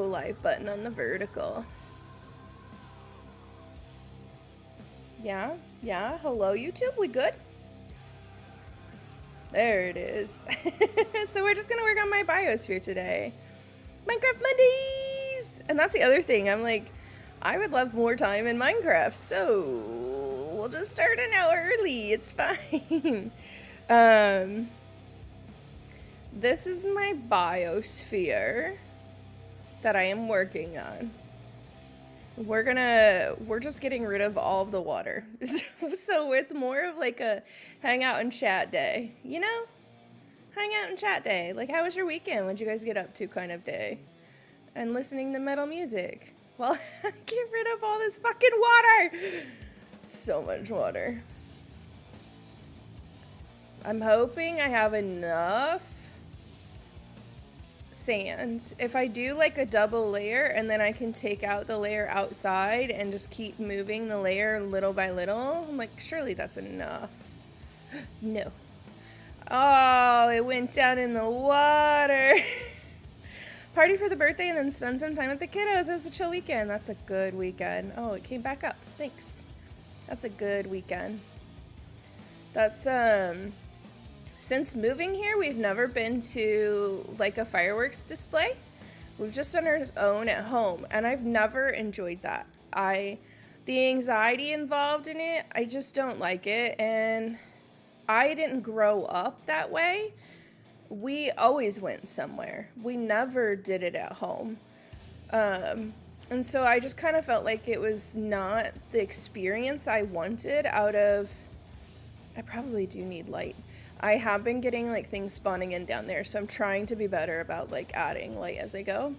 go live button on the vertical. Yeah, hello YouTube, we good? There it is. So we're just gonna work on my biosphere today. Minecraft Mondays! And that's the other thing, I'm like, I would love more time in Minecraft, so we'll just start an hour early, it's fine. This is my biosphere that I am working on. We're just getting rid of all of the water. So it's more of like a hang out and chat day, you know? Hang out and chat day. Like, how was your weekend? What'd you guys get up to kind of day? And listening to metal music. Well, I get rid of all this fucking water. So much water. I'm hoping I have enough sand. If I do like a double layer and then I can take out the layer outside and just keep moving the layer little by little, I'm like, surely that's enough. No. Oh, it went down in the water. Party for the birthday and then spend some time with the kiddos. It was a chill weekend. That's a good weekend. Oh, it came back up. Thanks. That's a good weekend. That's, since moving here, we've never been to like a fireworks display. We've just done our own at home, and I've never enjoyed that. The anxiety involved in it, I just don't like it, and I didn't grow up that way. We always went somewhere. We never did it at home. And so I just kind of felt like it was not the experience I wanted out of... I probably do need light. I have been getting like things spawning in down there, so I'm trying to be better about like adding light as I go.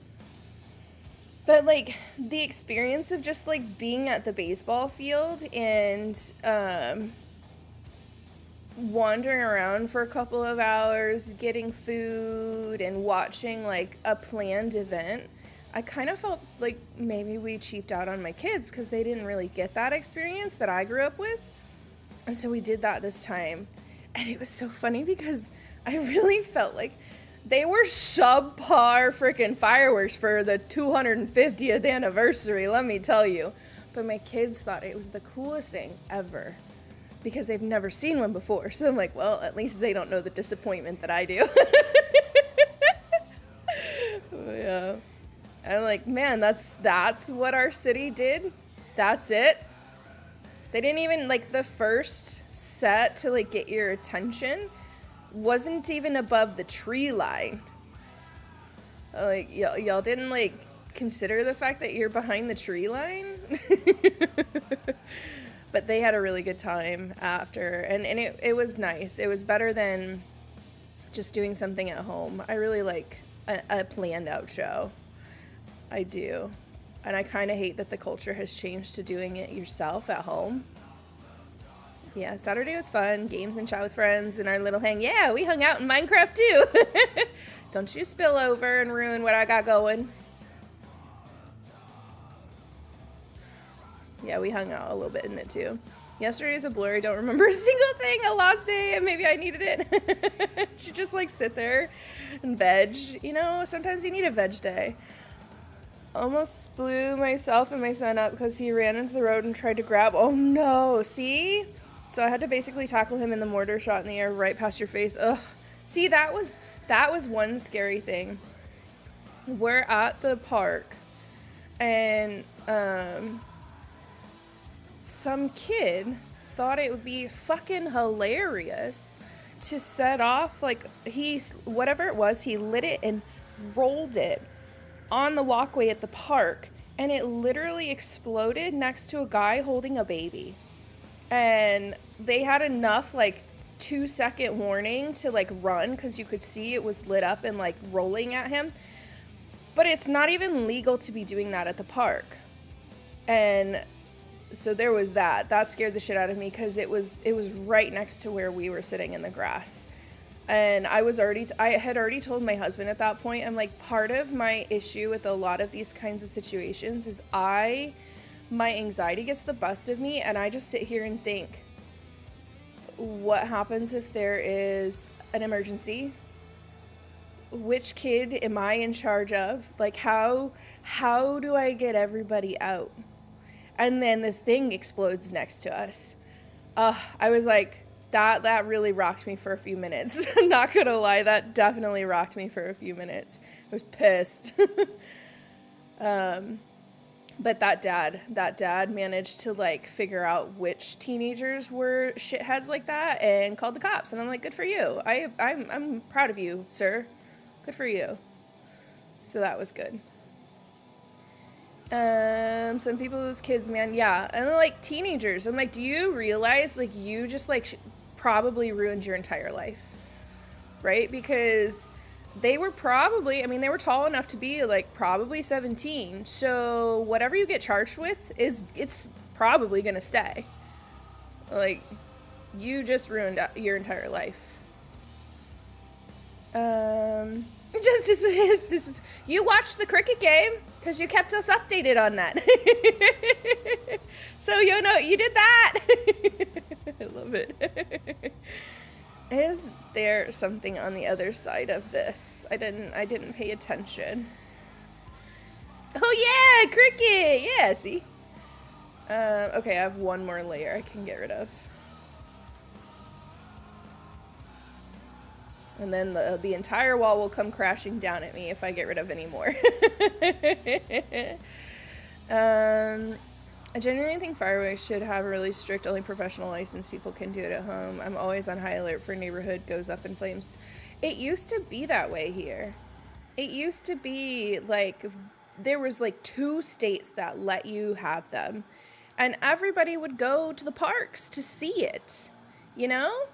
But like the experience of just like being at the baseball field and wandering around for a couple of hours, getting food and watching like a planned event, I kind of felt like maybe we cheaped out on my kids because they didn't really get that experience that I grew up with. And so we did that this time. And it was so funny because I really felt like they were subpar freaking fireworks for the 250th anniversary, let me tell you. But my kids thought it was the coolest thing ever because they've never seen one before. So I'm like, well, at least they don't know the disappointment that I do. Yeah. I'm like, man, that's what our city did. That's it. They didn't even, like, the first set to, like, get your attention wasn't even above the tree line. Like, y'all didn't, like, consider the fact that you're behind the tree line? But they had a really good time after, and it was nice. It was better than just doing something at home. I really like a planned out show. I do. And I kind of hate that the culture has changed to doing it yourself at home. Yeah, Saturday was fun. Games and chat with friends and our little hang. Yeah, we hung out in Minecraft too. Don't you spill over and ruin what I got going. Yeah, we hung out a little bit in it too. Yesterday's a blur. I don't remember a single thing. A lost day, and maybe I needed it. Should just like sit there and veg. You know, sometimes you need a veg day. Almost blew myself and my son up because he ran into the road and tried to grab. Oh no, see? So I had to basically tackle him in the mortar shot in the air right past your face. Ugh. See, that was one scary thing. We're at the park and some kid thought it would be fucking hilarious to set off, like, whatever it was, he lit it and rolled it on the walkway at the park, and it literally exploded next to a guy holding a baby. And they had enough, like, 2-second warning to, like, run because you could see it was lit up and, like, rolling at him. But it's not even legal to be doing that at the park. And so there was that. That scared the shit out of me because it was right next to where we were sitting in the grass. And I had already told my husband at that point, I'm like, part of my issue with a lot of these kinds of situations is my anxiety gets the best of me, and I just sit here and think, what happens if there is an emergency? which kid am I in charge of? Like, how do I get everybody out? And then this thing explodes next to us. I was like, that really rocked me for a few minutes. I'm not gonna lie, that definitely rocked me for a few minutes. I was pissed. But that dad managed to like figure out which teenagers were shitheads like that and called the cops. And I'm like, good for you. I'm proud of you, sir. Good for you. So that was good. Some people's kids, man, yeah. And like teenagers, I'm like, do you realize like you just like probably ruined your entire life, right? Because they were probably, I mean, they were tall enough to be like probably 17. So whatever you get charged with it's probably gonna stay. Like, you just ruined your entire life. Just you watched the cricket game because you kept us updated on that. So you know you did that. I love it. Is there something on the other side of this? I didn't pay attention. Oh yeah, cricket. Yeah, see. Okay, I have one more layer I can get rid of. And then the entire wall will come crashing down at me if I get rid of any more. I genuinely think fireworks should have a really strict, only professional license people can do it at home. I'm always on high alert for neighborhood goes up in flames. It used to be that way here. It used to be like there was like 2 states that let you have them. And everybody would go to the parks to see it, you know?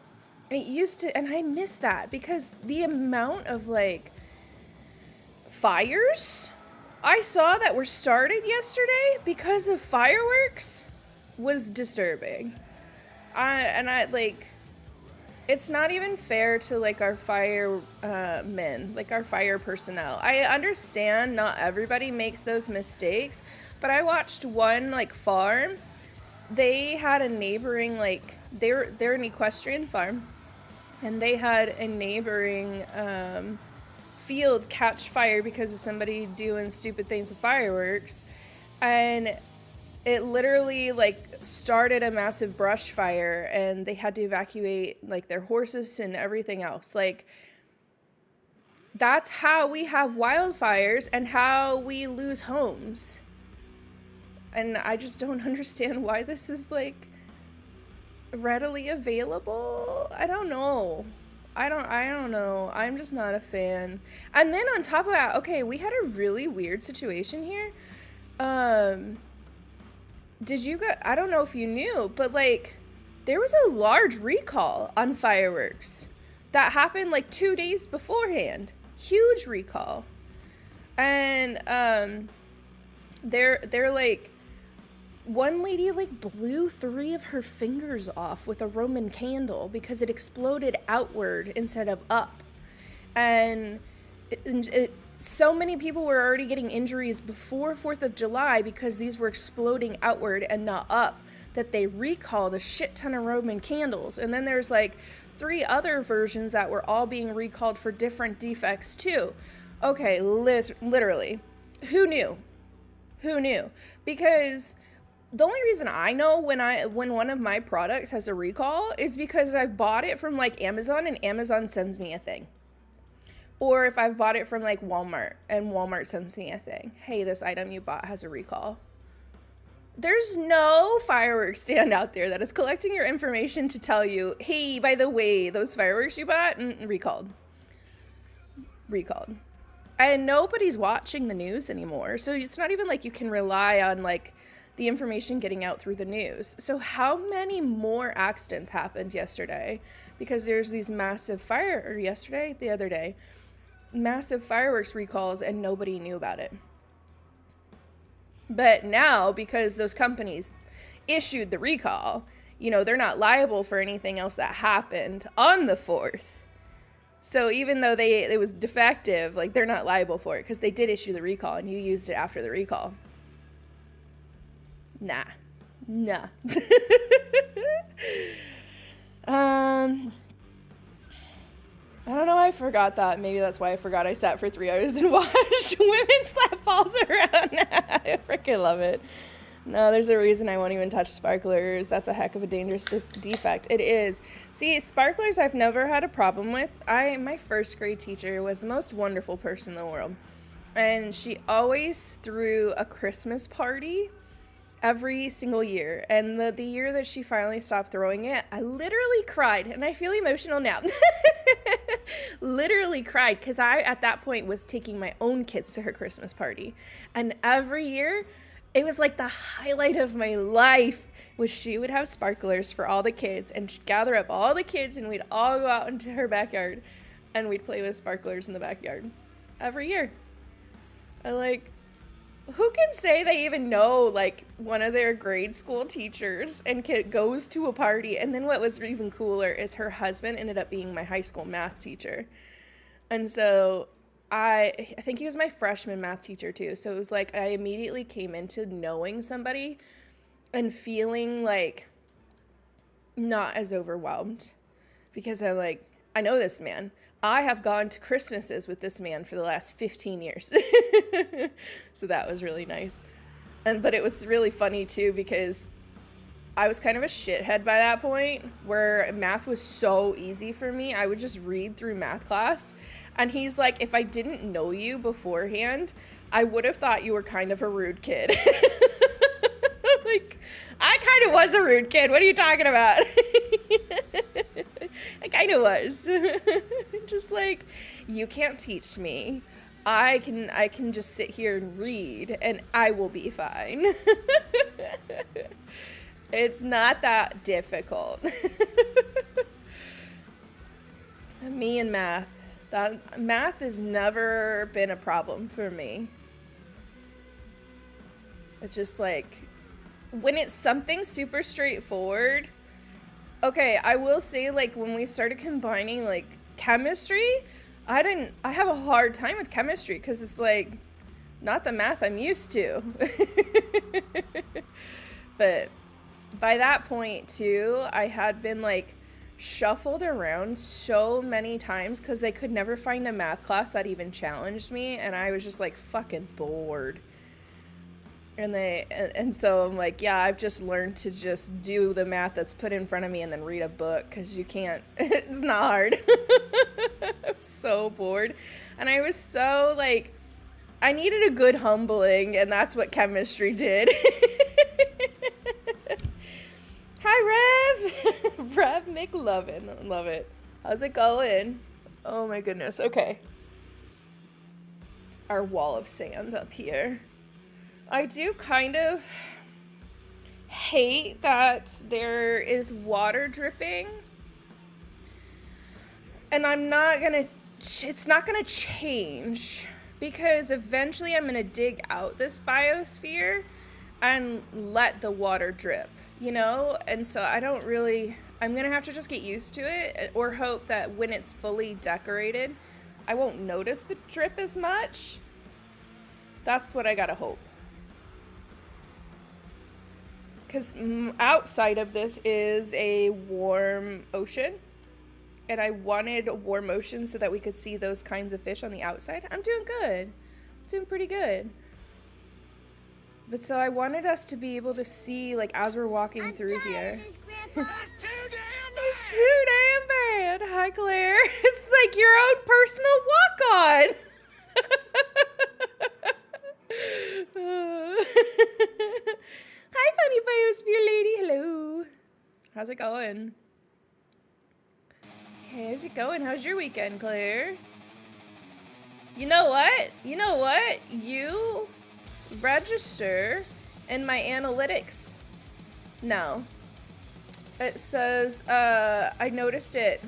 It used to, and I miss that because the amount of like fires I saw that were started yesterday because of fireworks was disturbing. I like, it's not even fair to like our fire men, like our fire personnel. I understand not everybody makes those mistakes, but I watched one like farm. They had a neighboring like they're an equestrian farm, and they had a neighboring field catch fire because of somebody doing stupid things with fireworks, and it literally like started a massive brush fire, and they had to evacuate like their horses and everything else. Like, that's how we have wildfires and how we lose homes. And I just don't understand why this is like readily available. I don't know. I don't know. I'm just not a fan. And then on top of that, okay, we had a really weird situation here. Did you guys, I don't know if you knew, but like there was a large recall on fireworks that happened like 2 days beforehand. Huge recall. And they're like, one lady like blew 3 of her fingers off with a Roman candle because it exploded outward instead of up. And so many people were already getting injuries before 4th of July because these were exploding outward and not up, that they recalled a shit ton of Roman candles. And then there's like 3 other versions that were all being recalled for different defects too. Okay, literally. Who knew? Who knew? Because the only reason I know when one of my products has a recall is because I've bought it from like Amazon and Amazon sends me a thing. Or if I've bought it from like Walmart and Walmart sends me a thing. Hey, this item you bought has a recall. There's no fireworks stand out there that is collecting your information to tell you, hey, by the way, those fireworks you bought, recalled. Recalled. And nobody's watching the news anymore. So it's not even like you can rely on like the information getting out through the news. So how many more accidents happened yesterday? Because there's these massive the other day, massive fireworks recalls and nobody knew about it. But now, because those companies issued the recall, you know, they're not liable for anything else that happened on the 4th. So even though it was defective, like they're not liable for it because they did issue the recall and you used it after the recall. Nah. I don't know, I forgot that. Maybe that's why I forgot I sat for 3 hours and watched women slap balls around. I freaking love it. No, there's a reason I won't even touch sparklers. That's a heck of a dangerous defect. It is. See, sparklers I've never had a problem with. My first grade teacher was the most wonderful person in the world. And she always threw a Christmas party every single year. And the year that she finally stopped throwing it, I literally cried. And I feel emotional now. Literally cried because I, at that point, was taking my own kids to her Christmas party. And every year, it was like the highlight of my life was she would have sparklers for all the kids and she'd gather up all the kids and we'd all go out into her backyard and we'd play with sparklers in the backyard every year. Who can say they even know, like, one of their grade school teachers and kid goes to a party? And then what was even cooler is her husband ended up being my high school math teacher. And so I think he was my freshman math teacher too. So it was like I immediately came into knowing somebody and feeling like not as overwhelmed because I'm like, I know this man. I have gone to Christmases with this man for the last 15 years. So that was really nice. But it was really funny too because I was kind of a shithead by that point where math was so easy for me. I would just read through math class. And he's like, if I didn't know you beforehand, I would have thought you were kind of a rude kid. Like, I kind of was a rude kid. What are you talking about? I kind of was. Just like, you can't teach me. I can just sit here and read and I will be fine. It's not that difficult. Me and math. Math has never been a problem for me. It's just like, when it's something super straightforward, okay, I will say, like, when we started combining, like, chemistry, I have a hard time with chemistry because it's, like, not the math I'm used to. But by that point, too, I had been, like, shuffled around so many times because they could never find a math class that even challenged me, and I was just, like, fucking bored. And so I'm like, yeah, I've just learned to just do the math that's put in front of me and then read a book because you can't, it's not hard. I'm so bored. And I was so like, I needed a good humbling, and that's what chemistry did. Hi, Rev. Rev McLovin. Love it. How's it going? Oh my goodness. Okay. Our wall of sand up here. I do kind of hate that there is water dripping. And it's not gonna change because eventually I'm gonna dig out this biosphere and let the water drip, you know? And so I'm gonna have to just get used to it or hope that when it's fully decorated, I won't notice the drip as much. That's what I gotta hope. Because outside of this is a warm ocean. And I wanted a warm ocean so that we could see those kinds of fish on the outside. I'm doing good. I'm doing pretty good. But so I wanted us to be able to see, like, as we're walking through here. It's too damn bad. Hi, Claire. It's like your own personal walk-on. Hi, funny Biosphere lady. Hello. How's it going? Hey, how's it going? How's your weekend, Claire? You know what? You register in my analytics now. It says, I noticed it.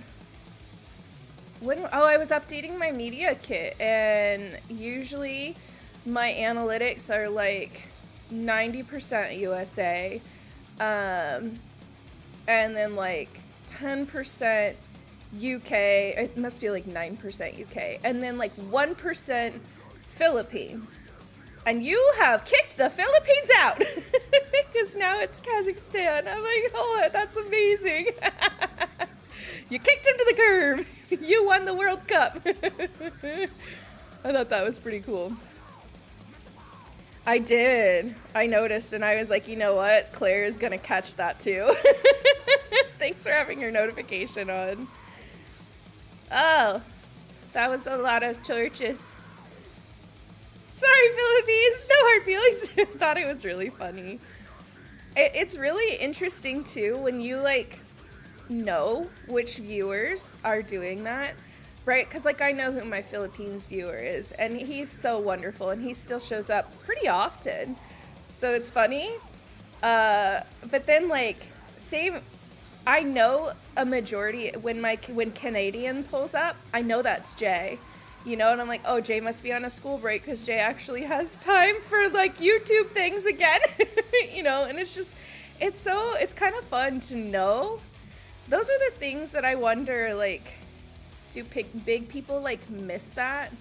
I was updating my media kit, and usually my analytics are like 90% USA, and then like 10% UK, it must be like 9% UK, and then like 1% Philippines. And you have kicked the Philippines out because now it's Kazakhstan. I'm like, oh, that's amazing. You kicked him to the curb. You won the World Cup. I thought that was pretty cool. I did. I noticed, and I was like, you know what? Claire is gonna catch that too. Thanks for having your notification on. Oh, that was a lot of churches. Sorry, Philippines. No hard feelings. Thought it was really funny. It's really interesting too when you like know which viewers are doing that, right? Because like I know who my Philippines viewer is, and he's so wonderful, and he still shows up pretty often, so it's funny. But then like same, I know a majority when Canadian pulls up, I know that's Jay, you know, and I'm like, oh, Jay must be on a school break because Jay actually has time for like YouTube things again. You know, and it's just it's kind of fun to know. Those are the things that I wonder, like, do big people, like, miss that?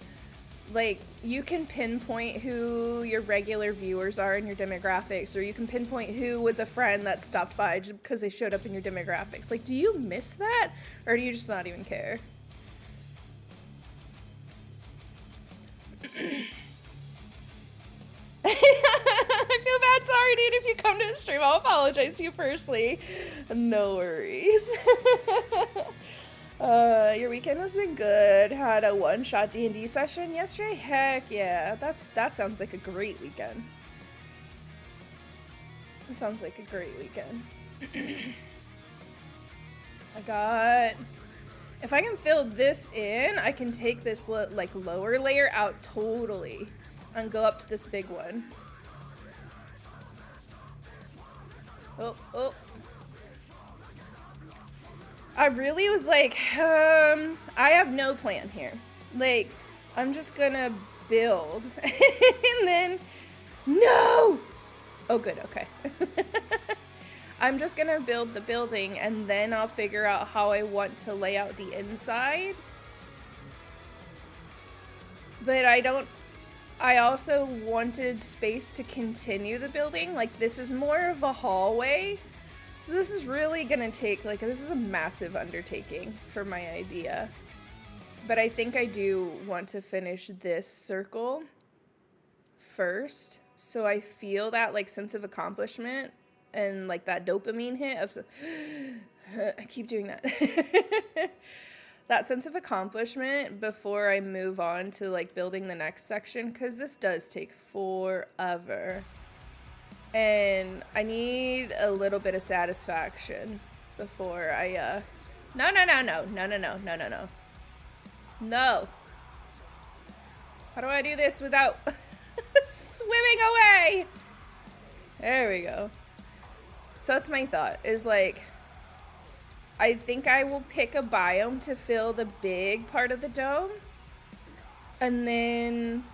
Like, you can pinpoint who your regular viewers are in your demographics, or you can pinpoint who was a friend that stopped by just because they showed up in your demographics. Like, do you miss that? Or do you just not even care? I feel bad. Sorry, dude. If you come to the stream, I'll apologize to you personally. No worries. Your weekend has been good. Had a one-shot D&D session yesterday. Heck yeah. That sounds like a great weekend. That sounds like a great weekend. If I can fill this in, I can take this like lower layer out totally and go up to this big one. Oh. I really was like, I have no plan here. Like, I'm just gonna build. And then, no! Oh, good, okay. I'm just gonna build the building, and then I'll figure out how I want to lay out the inside. But I also wanted space to continue the building. Like, this is more of a hallway. So this is really gonna take, like, this is a massive undertaking for my idea. But I think I do want to finish this circle first, so I feel that, like, sense of accomplishment and, like, that dopamine hit of, I keep doing that. That sense of accomplishment before I move on to, like, building the next section, because this does take forever. And I need a little bit of satisfaction before I, No. How do I do this without swimming away? There we go. So that's my thought, is like, I think I will pick a biome to fill the big part of the dome, and then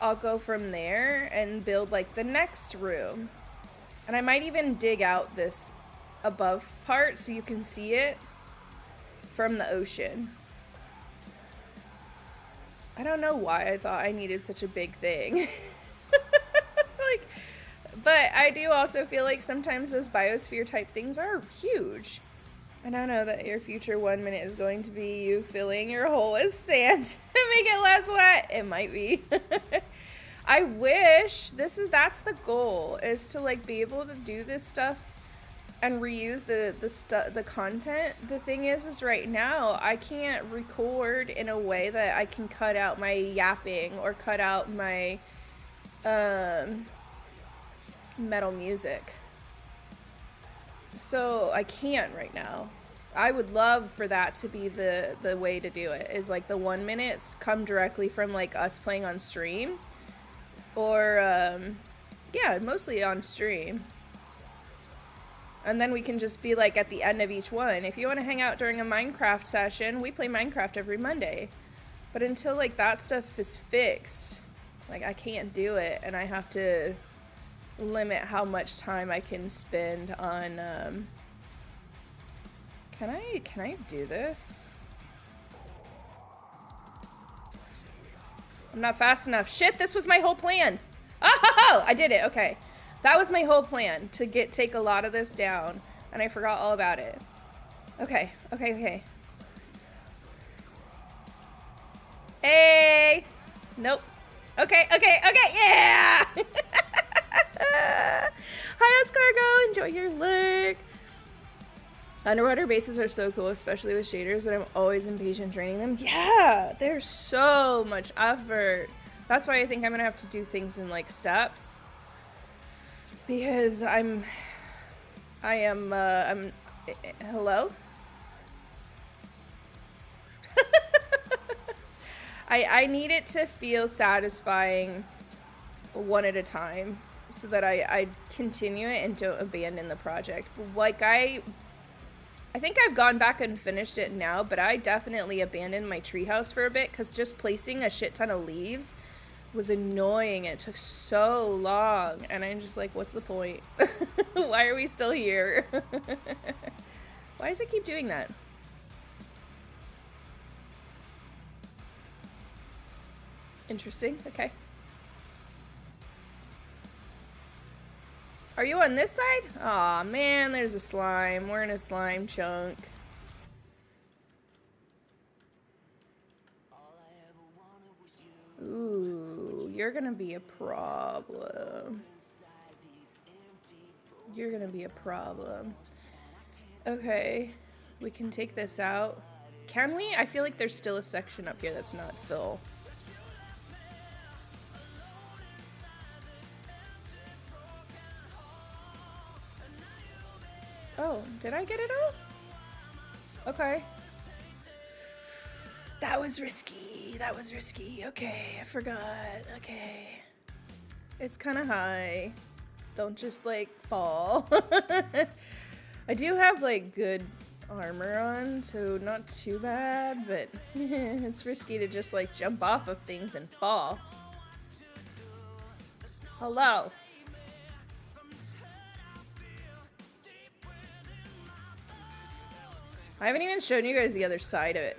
I'll go from there and build like the next room. And I might even dig out this above part so you can see it from the ocean. I don't know why I thought I needed such a big thing. Like, but I do also feel like sometimes those biosphere type things are huge. And I know that your future 1 minute is going to be you filling your hole with sand to make it less wet. It might be. I wish that's the goal, is to like be able to do this stuff and reuse the content. The thing is right now I can't record in a way that I can cut out my yapping or cut out my metal music. So I can't right now. I would love for that to be the way to do it, is like the 1 minutes come directly from like us playing on stream, or yeah, mostly on stream. And then we can just be like at the end of each one, if you want to hang out during a Minecraft session, we play Minecraft every Monday. But until like that stuff is fixed, like I can't do it, and I have to limit how much time I can spend on can I do this? I'm not fast enough. Shit, this was my whole plan. Oh, I did it. Okay. That was my whole plan, to take a lot of this down, and I forgot all about it. Okay. Hey! Nope. Okay, okay, okay, yeah! Hi, Escargo! Enjoy your look! Underwater bases are so cool, especially with shaders, but I'm always impatient training them. Yeah! There's so much effort. That's why I think I'm gonna have to do things in, like, steps. Because hello? I need it to feel satisfying one at a time so that I continue it and don't abandon the project. Like, I think I've gone back and finished it now, but I definitely abandoned my treehouse for a bit because just placing a shit ton of leaves was annoying. It took so long, and I'm just like, what's the point? Why are we still here? Why does it keep doing that? Interesting. Okay. Are you on this side? Aw, man, there's a slime. We're in a slime chunk. Ooh, you're gonna be a problem. You're gonna be a problem. Okay, we can take this out. Can we? I feel like there's still a section up here that's not full. Oh, did I get it all? Okay. That was risky. That was risky. Okay, I forgot. Okay. It's kind of high. Don't just, like, fall. I do have, like, good armor on, so not too bad, but it's risky to just, like, jump off of things and fall. Hello. I haven't even shown you guys the other side of it.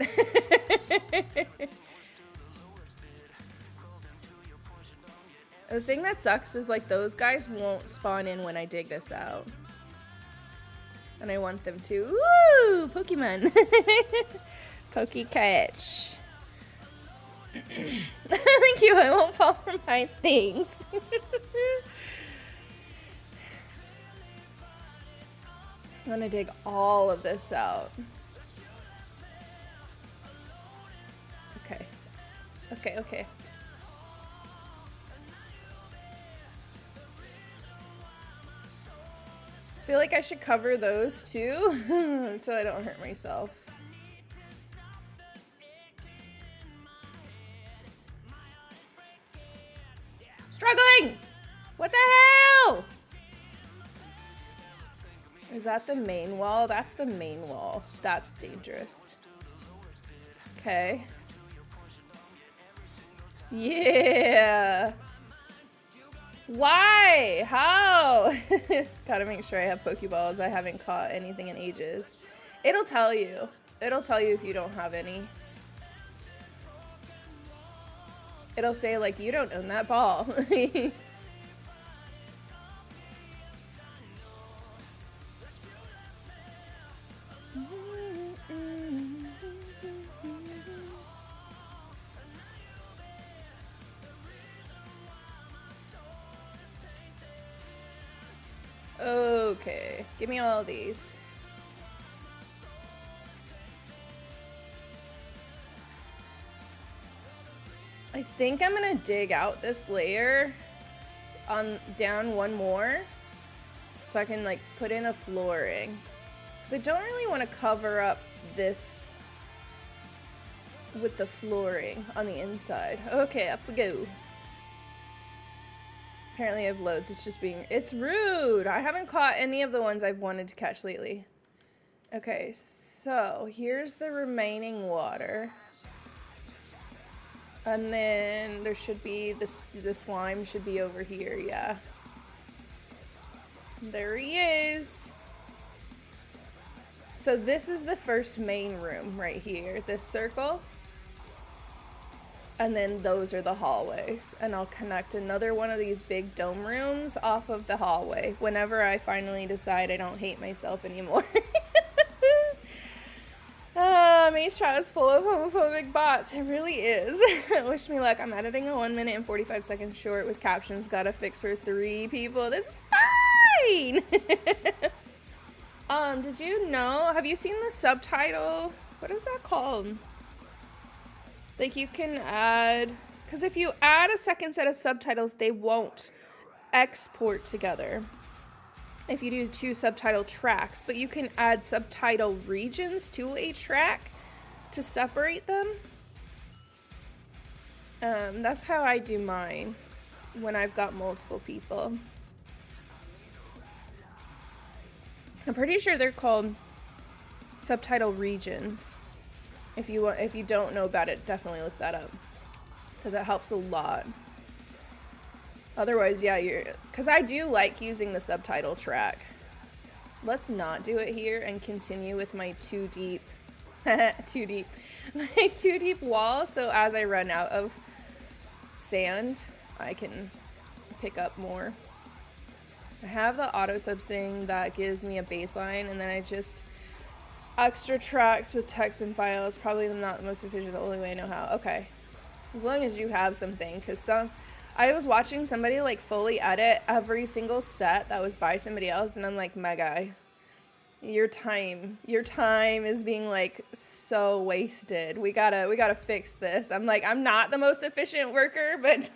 The thing that sucks is, like, those guys won't spawn in when I dig this out. And I want them to. Woo! Pokemon! Pokecatch. Thank you, I won't fall from my things. I'm gonna dig all of this out. Okay. Okay, okay. I feel like I should cover those too, so I don't hurt myself. Struggling! What the hell? Is that the main wall? That's the main wall. That's dangerous. Okay. Yeah. Why? How? Gotta make sure I have Pokeballs. I haven't caught anything in ages. It'll tell you. It'll tell you if you don't have any. It'll say, like, you don't own that ball. Okay, give me all of these. I think I'm gonna dig out this layer on down one more so I can, like, put in a flooring. Because I don't really want to cover up this with the flooring on the inside. Okay, up we go. Apparently I have loads. It's just being... It's rude! I haven't caught any of the ones I've wanted to catch lately. Okay, so here's the remaining water. And then there should be... The slime should be over here, yeah. There he is! So this is the first main room right here. This circle. And then those are the hallways. And I'll connect another one of these big dome rooms off of the hallway whenever I finally decide I don't hate myself anymore. May's chat is full of homophobic bots. It really is. Wish me luck. I'm editing a 1 minute and 45 second short with captions. Gotta fix for 3 people. This is fine. Did you know? Have you seen the subtitle? What is that called? Like you can add, because if you add a second set of subtitles, they won't export together. If you do 2 subtitle tracks, but you can add subtitle regions to a track to separate them. That's how I do mine when I've got multiple people. I'm pretty sure they're called subtitle regions. If you don't know about it, definitely look that up, because it helps a lot. Otherwise, yeah, because I do like using the subtitle track. Let's not do it here and continue with my 2 deep, my 2 deep wall. So as I run out of sand, I can pick up more. I have the auto subs thing that gives me a baseline, and then I just extra tracks with text and files. Probably not the most efficient, the only way I know how. Okay, as long as you have something, because I was watching somebody like fully edit every single set that was by somebody else, and I'm like, my guy, your time is being like so wasted. We gotta fix this. I'm like, I'm not the most efficient worker, but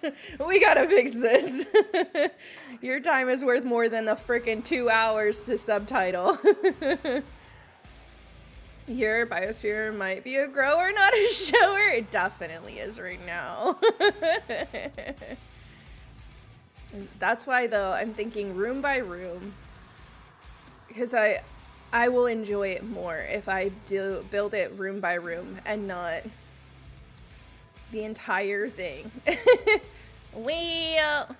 we gotta fix this. Your time is worth more than a freaking 2 hours to subtitle. Your Biosphere might be a grower, not a shower. It definitely is right now. That's why, though, I'm thinking room by room, because I will enjoy it more if I do build it room by room and not the entire thing. Well,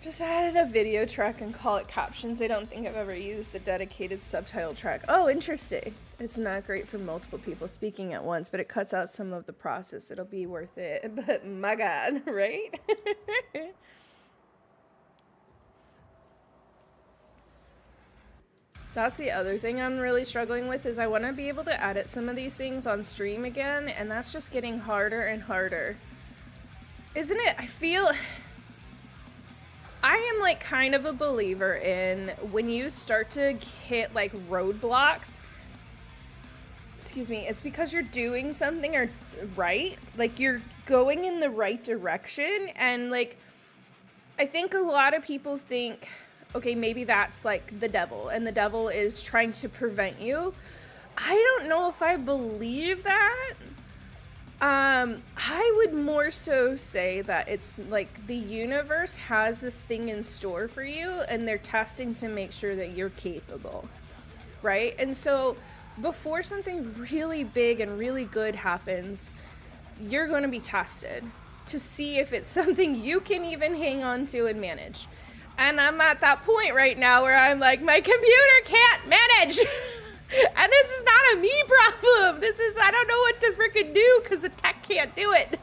just added a video track and call it captions. I don't think I've ever used the dedicated subtitle track. Oh, interesting. It's not great for multiple people speaking at once, but it cuts out some of the process. It'll be worth it. But my God, right? That's the other thing I'm really struggling with, is I want to be able to edit some of these things on stream again, and that's just getting harder and harder. Isn't it? I am like kind of a believer in when you start to hit like roadblocks, excuse me, it's because you're doing something right, like you're going in the right direction. And like, I think a lot of people think, okay, maybe that's like the devil, and the devil is trying to prevent you. I don't know if I believe that. I would more so say that it's like the universe has this thing in store for you, and they're testing to make sure that you're capable, right? And so before something really big and really good happens, you're going to be tested to see if it's something you can even hang on to and manage. And I'm at that point right now where I'm like, my computer can't manage. And this is not a me problem. This is, I don't know what to freaking do because the tech can't do it.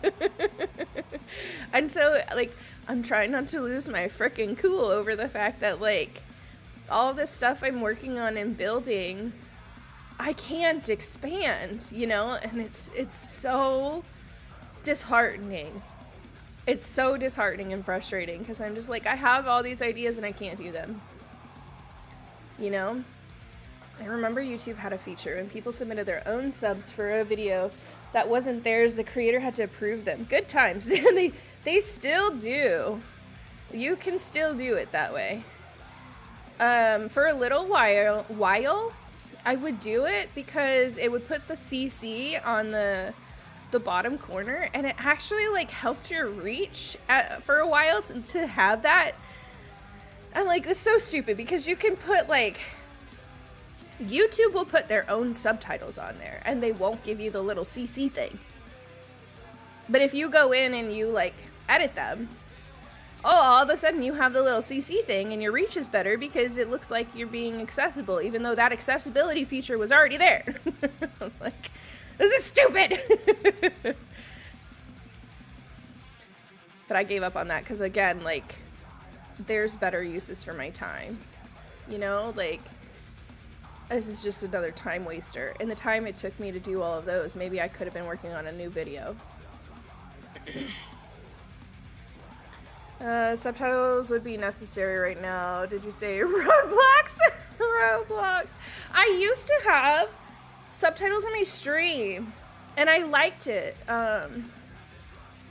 And so, like, I'm trying not to lose my freaking cool over the fact that, like, all this stuff I'm working on and building, I can't expand, you know? And it's so disheartening. It's so disheartening and frustrating because I'm just like, I have all these ideas and I can't do them. You know? I remember YouTube had a feature when people submitted their own subs for a video that wasn't theirs, the creator had to approve them. Good times. They still do. You can still do it that way. For a little while, I would do it because it would put the CC on the bottom corner, and it actually like helped your reach for a while to have that. I'm like, it's so stupid because you can put like, YouTube will put their own subtitles on there and they won't give you the little CC thing. But if you go in and you like edit them, all of a sudden you have the little CC thing and your reach is better because it looks like you're being accessible, even though that accessibility feature was already there. Like, this is stupid. But I gave up on that because, again, like, there's better uses for my time. You know, like, this is just another time waster. And the time it took me to do all of those, maybe I could have been working on a new video. Subtitles would be necessary right now. Did you say Roblox? Roblox. I used to have subtitles on my stream, and I liked it.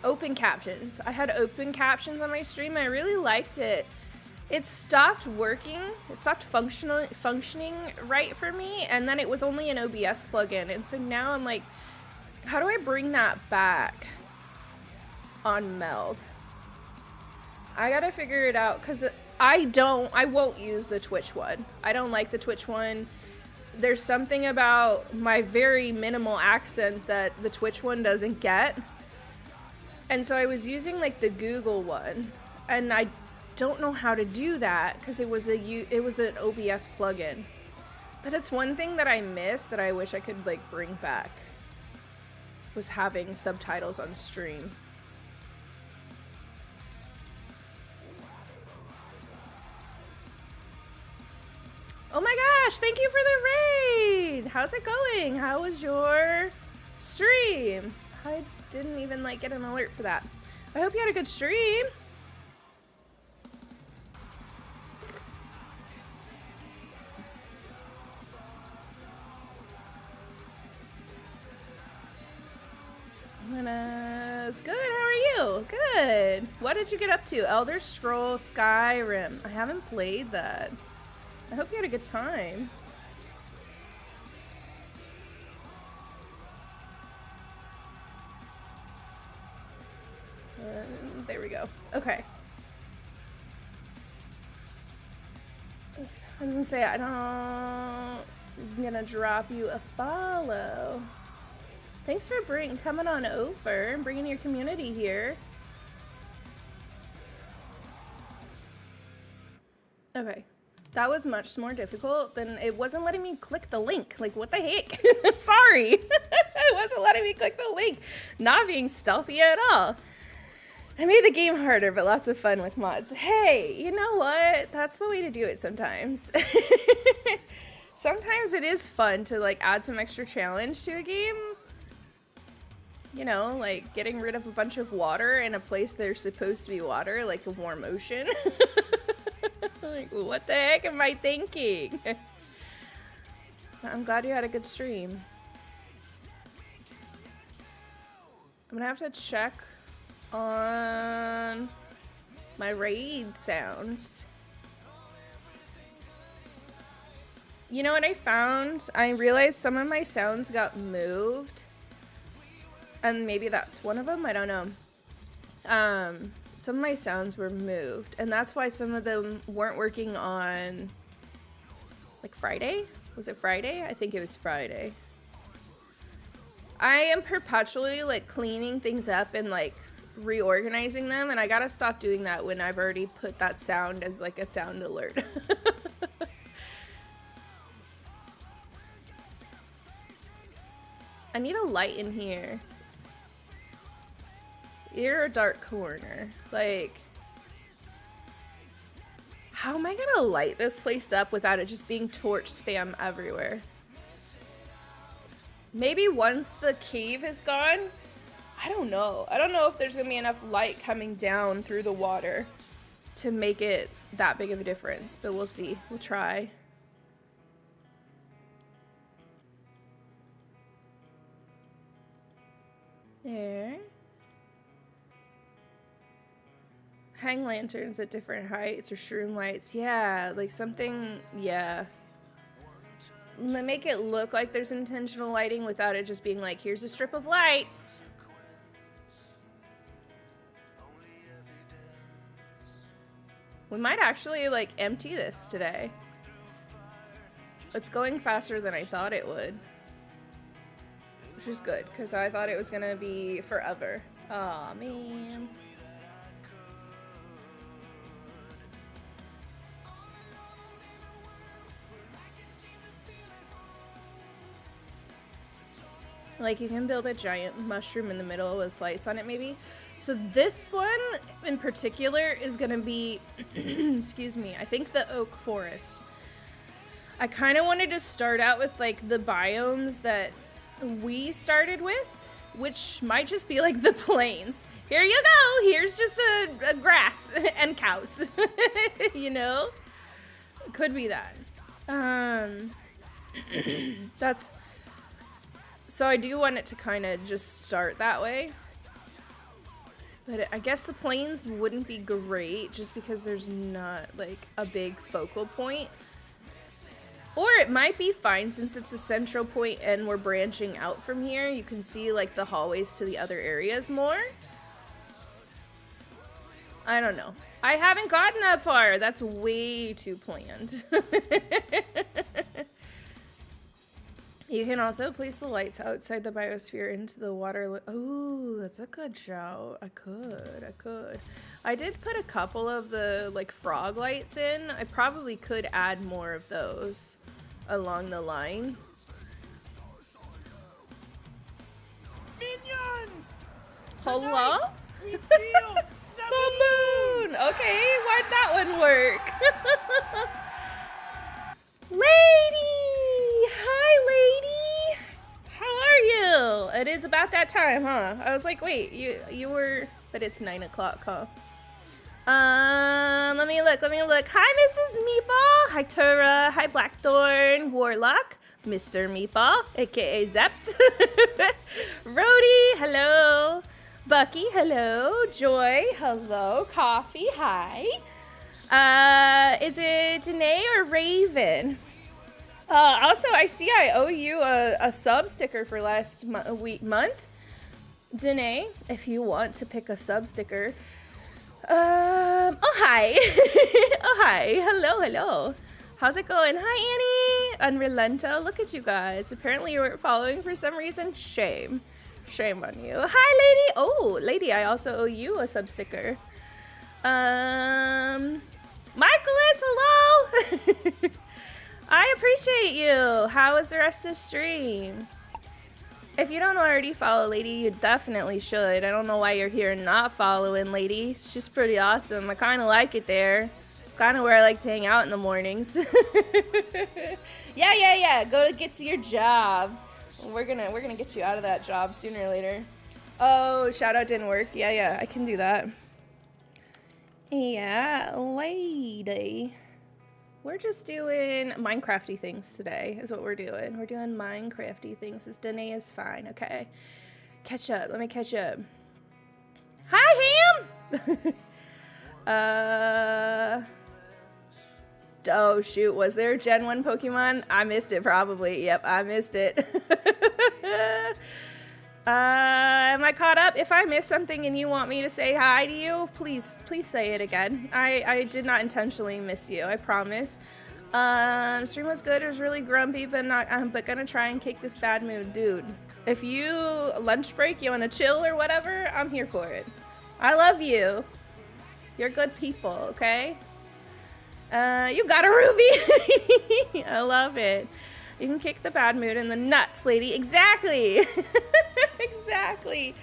Open captions. I had open captions on my stream. I really liked it. It stopped working. It stopped functioning right for me, and then it was only an OBS plugin. And so now I'm like, how do I bring that back on Meld? I gotta figure it out, because I won't use the Twitch one. I don't like the Twitch one. There's something about my very minimal accent that the Twitch one doesn't get. And so I was using like the Google one, and I don't know how to do that because it was an OBS plugin. But it's one thing that I miss that I wish I could like bring back, was having subtitles on stream. Oh my gosh, thank you for the raid! How's it going? How was your stream? I didn't even like get an alert for that. I hope you had a good stream. It's good, how are you? Good. What did you get up to? Elder Scrolls Skyrim. I haven't played that. I hope you had a good time. There we go. Okay. I was gonna say, I'm gonna drop you a follow. Thanks for coming on over and bringing your community here. Okay. That was much more difficult than it wasn't letting me click the link. Like, what the heck? Sorry. It wasn't letting me click the link. Not being stealthy at all. I made the game harder, but lots of fun with mods. Hey, you know what? That's the way to do it sometimes. Sometimes it is fun to, like, add some extra challenge to a game. You know, like getting rid of a bunch of water in a place there's supposed to be water, like a warm ocean. Like, what the heck am I thinking? I'm glad you had a good stream. I'm gonna have to check on my raid sounds. You know what I found? I realized some of my sounds got moved. And maybe that's one of them, I don't know. Some of my sounds were moved, and that's why some of them weren't working on, like, Friday? Was it Friday? I think it was Friday. I am perpetually, like, cleaning things up and, like, reorganizing them, and I gotta stop doing that when I've already put that sound as, like, a sound alert. I need a light in here. You're a dark corner. Like, how am I gonna light this place up without it just being torch spam everywhere? Maybe once the cave is gone? I don't know. I don't know if there's gonna be enough light coming down through the water to make it that big of a difference, but we'll see. We'll try. There. Hang lanterns at different heights or shroom lights. Yeah, like something, yeah. Make it look like there's intentional lighting without it just being like, here's a strip of lights. We might actually like empty this today. It's going faster than I thought it would. Which is good, because I thought it was gonna be forever. Aw, man. Like, you can build a giant mushroom in the middle with lights on it, maybe. So this one in particular is gonna be, excuse me, I think the oak forest. I kind of wanted to start out with, like, the biomes that we started with, which might just be, like, the plains. Here you go! Here's just a grass and cows. You know? Could be that. That's... So I do want it to kind of just start that way. But I guess the plains wouldn't be great just because there's not, like, a big focal point. Or it might be fine since it's a central point and we're branching out from here. You can see, like, the hallways to the other areas more. I don't know. I haven't gotten that far. That's way too planned. You can also place the lights outside the biosphere into the water. Oh, that's a good shout. I could. I did put a couple of the, like, frog lights in. I probably could add more of those along the line. Minions! Hello? We steal The moon! Okay, why'd that one work? Lady! Hi, lady! How are you? It is about that time, huh? I was like, wait, you were... But it's 9 o'clock, huh? Let me look. Hi, Mrs. Meatball. Hi, Tura. Hi, Blackthorn. Warlock. Mr. Meatball, aka Zeps. Rhodey, hello. Bucky, hello. Joy, hello. Coffee, hi. Is it Danae or Raven? Also, I see I owe you a sub sticker for last month. Danae, if you want to pick a sub sticker. Oh, hi. Oh, hi. Hello. How's it going? Hi, Annie. Unrelento. Look at you guys. Apparently you weren't following for some reason. Shame on you. Hi, lady. Oh, lady, I also owe you a sub sticker. Michaelis, hello. I appreciate you. How was the rest of stream? If you don't already follow Lady, you definitely should. I don't know why you're here not following Lady. She's pretty awesome. I kind of like it there. It's kind of where I like to hang out in the mornings. Yeah. Go get to your job. We're gonna get you out of that job sooner or later. Oh, shout out didn't work. Yeah, I can do that. Yeah, lady. We're just doing Minecrafty things today is what we're doing. We're doing Minecrafty things. This Danae is fine. Okay. Catch up. Let me catch up. Hi, Ham! Oh, shoot. Was there a Gen 1 Pokemon? I missed it, probably. Yep, I missed it. Am I caught up? If I missed something and you want me to say hi to you, please say it again. I did not intentionally miss you, I promise. Stream was good. It was really grumpy, but gonna try and kick this bad mood. Dude, if you lunch break, you want to chill or whatever, I'm here for it. I love you. You're good people, okay? You got a ruby. I love it. You can kick the bad mood in the nuts, lady. Exactly. Exactly.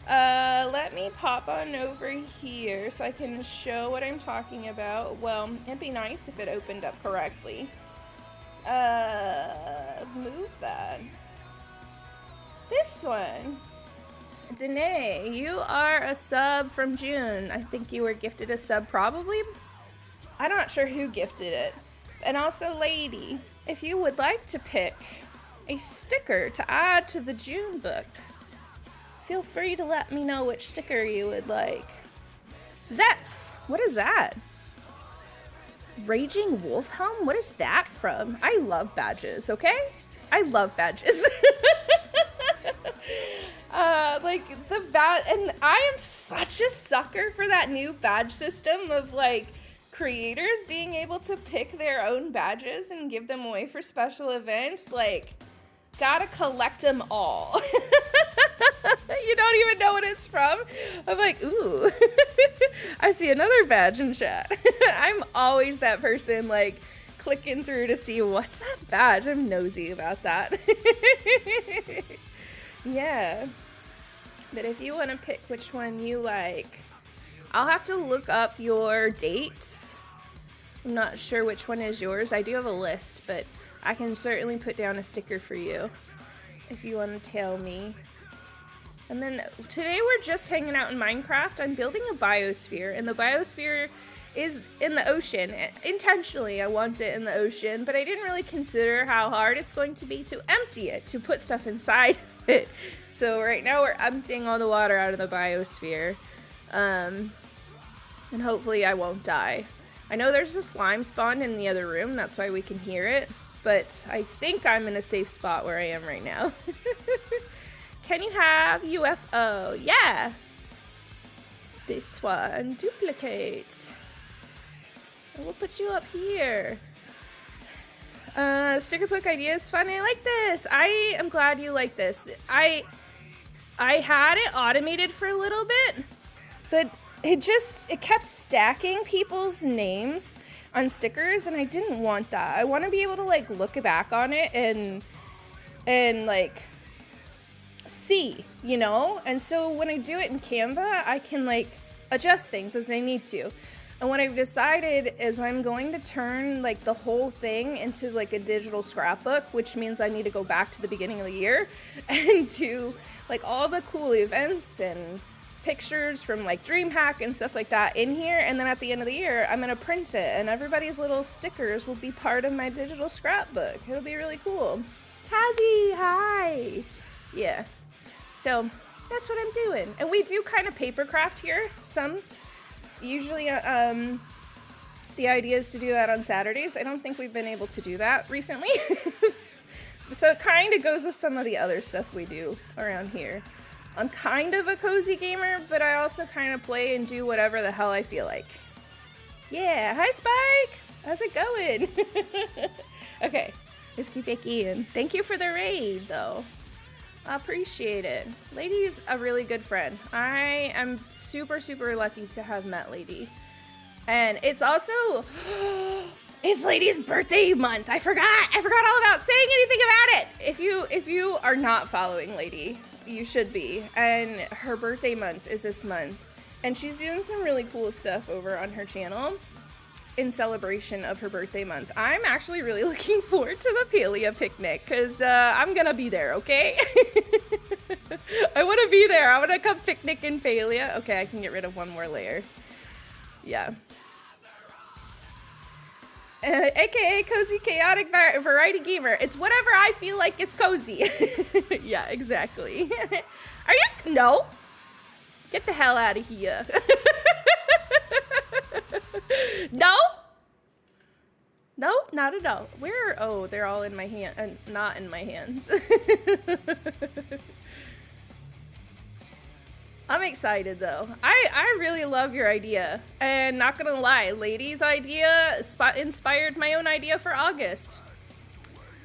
Let me pop on over here so I can show what I'm talking about. Well, it'd be nice if it opened up correctly. Move that. This one. Danae, you are a sub from June. I think you were gifted a sub probably. I'm not sure who gifted it. And also, lady, if you would like to pick a sticker to add to the June book, feel free to let me know which sticker you would like. Zeps, what is that? Raging Wolfhelm? What is that from? I love badges, okay? I love badges. Like the badge, and I am such a sucker for that new badge system of like creators being able to pick their own badges and give them away for special events. Like, gotta collect them all. You don't even know what it's from. I'm like, ooh, I see another badge in chat. I'm always that person, like, clicking through to see what's that badge. I'm nosy about that. Yeah. But if you want to pick which one you like, I'll have to look up your dates. I'm not sure which one is yours. I do have a list, but I can certainly put down a sticker for you if you want to tell me. And then today we're just hanging out in Minecraft. I'm building a biosphere, and the biosphere is in the ocean. Intentionally, I want it in the ocean, but I didn't really consider how hard it's going to be to empty it, to put stuff inside it. So right now we're emptying all the water out of the biosphere. And hopefully I won't die. I know there's a slime spawn in the other room, that's why we can hear it, but I think I'm in a safe spot where I am right now. Can you have UFO? Yeah! This one, duplicate. And we'll put you up here. Sticker book idea is fun. I like this. I am glad you like this. I had it automated for a little bit, but it kept stacking people's names on stickers, and I didn't want that. I want to be able to like look back on it and like see, you know? And so when I do it in Canva, I can like adjust things as I need to. And what I've decided is I'm going to turn like the whole thing into like a digital scrapbook, which means I need to go back to the beginning of the year and do like all the cool events and pictures from like DreamHack and stuff like that in here. And then at the end of the year, I'm going to print it, and everybody's little stickers will be part of my digital scrapbook. It'll be really cool. Tazzy, hi. Yeah. So that's what I'm doing. And we do kind of paper craft here. Usually, the idea is to do that on Saturdays. I don't think we've been able to do that recently. So it kind of goes with some of the other stuff we do around here. I'm kind of a cozy gamer, but I also kind of play and do whatever the hell I feel like. Yeah, hi Spike! How's it going? Okay, let's keep it in. Thank you for the raid, though. I appreciate it. Lady's a really good friend. I am super, super lucky to have met Lady. And it's also... it's Lady's birthday month. I forgot all about saying anything about it. If you are not following Lady, you should be. And her birthday month is this month. And she's doing some really cool stuff over on her channel in celebration of her birthday month. I'm actually really looking forward to the Palea picnic because I'm gonna be there, okay? I want to be there. I want to come picnic in Palea. Okay, I can get rid of one more layer. Yeah. AKA Cozy Chaotic Variety Gamer. It's whatever I feel like is cozy. Yeah, exactly. Are you no? Get the hell out of here. No? No, not at all. Where? Oh, they're all in my hand. Not in my hands. I'm excited though. I really love your idea. And not gonna lie, Lady's idea inspired my own idea for August.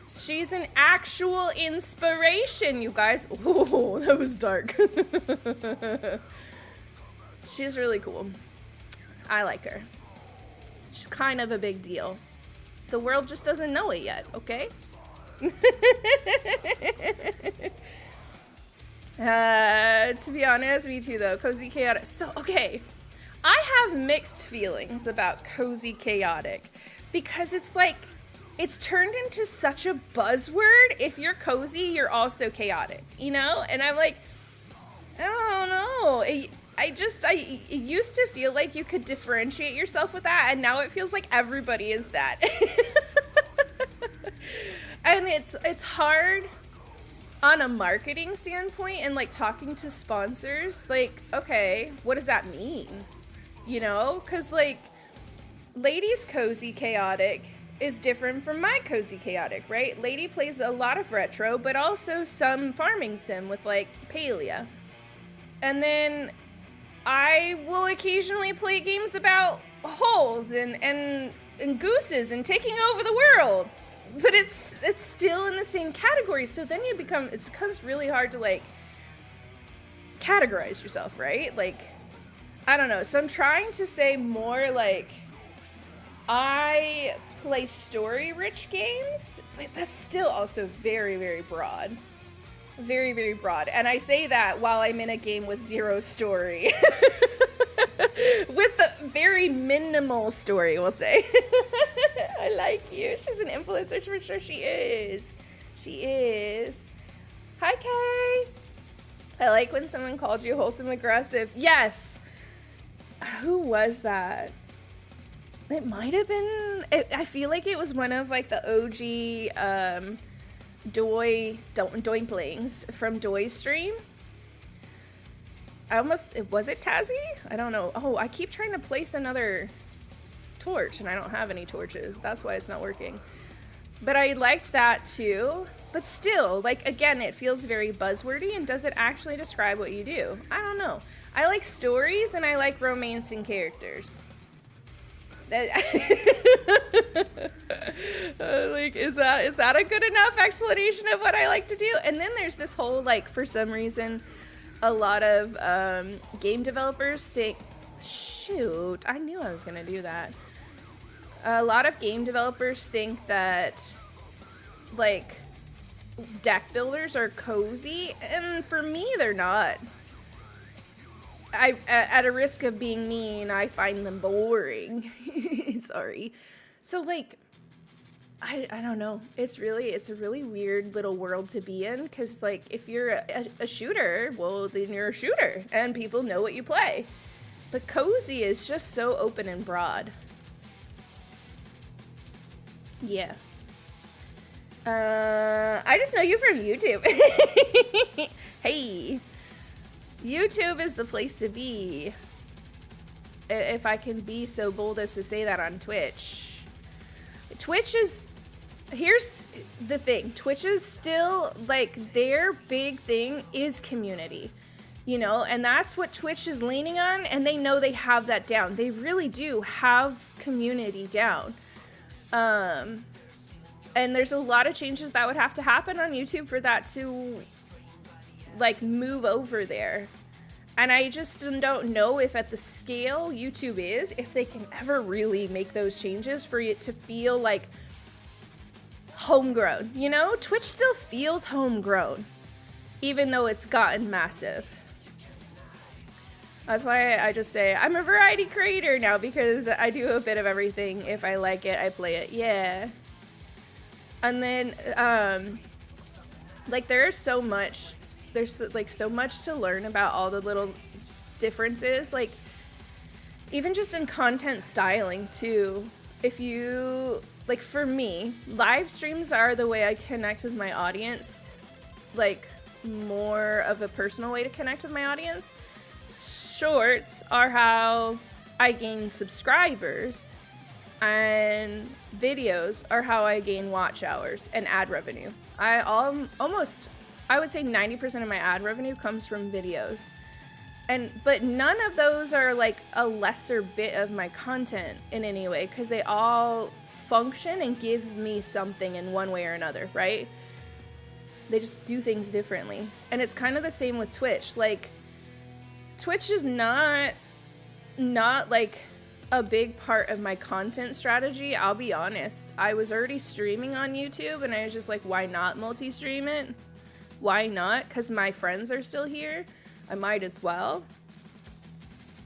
She's an actual inspiration, you guys. Oh, that was dark. She's really cool. I like her. She's kind of a big deal. The world just doesn't know it yet, okay? To be honest, me too though. Cozy Chaotic. So, okay. I have mixed feelings about Cozy Chaotic because it's like, it's turned into such a buzzword. If you're cozy, you're also chaotic, you know? And I'm like, I don't know. It used to feel like you could differentiate yourself with that, and now it feels like everybody is that. And it's hard on a marketing standpoint and like talking to sponsors, like, okay, what does that mean? You know, because like Lady's Cozy Chaotic is different from my Cozy Chaotic, right? Lady plays a lot of retro, but also some farming sim with like Palea. And then I will occasionally play games about holes and gooses and taking over the world. But it's still in the same category. So then it becomes really hard to like categorize yourself, right? Like, I don't know. So I'm trying to say more like I play story-rich games, but that's still also very, very broad. Very, very broad. And I say that while I'm in a game with zero story. With the very minimal story, we'll say. I like you. She's an influencer for sure. She is. She is. Hi, Kay. I like when someone called you wholesome aggressive. Yes. Who was that? It might have been. I feel like it was one of like the OG Doinklings from Doy's stream. Was it Tazzy? I don't know. Oh, I keep trying to place another torch and I don't have any torches. That's why it's not working. But I liked that too. But still, like, again, it feels very buzzwordy, and does it actually describe what you do? I don't know. I like stories and I like romancing characters. Like, is that a good enough explanation of what I like to do? And then there's this whole, like, for some reason, a lot of game developers think, shoot, I knew I was gonna do that. A lot of game developers think that, like, deck builders are cozy, and for me, they're not. At a risk of being mean, I find them boring. Sorry. So, like, I don't know. It's a really weird little world to be in, because, like, if you're a shooter, well, then you're a shooter, and people know what you play. But cozy is just so open and broad. Yeah. I just know you from YouTube. Hey. YouTube is the place to be. If I can be so bold as to say that on Twitch. Here's the thing. Twitch is still, like, their big thing is community. You know, and that's what Twitch is leaning on, and they know they have that down. They really do have community down. And there's a lot of changes that would have to happen on YouTube for that to, like, move over there. And I just don't know if at the scale YouTube is, if they can ever really make those changes for it to feel like homegrown. You know, Twitch still feels homegrown, even though it's gotten massive. That's why I just say I'm a variety creator now, because I do a bit of everything. If I like it, I play it. Yeah. And then, like, there's so much to learn about all the little differences, like, even just in content styling too. If you, like, for me, live streams are the way I connect with my audience, like, more of a personal way to connect with my audience. Shorts are how I gain subscribers, and videos are how I gain watch hours and ad revenue. I would say 90% of my ad revenue comes from videos. But none of those are like a lesser bit of my content in any way, because they all function and give me something in one way or another, right? They just do things differently. And it's kind of the same with Twitch. Like, Twitch is not like a big part of my content strategy. I'll be honest. I was already streaming on YouTube, and I was just like, why not multi-stream it? Why not? Because my friends are still here. I might as well.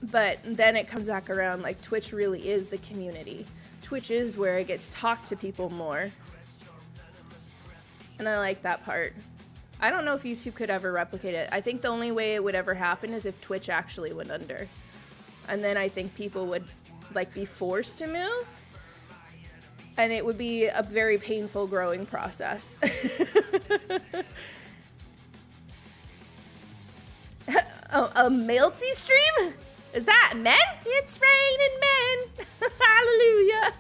But then it comes back around, like, Twitch really is the community. Twitch is where I get to talk to people more. And I like that part. I don't know if YouTube could ever replicate it. I think the only way it would ever happen is if Twitch actually went under. And then I think people would, like, be forced to move. And it would be a very painful growing process. A melty stream? Is that men? It's raining men. Hallelujah.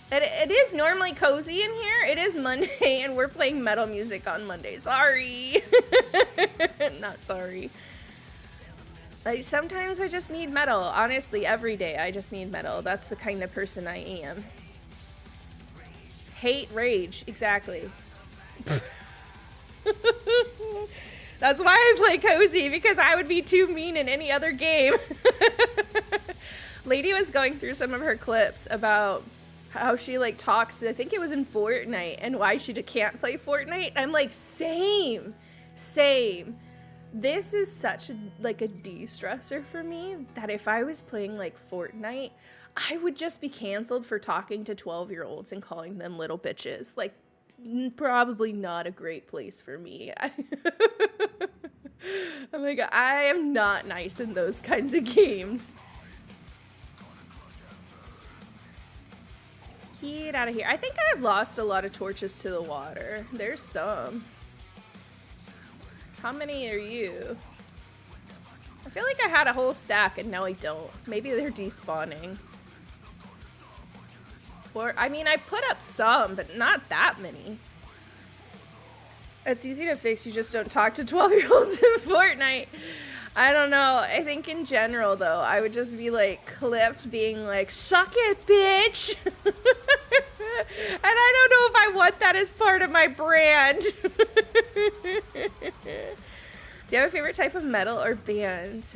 It is normally cozy in here. It is Monday, and we're playing metal music on Monday. Sorry. Not sorry. Sometimes I just need metal. Honestly, every day I just need metal. That's the kind of person I am. Hate rage. Exactly. That's why I play cozy, because I would be too mean in any other game. Lady was going through some of her clips about how she like talks, I think it was in Fortnite, and why she can't play Fortnite. I'm like, same. This is such like a de-stressor for me that if I was playing like Fortnite, I would just be canceled for talking to 12-year-olds and calling them little bitches. Like, probably not a great place for me. I'm like, I am not nice in those kinds of games. Get out of here. I think I've lost a lot of torches to the water. There's some. How many are you? I feel like I had a whole stack and now I don't. Maybe they're despawning. Or, I mean, I put up some, but not that many. It's easy to fix, you just don't talk to 12-year-olds in Fortnite. I don't know. I think in general, though, I would just be, like, clipped being like, suck it, bitch! And I don't know if I want that as part of my brand. Do you have a favorite type of metal or band?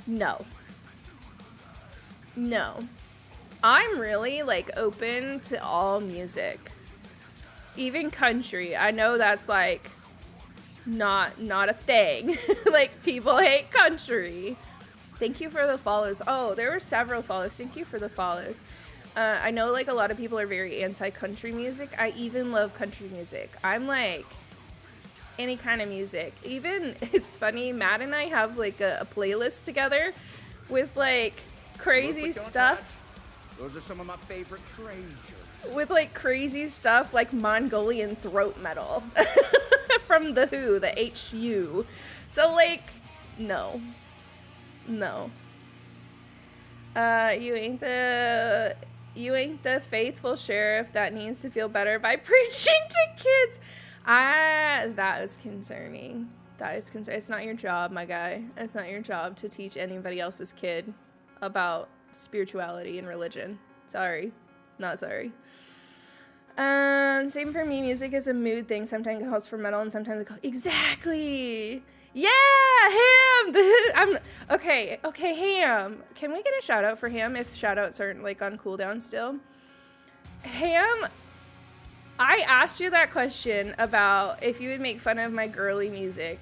No. I'm really, like, open to all music. Even country. I know that's, like, not a thing. Like, people hate country. Thank you for the follows. Oh, there were several follows. Thank you for the follows. I know, like, a lot of people are very anti-country music. I even love country music. I'm, like, any kind of music. Even, it's funny, Matt and I have, like, a playlist together with, like, crazy stuff. Those are some of my favorite treasures. With, like, crazy stuff like Mongolian throat metal. From the Who, the HU. So, like, no. You ain't the faithful sheriff that needs to feel better by preaching to kids. That is concerning. It's not your job, my guy. It's not your job to teach anybody else's kid about spirituality and religion. Sorry. Not sorry. Same for me. Music is a mood thing. Sometimes it calls for metal and sometimes it calls... Exactly! Yeah! Ham! Okay, Ham. Can we get a shout out for Ham if shout outs aren't, like, on cooldown still? Ham, I asked you that question about if you would make fun of my girly music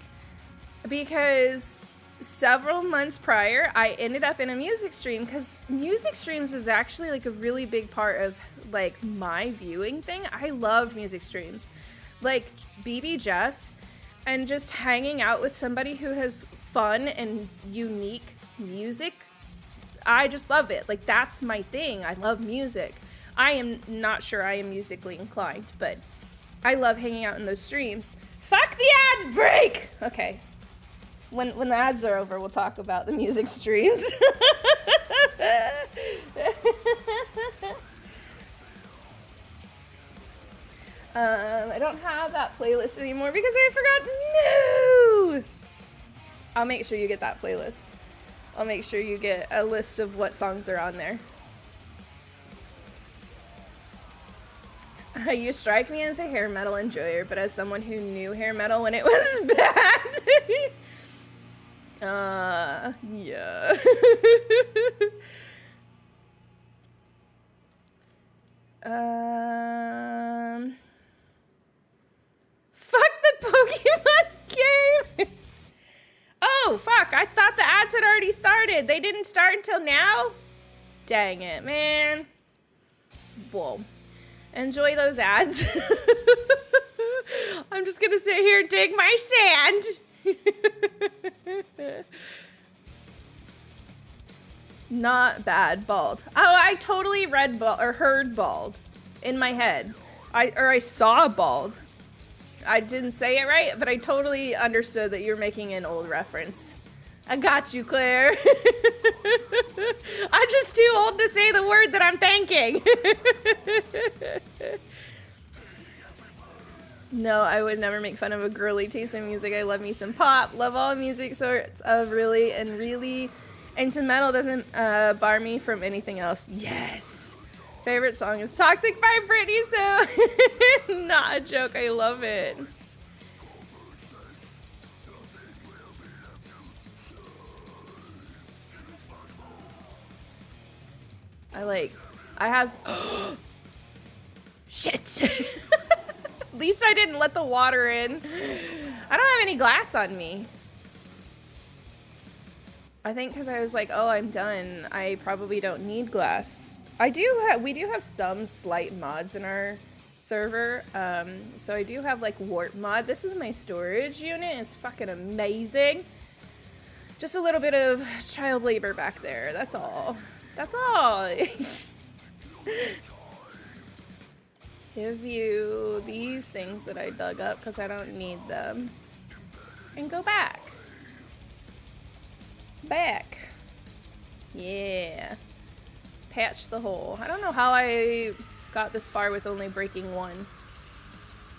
because several months prior, I ended up in a music stream because music streams is actually, like, a really big part of, like, my viewing thing. I loved music streams. Like, BB Jess and just hanging out with somebody who has fun and unique music. I just love it. Like, that's my thing. I love music. I am not sure I am musically inclined, but I love hanging out in those streams. Fuck the ad break! Okay. When the ads are over, we'll talk about the music streams. I don't have that playlist anymore because I forgot. No! I'll make sure you get that playlist. I'll make sure you get a list of what songs are on there. You strike me as a hair metal enjoyer, but as someone who knew hair metal when it was bad. Yeah. Fuck the Pokemon game. Oh, fuck. I thought the ads had already started. They didn't start until now? Dang it, man. Whoa. Enjoy those ads. I'm just gonna sit here and dig my sand. Not bad, bald. Oh, I totally read bald or heard bald in my head. I saw bald. I didn't say it right, but I totally understood that you're making an old reference. I got you, Claire. I'm just too old to say the word that I'm thinking. No, I would never make fun of a girly taste in music. I love me some pop. Love all music sorts of really into metal doesn't bar me from anything else. Yes. Favorite song is Toxic by Britney, so not a joke. I love it. I have, shit. At least I didn't let the water in. I don't have any glass on me. I think because I was like, oh, I'm done. I probably don't need glass. We do have some slight mods in our server. So I do have like warp mod. This is my storage unit. It's fucking amazing. Just a little bit of child labor back there. That's all. That's all. Give you these things that I dug up because I don't need them. And go back. Back. Yeah. Patch the hole. I don't know how I got this far with only breaking one.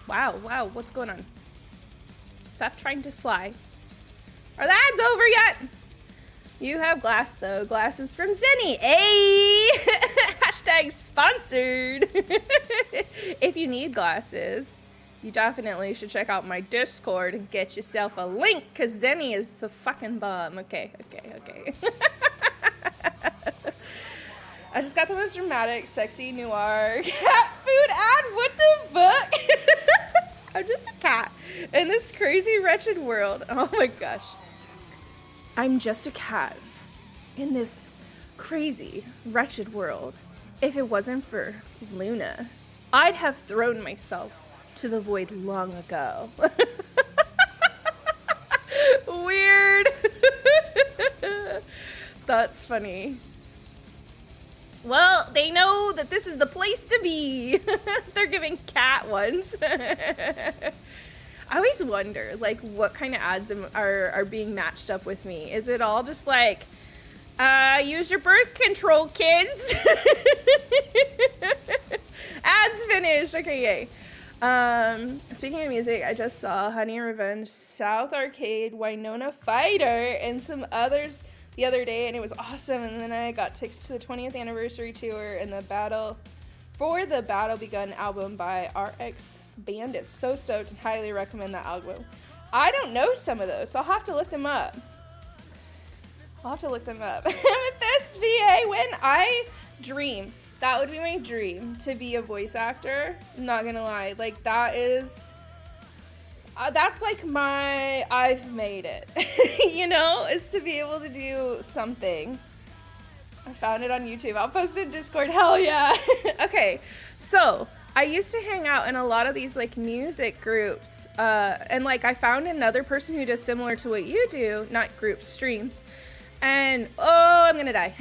Wow, wow, what's going on? Stop trying to fly. Are the ads over yet? You have glass though. Glass is from Zenny. Hey! Hashtag sponsored. If you need glasses, you definitely should check out my Discord and get yourself a link, because Zenny is the fucking bomb. Okay. I just got the most dramatic, sexy, noir cat food ad. What the fuck? I'm just a cat in this crazy, wretched world. Oh my gosh. I'm just a cat in this crazy, wretched world. If it wasn't for Luna, I'd have thrown myself to the void long ago. Weird. That's funny. Well, they know that this is the place to be. They're giving cat ones. I always wonder, like, what kind of ads are being matched up with me. Is it all just like, use your birth control, kids? Ads finished. Okay, yay. Speaking of music, I just saw Honey and Revenge, South Arcade, Winona Fighter, and some others the other day, and it was awesome. And then I got tickets to the 20th anniversary tour and the Battle Begun album by RX Bandits. So stoked and highly recommend that album. I don't know some of those, so I'll have to look them up. Amethyst VA, when I dream, that would be my dream, to be a voice actor. I'm not gonna lie, like that is, that's like my, I've made it, you know, is to be able to do something. I found it on YouTube. I'll post it in Discord. Hell yeah. Okay, so I used to hang out in a lot of these like music groups, and like I found another person who does similar to what you do, not groups, streams, and oh, I'm gonna die.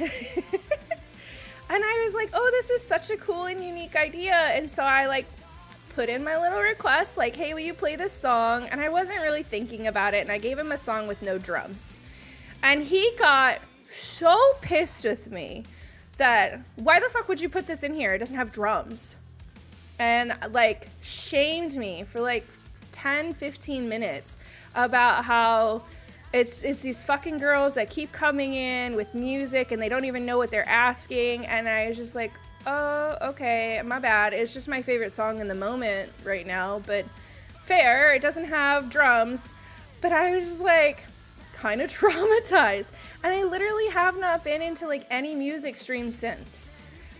And I was like, oh, this is such a cool and unique idea. And so I like put in my little request, like, hey, will you play this song? And I wasn't really thinking about it, and I gave him a song with no drums. And he got so pissed with me that, why the fuck would you put this in here? It doesn't have drums. And like shamed me for like 10-15 minutes about how it's these fucking girls that keep coming in with music and they don't even know what they're asking. And I was just like, oh, okay, my bad. It's just my favorite song in the moment right now, but fair, it doesn't have drums. But I was just like kind of traumatized, and I literally have not been into like any music stream since.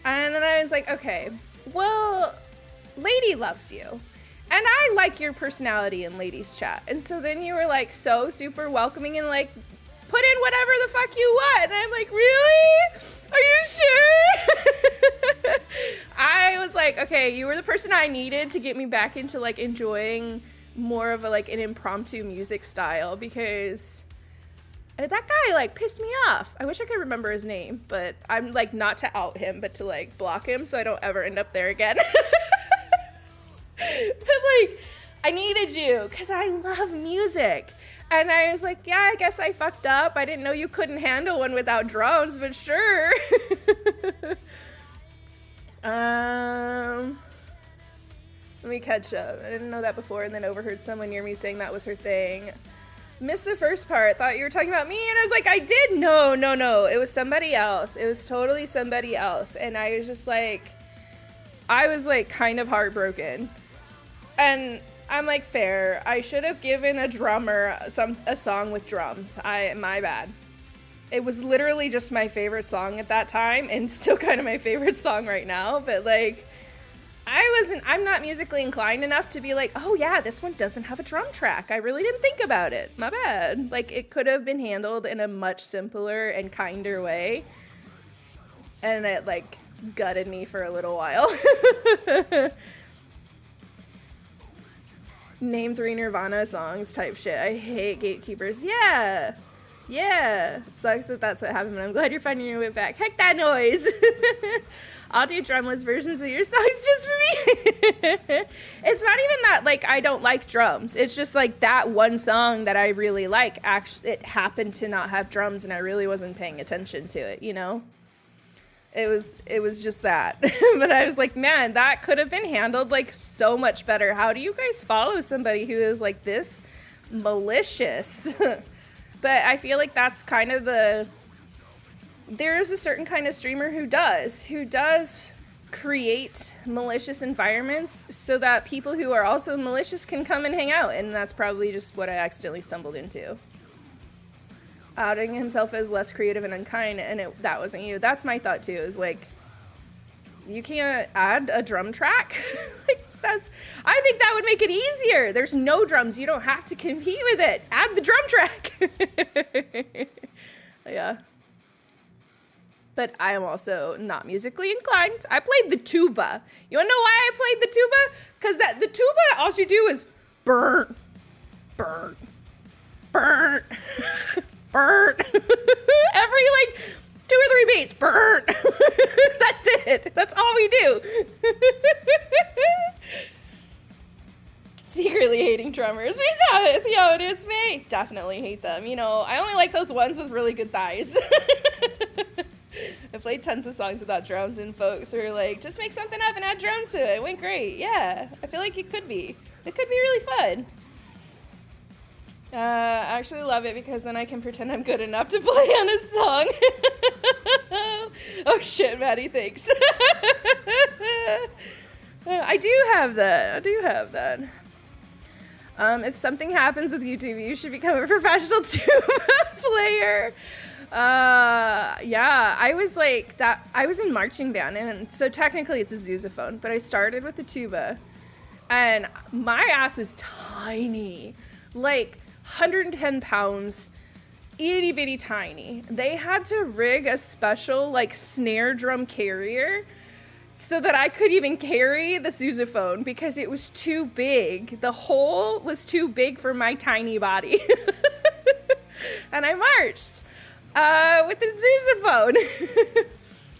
And then I was like, okay, well, Lady loves you, and I like your personality in Ladies Chat. And so then you were like so super welcoming and like, put in whatever the fuck you want. And I'm like, really? Are you sure? I was like, okay, you were the person I needed to get me back into like enjoying more of a like an impromptu music style, because that guy like pissed me off. I wish I could remember his name, but I'm like not to out him, but to like block him so I don't ever end up there again. But like, I needed you because I love music. And I was like, yeah, I guess I fucked up. I didn't know you couldn't handle one without drums, but sure. Let me catch up. I didn't know that before, and then overheard someone near me saying that was her thing. Missed the first part. Thought you were talking about me, and I was like, I did. No. It was somebody else. It was totally somebody else. And I was just like, I was like kind of heartbroken. And I'm like, fair. I should have given a drummer a song with drums. My bad. it was literally just my favorite song at that time, and still kind of my favorite song right now. But like, I'm not musically inclined enough to be like, oh yeah, this one doesn't have a drum track. I really didn't think about it. My bad. Like, it could have been handled in a much simpler and kinder way. And it like gutted me for a little while. Name 3 Nirvana songs type shit. I hate gatekeepers. Yeah. Yeah. It sucks that that's what happened, but I'm glad you're finding your way back. Heck that noise. I'll do drumless versions of your songs just for me. It's not even that, like, I don't like drums. It's just, like, that one song that I really like, actually, it happened to not have drums, and I really wasn't paying attention to it, you know? It was just that. But I was like, man, that could have been handled, like, so much better. How do you guys follow somebody who is, like, this malicious? But I feel like that's kind of there is a certain kind of streamer who does create malicious environments so that people who are also malicious can come and hang out. And that's probably just what I accidentally stumbled into. Outing himself as less creative and unkind, and that wasn't you. That's my thought too, is like, you can't add a drum track? Like, I think that would make it easier. There's no drums. You don't have to compete with it. Add the drum track. Yeah. But I am also not musically inclined. I played the tuba. You wanna know why I played the tuba? Because the tuba, all you do is burn, burn, burn, burn. Every like 2 or 3 beats, burn. That's it. That's all we do. Secretly hating drummers. We saw it. See how it is, May? Definitely hate them. You know, I only like those ones with really good thighs. I played tons of songs without drums, and folks were like, just make something up and add drums to it. It went great. Yeah, I feel like it could be. It could be really fun. I actually love it because then I can pretend I'm good enough to play on a song. Oh shit, Maddie, thanks. I do have that. If something happens with YouTube, you should become a professional tuba player. Yeah, I was like that. I was in marching band, and so technically it's a sousaphone, but I started with the tuba, and my ass was tiny, like 110 pounds, itty bitty tiny. They had to rig a special like snare drum carrier so that I could even carry the sousaphone because it was too big. The hole was too big for my tiny body. And I marched with the sousaphone.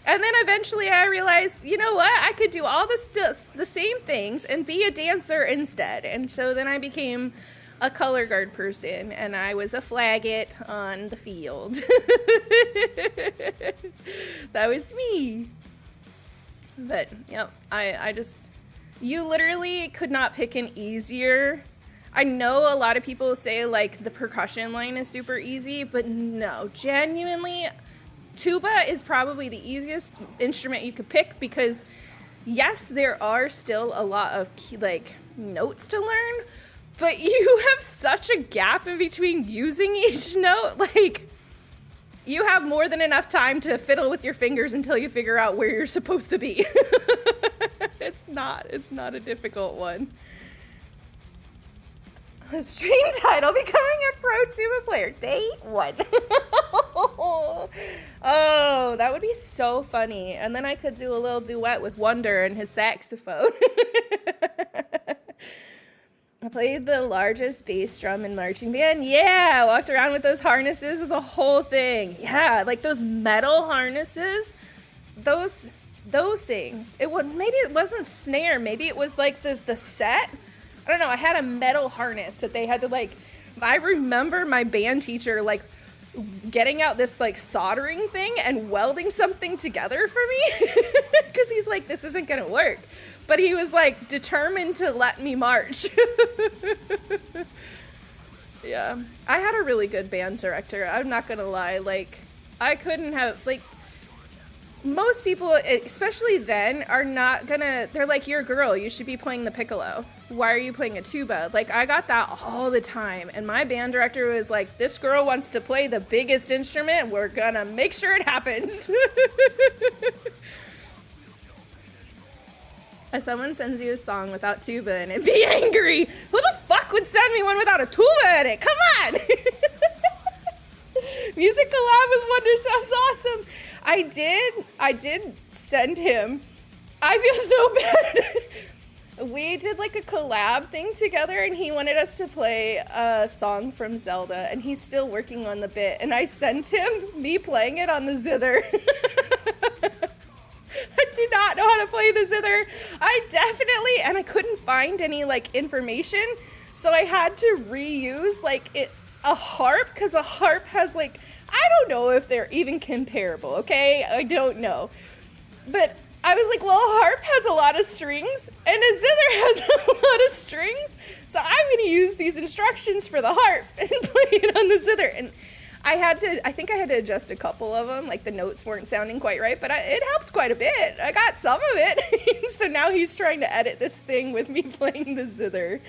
And then eventually I realized, you know what? I could do all the same things and be a dancer instead. And so then I became a color guard person, and I was a flagget on the field. That was me. But, yep, I just, you literally could not pick an easier. I know a lot of people say, like, the percussion line is super easy, but no, genuinely, tuba is probably the easiest instrument you could pick because, yes, there are still a lot of, like, notes to learn, but you have such a gap in between using each note, like, you have more than enough time to fiddle with your fingers until you figure out where you're supposed to be. It's not a difficult one. Stream title, becoming a pro tuba player. Day 1. Oh, that would be so funny. And then I could do a little duet with Wonder and his saxophone. I played the largest bass drum in marching band. Yeah, I walked around with those harnesses. It was a whole thing. Yeah, like those metal harnesses. Those things. Maybe it wasn't snare. Maybe it was like the set. I don't know. I had a metal harness that they had to like. I remember my band teacher like getting out this like soldering thing and welding something together for me because he's like, this isn't gonna work. But he was like determined to let me march. Yeah, I had a really good band director. I'm not gonna lie. Like, I couldn't have like. most people, especially then, are not gonna, they're like, you're a girl, you should be playing the piccolo. Why are you playing a tuba? Like, I got that all the time. And my band director was like, this girl wants to play the biggest instrument. We're gonna make sure it happens. If someone sends you a song without tuba in it, be angry. Who the fuck would send me one without a tuba in it? Come on. Music collab with Wonder sounds awesome. I did send him. I feel so bad. We did like a collab thing together, and he wanted us to play a song from Zelda, and he's still working on the bit, and I sent him me playing it on the zither. I do not know how to play the zither. And I couldn't find any like information, so I had to reuse like a harp, because a harp has like, I don't know if they're even comparable, okay? I don't know. But I was like, well, a harp has a lot of strings and a zither has a lot of strings, so I'm going to use these instructions for the harp and play it on the zither. And I think I had to adjust a couple of them, like the notes weren't sounding quite right, but it helped quite a bit. I got some of it. So now he's trying to edit this thing with me playing the zither.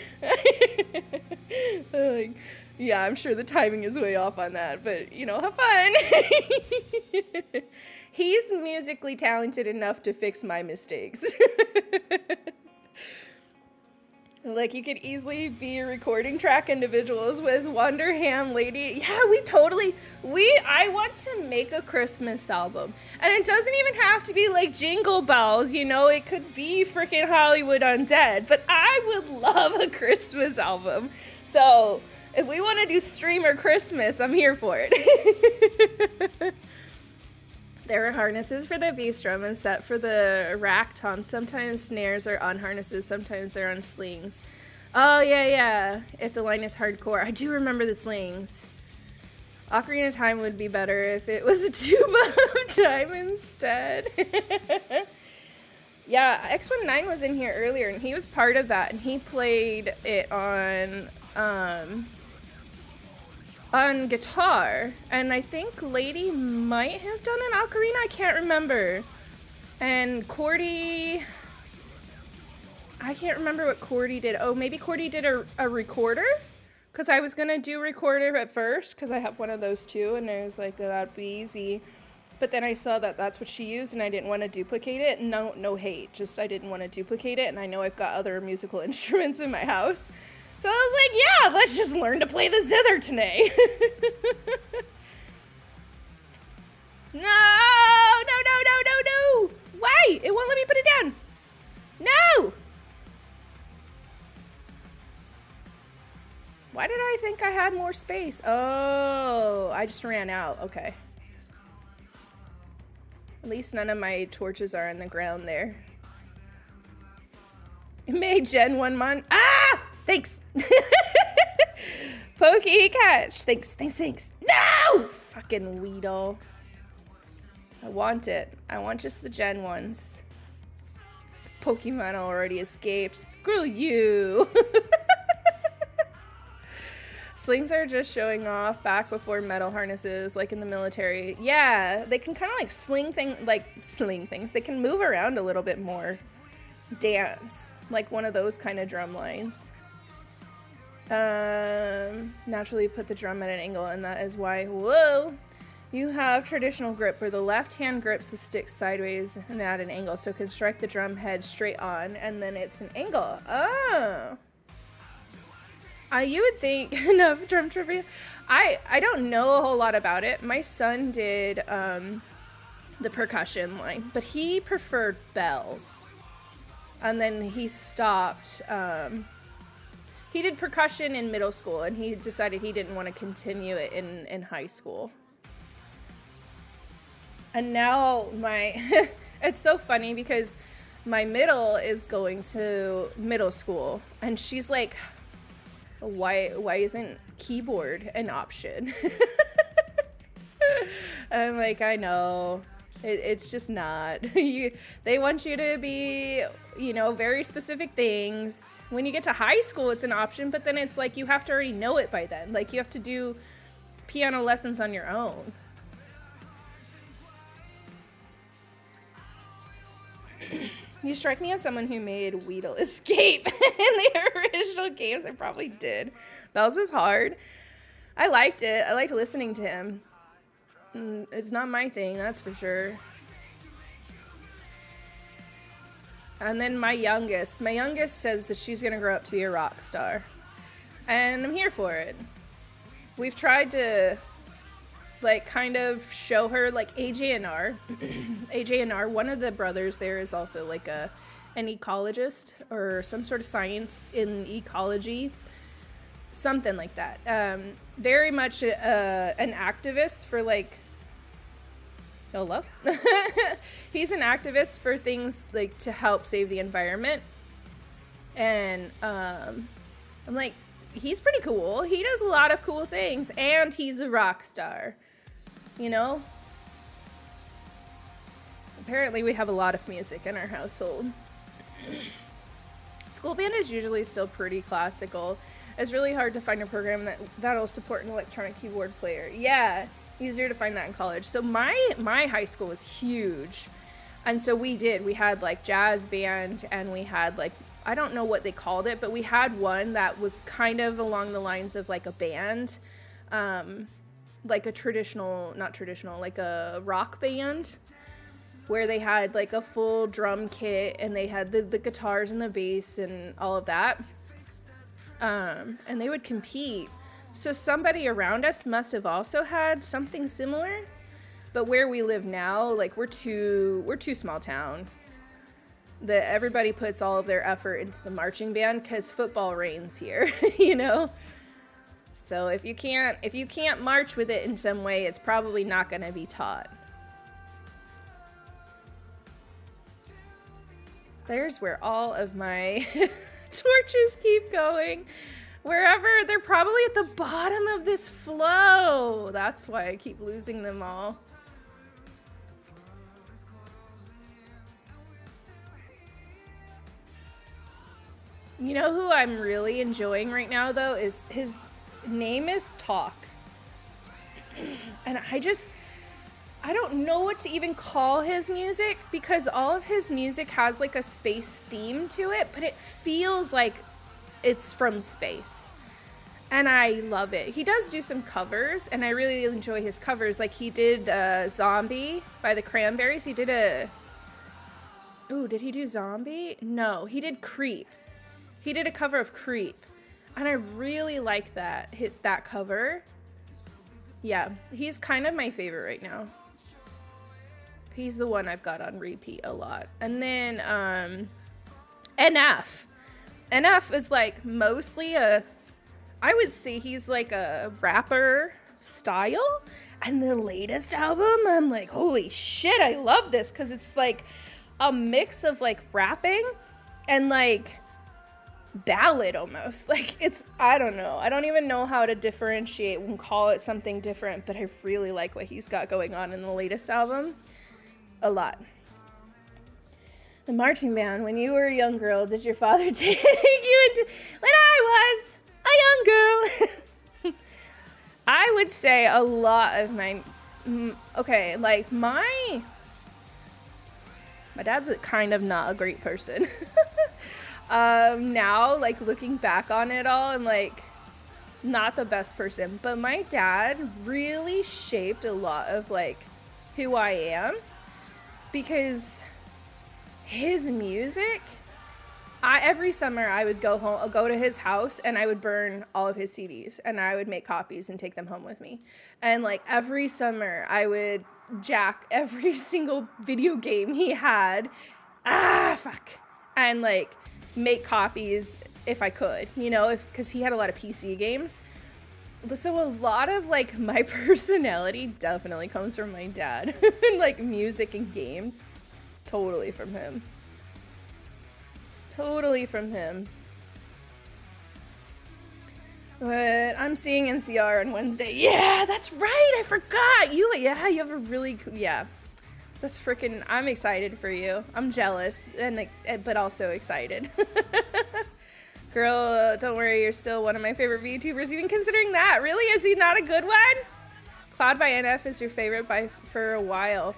Like, yeah, I'm sure the timing is way off on that, but, you know, have fun. He's musically talented enough to fix my mistakes. Like, you could easily be recording track individuals with Wonder Ham Lady. Yeah, I want to make a Christmas album. And it doesn't even have to be like Jingle Bells, you know, it could be freaking Hollywood Undead. But I would love a Christmas album. So, if we want to do streamer Christmas, I'm here for it. There are harnesses for the bass drum and set for the rack toms. Sometimes snares are on harnesses, sometimes they're on slings. Oh, yeah. If the line is hardcore. I do remember the slings. Ocarina of Time would be better if it was a tuba of time instead. Yeah, X19 was in here earlier, and he was part of that, and he played it on guitar, and I think Lady might have done an ocarina, I can't remember. And Cordy, I can't remember what Cordy did. Oh, maybe Cordy did a recorder, because I was gonna do recorder at first, because I have one of those too, and I was like, oh, that'd be easy. But then I saw that that's what she used, and I didn't want to duplicate it. No hate, just I didn't want to duplicate it, and I know I've got other musical instruments in my house. So I was like, yeah, let's just learn to play the zither today. No. Why? It won't let me put it down. No. Why did I think I had more space? Oh, I just ran out. Okay. At least none of my torches are on the ground there. May Gen 1 month. Ah! Thanks. Pokey catch. Thanks. No! Fucking Weedle. I want it. I want just the Gen ones. Pokemon already escaped. Screw you. Slings are just showing off back before metal harnesses, like in the military. Yeah, they can kind of like sling things. They can move around a little bit more. Dance. Like one of those kind of drum lines. Naturally put the drum at an angle, and that is why, whoa, you have traditional grip where the left hand grips the stick sideways and at an angle, so can strike the drum head straight on, and then it's an angle. Oh. You would think, enough drum trivia. I don't know a whole lot about it. My son did the percussion line, but he preferred bells. And then he stopped. He did percussion in middle school, and he decided he didn't want to continue it in high school. And now it's so funny because my middle is going to middle school, and she's like, why isn't keyboard an option? I'm like, I know. It's just not. They want you to be, very specific things. When you get to high school, it's an option, but then it's like you have to already know it by then. Like, you have to do piano lessons on your own. You strike me as someone who made Weedle Escape in the original games. I probably did. Bells was hard. I liked it. I liked listening to him. It's not my thing, that's for sure. And then my youngest says that she's going to grow up to be a rock star. And I'm here for it. We've tried to, like, kind of show her, like, AJ and R, one of the brothers there is also, like, an ecologist or some sort of science in ecology. Something like that. Very much an activist for, like, hello? He's an activist for things, like, to help save the environment. And I'm like, he's pretty cool. He does a lot of cool things. And he's a rock star. You know? Apparently we have a lot of music in our household. School band is usually still pretty classical. It's really hard to find a program that'll support an electronic keyboard player. Yeah, easier to find that in college. So my high school was huge. And so we had like jazz band, and we had like, I don't know what they called it, but we had one that was kind of along the lines of like a band, like a like a rock band, where they had like a full drum kit and they had the guitars and the bass and all of that. And they would compete. So somebody around us must have also had something similar. But where we live now, like we're too small town. Everybody puts all of their effort into the marching band because football reigns here, you know? So if you can't march with it in some way, it's probably not going to be taught. There's where all of my torches keep going. Wherever, they're probably at the bottom of this flow. That's why I keep losing them all. You know who I'm really enjoying right now, though, is his name is Talk. And I don't know what to even call his music, because all of his music has like a space theme to it, but it feels like it's from space. And I love it. He does do some covers, and I really enjoy his covers. Like he did Zombie by the Cranberries. He did did he do Zombie? No, he did Creep. He did a cover of Creep. And I really like that cover. Yeah, he's kind of my favorite right now. He's the one I've got on repeat a lot. And then NF. NF is like mostly I would say he's like a rapper style. And the latest album, I'm like, holy shit, I love this. Because it's like a mix of like rapping and like ballad almost. Like it's, I don't know. I don't even know how to differentiate and call it something different. But I really like what he's got going on in the latest album. A lot. The marching band, when you were a young girl, did your father take you into... When I was a young girl. I would say a lot of my... Okay, like my dad's kind of not a great person. Now, like looking back on it all, I'm like not the best person. But my dad really shaped a lot of like who I am. Because his music, every summer I would go to his house and I would burn all of his CDs and I would make copies and take them home with me. And like every summer I would jack every single video game he had. And like make copies if I could, you know, because he had a lot of PC games. So a lot of like my personality definitely comes from my dad. Like music and games, totally from him. But I'm seeing NCR on Wednesday. Yeah, that's right, I forgot. You have a really cool, that's freaking, I'm excited for you. I'm jealous but also excited. Girl, don't worry, you're still one of my favorite VTubers, even considering that. Really? Is he not a good one? Cloud by NF is your favorite for a while.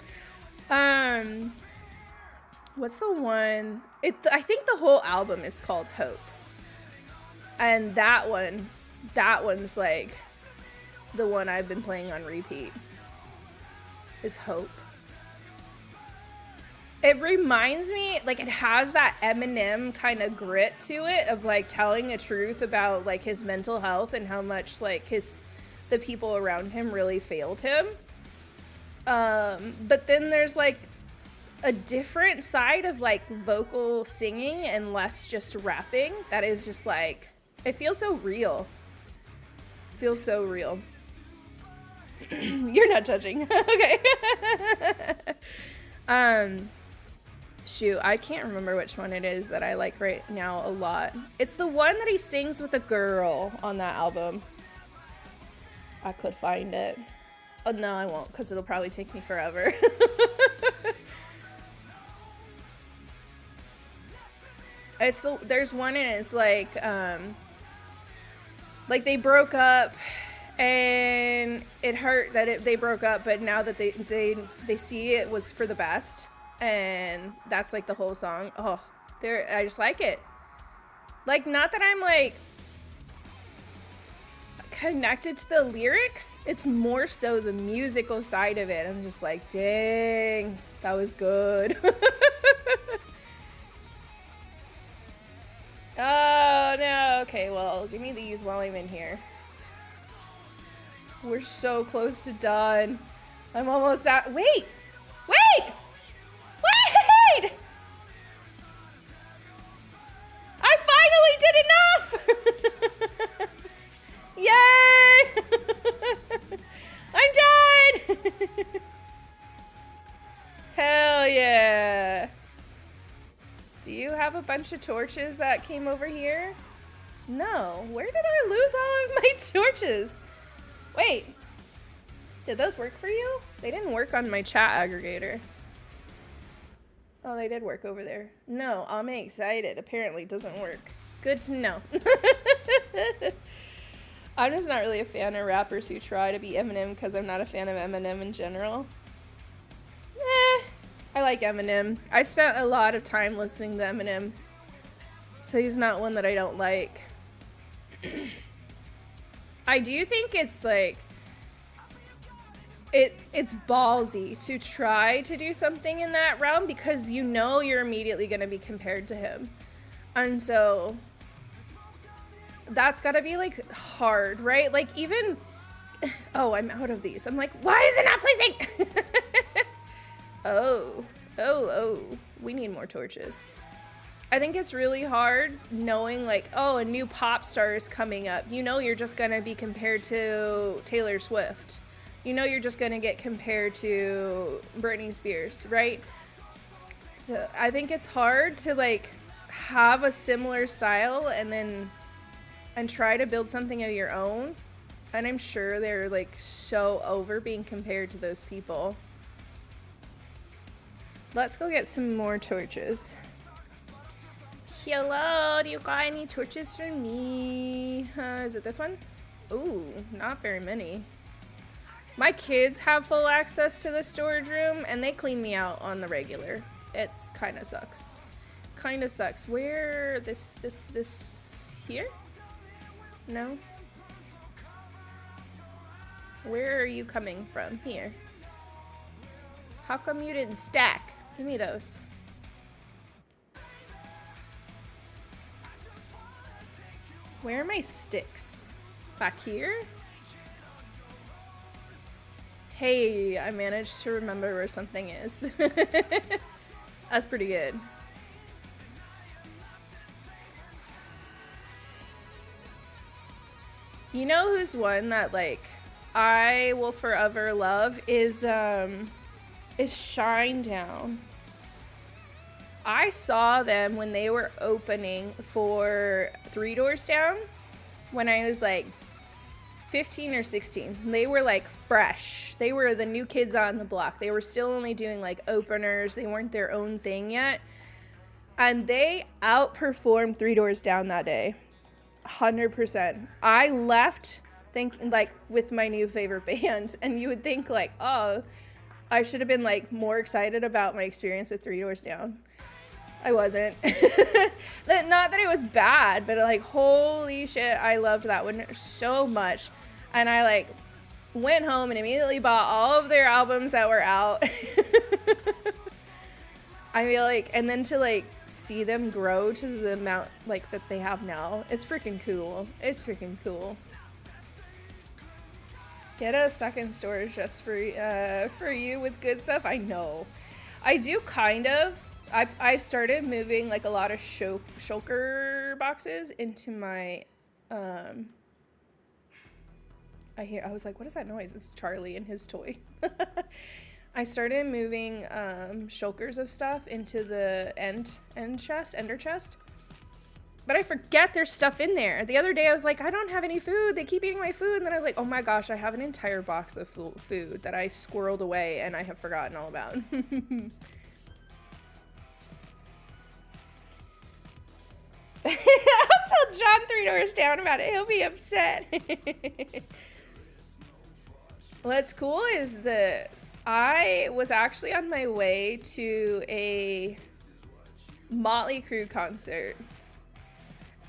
What's the one? I think the whole album is called Hope. And that one's like the one I've been playing on repeat. Is Hope. It reminds me, like, it has that Eminem kind of grit to it of like telling the truth about like his mental health and how much like the people around him really failed him. But then there's like a different side of like vocal singing and less just rapping that is just like, it feels so real. Feels so real. You're not judging. Okay. Shoot, I can't remember which one it is that I like right now a lot. It's the one that he sings with a girl on that album. I could find it. Oh, no, I won't, because it'll probably take me forever. There's one and it's like they broke up and it hurt that they broke up, but now that they see it was for the best, and that's like the whole song. Oh, I just like it. Like, not that I'm like connected to the lyrics, it's more so the musical side of it. I'm just like, dang, that was good. Oh no, okay, well, give me these while I'm in here. We're so close to done. I'm almost out. Wait! I finally did enough! Yay! I'm done! Hell yeah. Do you have a bunch of torches that came over here? No. Where did I lose all of my torches? Wait. Did those work for you? They didn't work on my chat aggregator. Oh, they did work over there. No, I'm excited. Apparently it doesn't work. Good to know. I'm just not really a fan of rappers who try to be Eminem because I'm not a fan of Eminem in general. I like Eminem. I spent a lot of time listening to Eminem, so he's not one that I don't like. I do think it's like, it's ballsy to try to do something in that realm because you know you're immediately going to be compared to him. And so that's got to be like hard, right? Like even, oh, I'm out of these. I'm like, why is it not placing? Oh, we need more torches. I think it's really hard knowing like, oh, a new pop star is coming up. You know you're just going to be compared to Taylor Swift. You know you're just going to get compared to Britney Spears, right? So I think it's hard to like have a similar style and try to build something of your own. And I'm sure they're like so over being compared to those people. Let's go get some more torches. Hello, do you got any torches for me? Is it this one? Ooh, not very many. My kids have full access to the storage room and they clean me out on the regular. It's kind of sucks. Kind of sucks. Where, this here? No? Where are you coming from? Here. How come you didn't stack? Give me those. Where are my sticks? Back here? Hey, I managed to remember where something is. That's pretty good. You know who's one that like I will forever love is Shinedown. I saw them when they were opening for 3 Doors Down when I was like 15 or 16. They were like fresh. They were the new kids on the block. They were still only doing like openers. They weren't their own thing yet. And they outperformed 3 Doors Down that day. 100%. I left thinking like with my new favorite band, and you would think like, oh, I should have been like more excited about my experience with Three Doors Down. I wasn't. Not that it was bad, but like, holy shit, I loved that one so much. And I like went home and immediately bought all of their albums that were out. I feel like, and then to like see them grow to the amount like that they have now, it's freaking cool. It's freaking cool. Get a second storage just for you with good stuff. I know. I do kind of. I've started moving like a lot of shulker boxes into my. I was like, what is that noise? It's Charlie and his toy. I started moving shulkers of stuff into the ender chest. But I forget there's stuff in there. The other day I was like, I don't have any food. They keep eating my food. And then I was like, oh my gosh, I have an entire box of food that I squirreled away and I have forgotten all about. I'll tell John Three Doors Down about it. He'll be upset. What's cool is that I was actually on my way to a Motley Crue concert.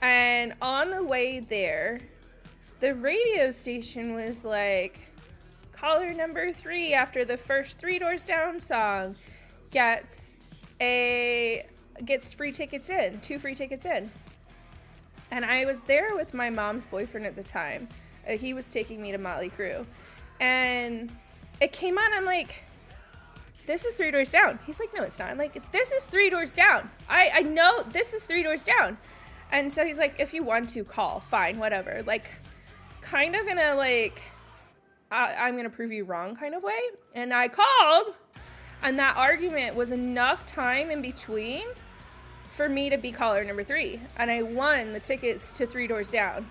And on the way there, the radio station was like, caller number 3 after the first Three Doors Down song gets free tickets in, 2 free tickets in. And I was there with my mom's boyfriend at the time. He was taking me to Motley Crue. And it came on, I'm like, this is Three Doors Down. He's like, no, it's not. I'm like, this is Three Doors Down. I know this is Three Doors Down. And so he's like, if you want to call, fine, whatever. Like, kind of in a, like, I'm going to prove you wrong kind of way. And I called, and that argument was enough time in between for me to be caller number 3. And I won the tickets to Three Doors Down.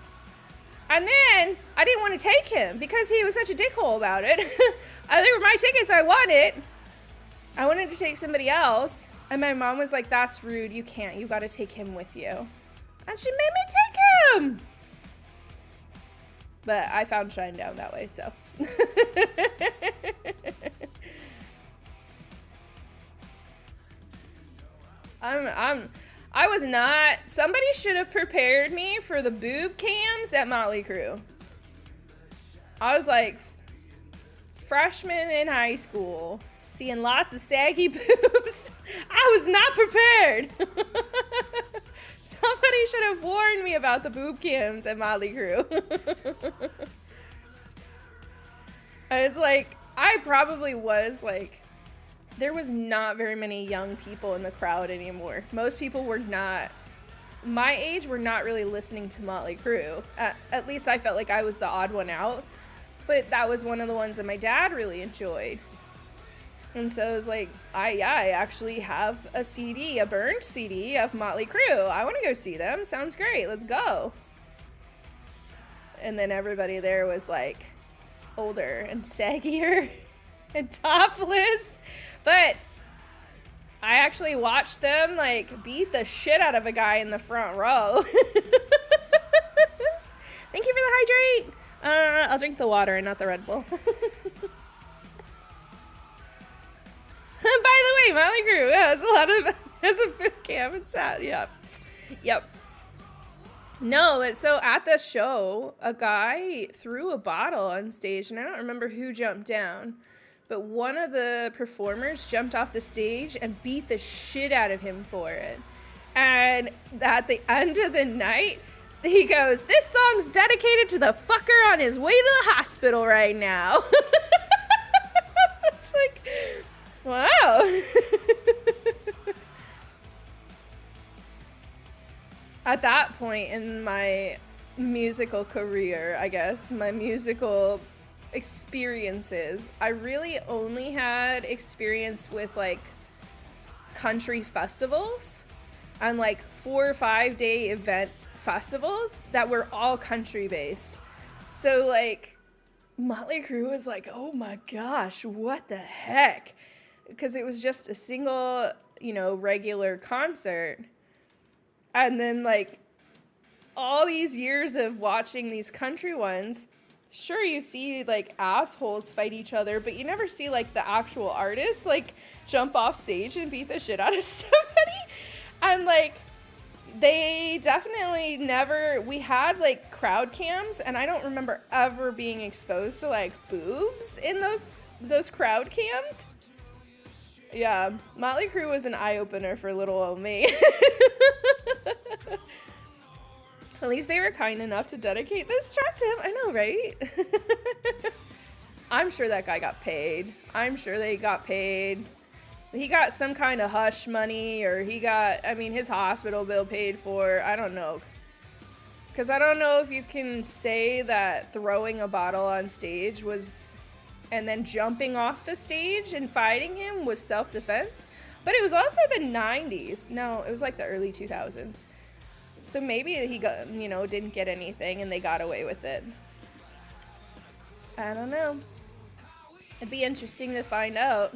And then I didn't want to take him because he was such a dickhole about it. They were my tickets. I won it. I wanted to take somebody else. And my mom was like, that's rude. You can't. You got to take him with you. And she made me take him. But I found Shinedown that way, so. I was not. Somebody should have prepared me for the boob cams at Motley Crue. I was like freshman in high school, seeing lots of saggy boobs. I was not prepared. Somebody should have warned me about the boob cams at Motley Crue. It's like, I probably was like, there was not very many young people in the crowd anymore. Most people were not, my age, were not really listening to Motley Crue. At least I felt like I was the odd one out. But that was one of the ones that my dad really enjoyed. And so it was like, I actually have a CD, a burned CD of Motley Crue. I want to go see them. Sounds great. Let's go. And then everybody there was like older and saggier and topless. But I actually watched them like beat the shit out of a guy in the front row. Thank you for the hydrate. I'll drink the water and not the Red Bull. By the way, Motley Crue has a fifth cam and sat. Yep. No, so at the show, a guy threw a bottle on stage, and I don't remember who jumped down, but one of the performers jumped off the stage and beat the shit out of him for it. And at the end of the night, he goes, "This song's dedicated to the fucker on his way to the hospital right now." It's like, wow. At that point in my musical career, I guess, my musical experiences, I really only had experience with like country festivals and like 4 or 5 day event festivals that were all country based. So like Motley Crue was like, oh my gosh, what the heck? Because it was just a single, regular concert. And then like all these years of watching these country ones sure, you see like assholes fight each other, but you never see like the actual artists like jump off stage and beat the shit out of somebody. And like, they definitely never, we had like crowd cams, and I don't remember ever being exposed to like boobs in those crowd cams. Yeah, Motley Crue was an eye-opener for little old me. At least they were kind enough to dedicate this track to him. I know, right? I'm sure that guy got paid. I'm sure they got paid. He got some kind of hush money, or he got, I mean, his hospital bill paid for. I don't know. Because I don't know if you can say that throwing a bottle on stage was, and then jumping off the stage and fighting him was self-defense. But it was also the 90s. No, it was like the early 2000s. So maybe he got, you know, didn't get anything and they got away with it. I don't know. It'd be interesting to find out.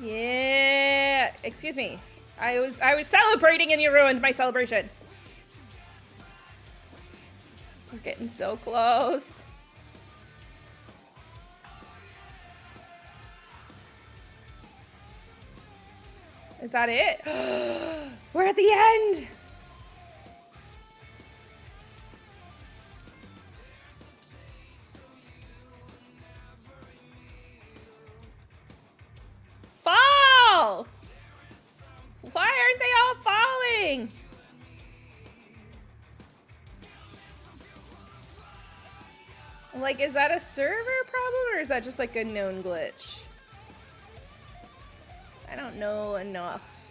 Yeah, excuse me. I was celebrating and you ruined my celebration. We're getting so close. Is that it? We're at the end. Fall! Why aren't they all falling? Like, is that a server problem, or is that just like a known glitch? I don't know enough.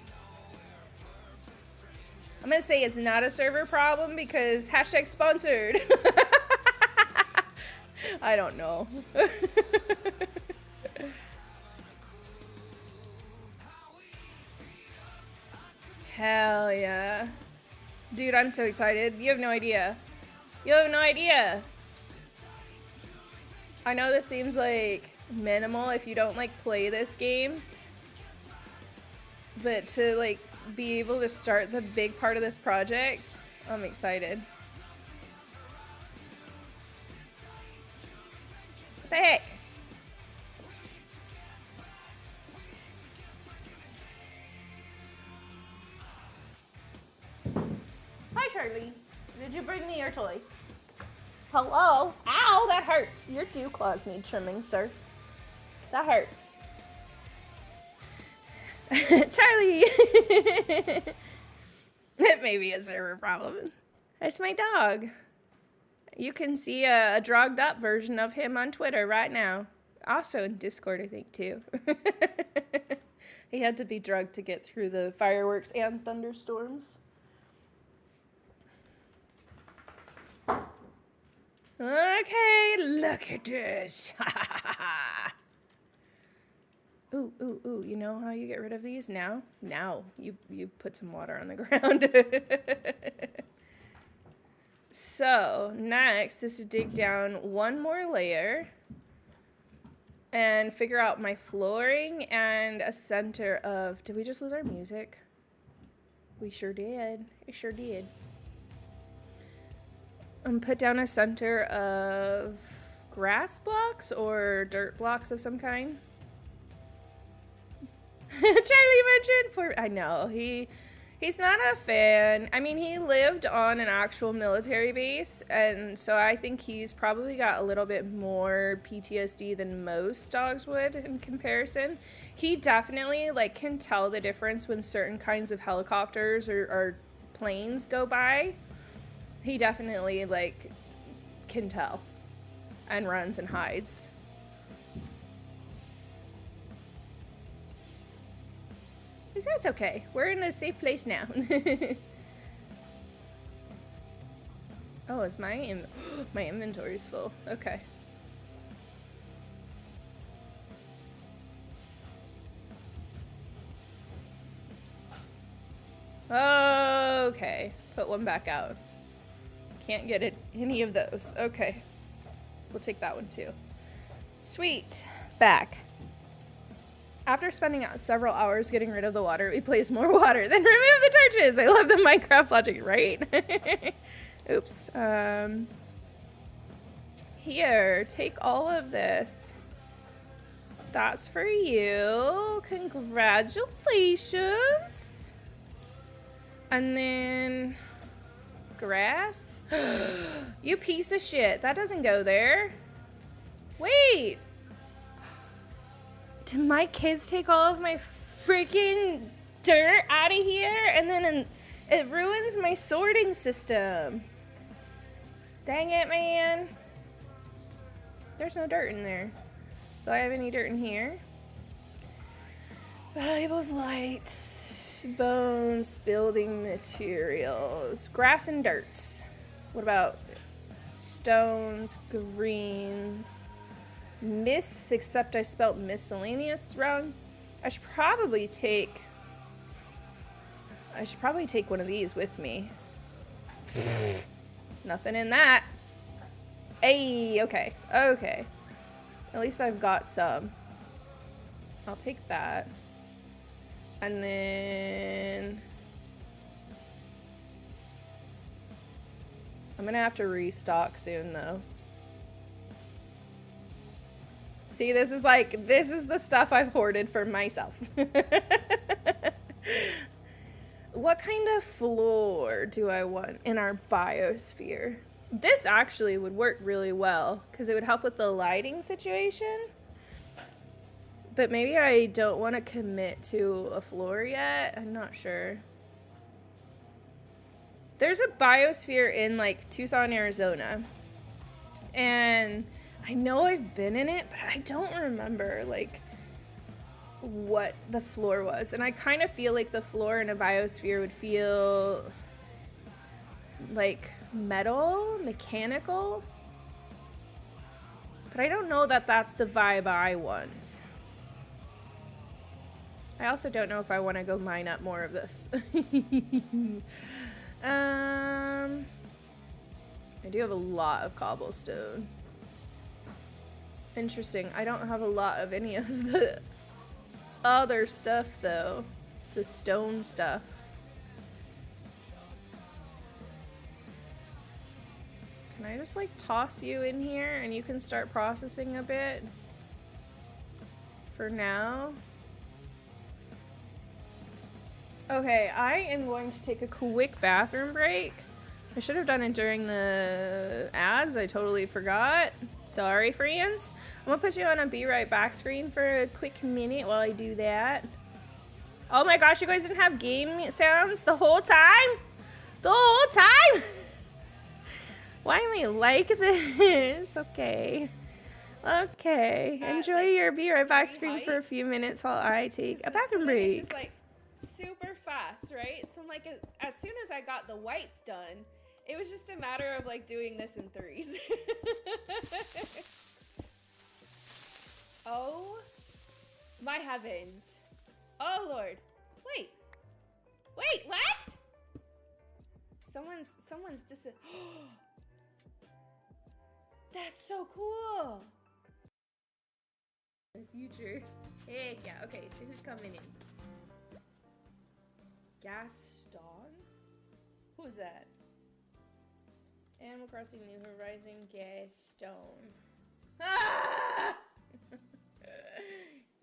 I'm gonna say it's not a server problem because hashtag sponsored. I don't know. Hell yeah. Dude, I'm so excited. You have no idea. You have no idea. I know this seems like minimal if you don't like play this game, but to like be able to start the big part of this project, I'm excited. What the heck? Hi, Charlie. Did you bring me your toy? Hello? Ow, that hurts. Your dew claws need trimming, sir. That hurts. Charlie! It may be a server problem. It's my dog. You can see a drugged up version of him on Twitter right now. Also in Discord, I think, too. He had to be drugged to get through the fireworks and thunderstorms. Okay, look at this. Ooh, ooh, ooh, you know how you get rid of these? Now, you put some water on the ground. So, next is to dig down one more layer and figure out my flooring and a center of, did we just lose our music? We sure did. We sure did. Put down a center of grass blocks or dirt blocks of some kind. Charlie mentioned I know he's not a fan. I mean, he lived on an actual military base, and so I think he's probably got a little bit more PTSD than most dogs would in comparison. He definitely like can tell the difference when certain kinds of helicopters or planes go by. He definitely, like, can tell and runs and hides. That's okay. We're in a safe place now. Oh, is my inventory's full. Okay. Okay. Put one back out. Can't get any of those. Okay. We'll take that one too. Sweet. Back. After spending several hours getting rid of the water, we place more water, then remove the torches. I love the Minecraft logic, right? Oops. Here, take all of this. That's for you. Congratulations. And then grass. You piece of shit. That doesn't go there. Wait. Did my kids take all of my freaking dirt out of here? And then it ruins my sorting system. Dang it, man. There's no dirt in there. Do I have any dirt in here? Valuables, light, bones, building materials, grass and dirts. What about stones, greens, except I spelled miscellaneous wrong. I should probably take one of these with me. Nothing in that. Hey, okay. Okay. At least I've got some. I'll take that. And then I'm gonna have to restock soon though. See, this is the stuff I've hoarded for myself. What kind of floor do I want in our biosphere? This actually would work really well because it would help with the lighting situation. But maybe I don't want to commit to a floor yet. I'm not sure. There's a biosphere in like Tucson, Arizona. And I know I've been in it, but I don't remember like what the floor was. And I kind of feel like the floor in a biosphere would feel like metal, mechanical. But I don't know that that's the vibe I want. I also don't know if I want to go mine up more of this. I do have a lot of cobblestone. Interesting. I don't have a lot of any of the other stuff though. The stone stuff. Can I just like toss you in here and you can start processing a bit? For now. Okay, I am going to take a quick bathroom break. I should have done it during the ads. I totally forgot. Sorry, friends. I'm gonna put you on a be right back screen for a quick minute while I do that. Oh my gosh, you guys didn't have game sounds the whole time? The whole time? Why am I like this? Okay. Okay. Enjoy your be right back screen for a few minutes while I take a bathroom break. It's just like super fast, right? So like as soon as I got the whites done, it was just a matter of like doing this in threes. Oh my heavens. Oh Lord. Wait, what? Someone's That's so cool. The future. Heck yeah. Okay, so who's coming in? Gaston? Who's that? Animal Crossing New Horizon Gaston. Ah!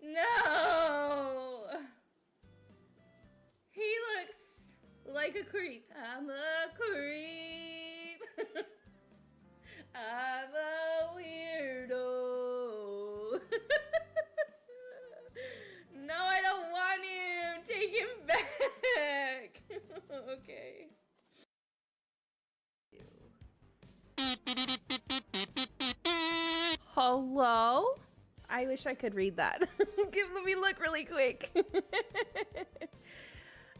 No! He looks like a creep. I'm a creep. I'm a weirdo. No, I don't want him. Take him back. Okay. Hello? I wish I could read that. Let me look really quick.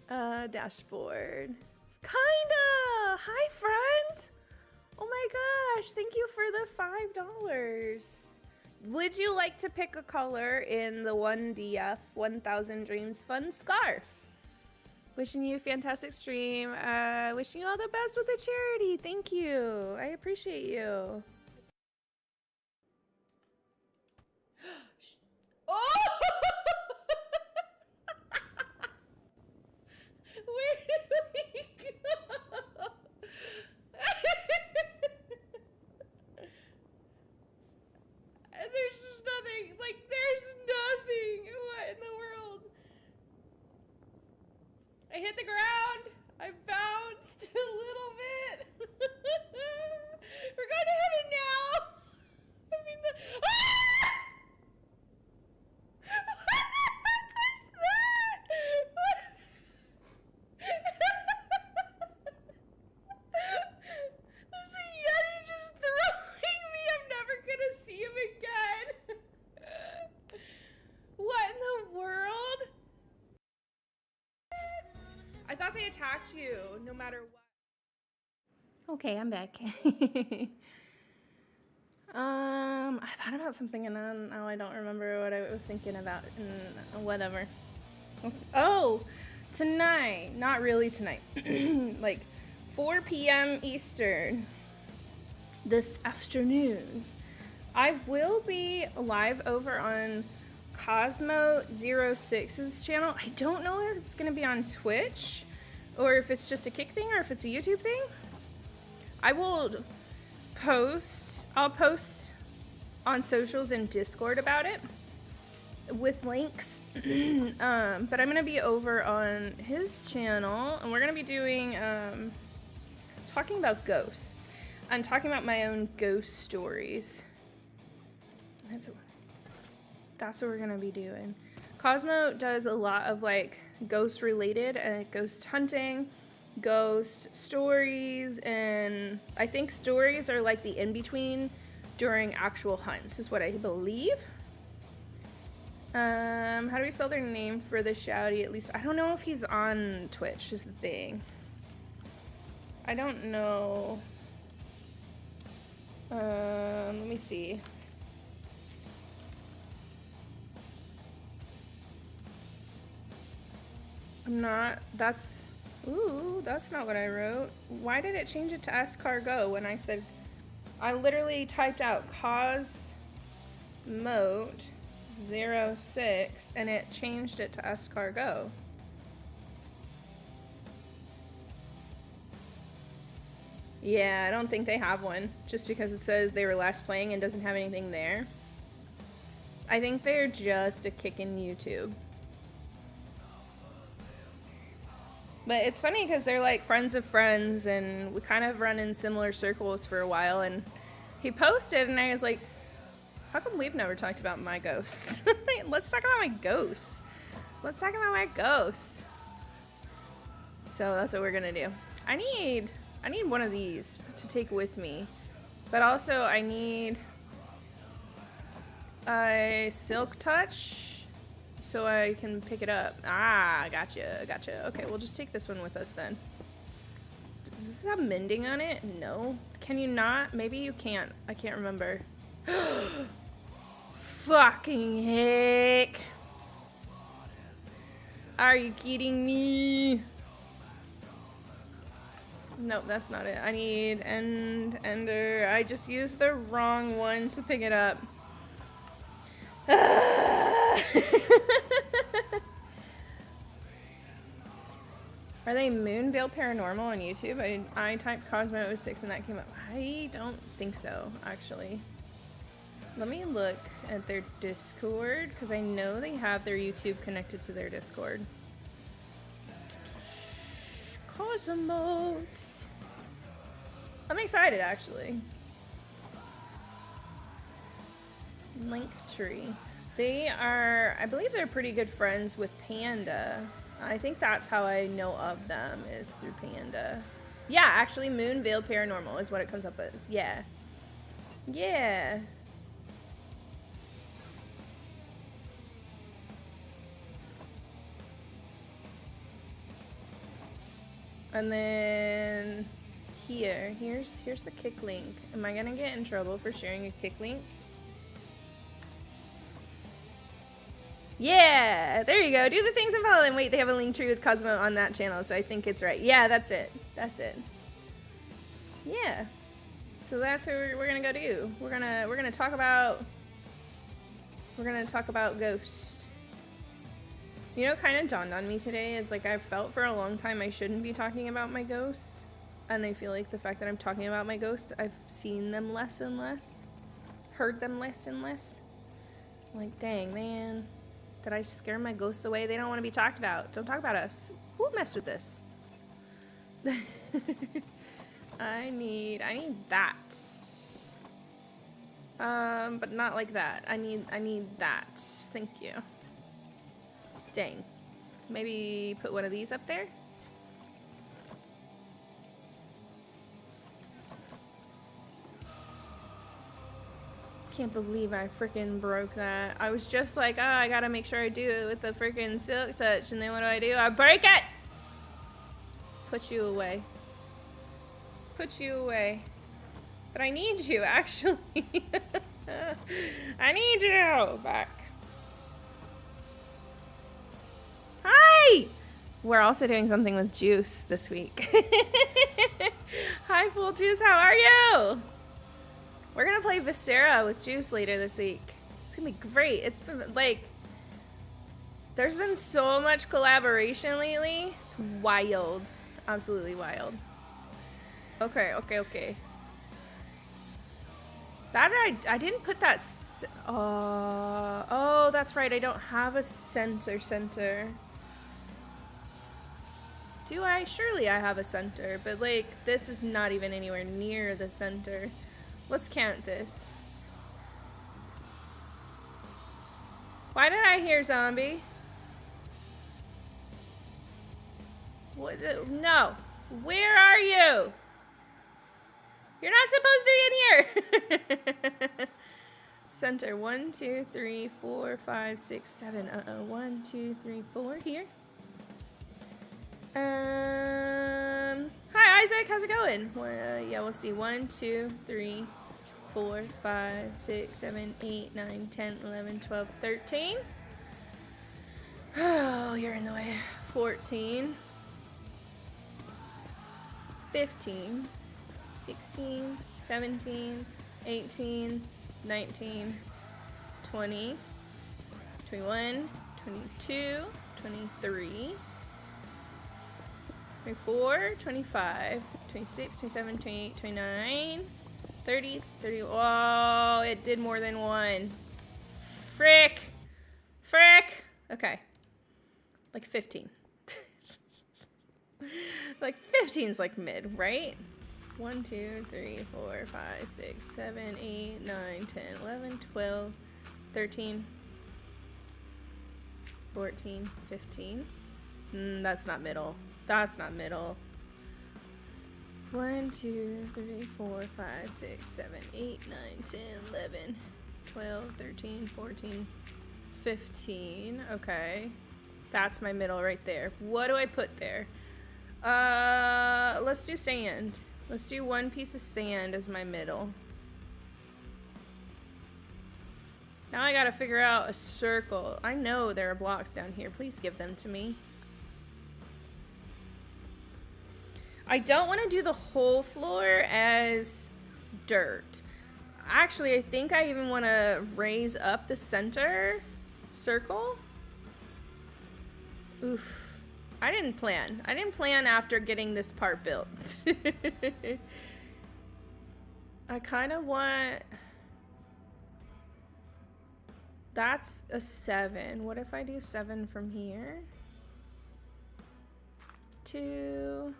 Dashboard. Kinda. Hi, friend. Oh my gosh. Thank you for the $5. Would you like to pick a color in the 1DF 1000 Dreams Fun Scarf? Wishing you a fantastic stream. Wishing you all the best with the charity. Thank you. I appreciate you. Oh! I hit the ground. I bounced a little bit. We're going to heaven now. I mean the. Ah! What the heck was that? What? There's a Yeti just throwing me. I'm never gonna see him again. What in the world? I thought they attacked you no matter what. Okay, I'm back. I thought about something and now I don't remember what I was thinking about and whatever. Oh, tonight. Not really tonight. Like 4 p.m. Eastern this afternoon. I will be live over on Cosmo06's channel. I don't know if it's going to be on Twitch or if it's just a Kick thing or if it's a YouTube thing. I'll post on socials and Discord about it with links. But I'm going to be over on his channel and we're going to be doing talking about ghosts and talking about my own ghost stories. That's what we're gonna be doing. Cosmo does a lot of like ghost related ghost hunting, ghost stories, and I think stories are like the in-between during actual hunts is what I believe. How do we spell their name for the shouty? At least I don't know if he's on Twitch is the thing. I don't know. Let me see. That's not what I wrote. Why did it change it to escargot when I said, I literally typed out Cosmote06 and it changed it to escargot. Yeah, I don't think they have one just because it says they were last playing and doesn't have anything there. I think they're just a kick in YouTube. But it's funny because they're like friends of friends and we kind of run in similar circles for a while, and he posted and I was like, how come we've never talked about my ghosts? Let's talk about my ghosts. Let's talk about my ghosts. So that's what we're gonna do. I need one of these to take with me, but also I need a silk touch so I can pick it up. Ah, gotcha. Okay, we'll just take this one with us then. Does this have mending on it? No. Can you not? Maybe you can't. I can't remember. Fucking heck. Are you kidding me? Nope, that's not it. I need ender. I just used the wrong one to pick it up. Are they Moonvale Paranormal on YouTube? I typed Cosmo06 and that came up. I don't think so, actually. Let me look at their Discord, because I know they have their YouTube connected to their Discord. Cosmote. I'm excited, actually. Linktree. They are, I believe they're pretty good friends with Panda. I think that's how I know of them, is through Panda. Yeah, actually, Moonvale Paranormal is what it comes up as. Yeah. Yeah. And then here's the kick link. Am I gonna get in trouble for sharing a kick link? Yeah, there you go. Do the things and follow them. Wait, they have a link tree with Cosmo on that channel, so I think it's right. Yeah, that's it. That's it. Yeah. So that's what we're gonna go do. We're gonna talk about ghosts. You know, kind of dawned on me today is like I've felt for a long time I shouldn't be talking about my ghosts, and I feel like the fact that I'm talking about my ghosts, I've seen them less and less, heard them less and less. Like, dang, man. Did I scare my ghosts away? They don't want to be talked about. Don't talk about us. Who messed with this? I need that. But not like that. I need that. Thank you. Dang. Maybe put one of these up there? Can't believe I freaking broke that. I was just like, oh, I gotta make sure I do it with the freaking silk touch, and then what do? I break it! Put you away. Put you away. But I need you, actually. I need you back. Hi! We're also doing something with Juice this week. Hi, Full Juice, how are you? We're gonna play Viscera with Juice later this week. It's gonna be great. It's been like, there's been so much collaboration lately. It's wild. Absolutely wild. Okay. That I didn't put that. Oh, that's right. I don't have a center. Do I? Surely I have a center, but like this is not even anywhere near the center. Let's count this. Why did I hear zombie? What? No. Where are you? You're not supposed to be in here. Center. 1, 2, 3, 4, 5, 6, 7. 1, 2, 3, 4. Here. Hi Isaac, how's it going? Yeah, we'll see. 1, 2, 3, 4, 5, 6, 7, 8, 9, 10, 11, 12, 13. Oh, you're in the way. 14. 15. 16, 17, 18, 19, 20, 21, 22, 23, 24, 25, 26, 27, 28, 29, 30, 30. Oh, it did more than one. Frick. Okay. Like 15. Like 15's like mid, right? 1, 2, 3, 4, 5, 6, 7, 8, 9, 10, 11, 12, 13, 14, 15. That's not middle. That's not middle. 1, 2, 3, 4, 5, 6, 7, 8, 9, 10, 11, 12, 13, 14, 15. Okay. That's my middle right there. What do I put there? Let's do sand. Let's do one piece of sand as my middle. Now I gotta figure out a circle. I know there are blocks down here. Please give them to me. I don't want to do the whole floor as dirt. Actually, I think I even want to raise up the center circle. Oof. I didn't plan. I didn't plan after getting this part built. I kind of want... That's a 7. What if I do 7 from here? 2...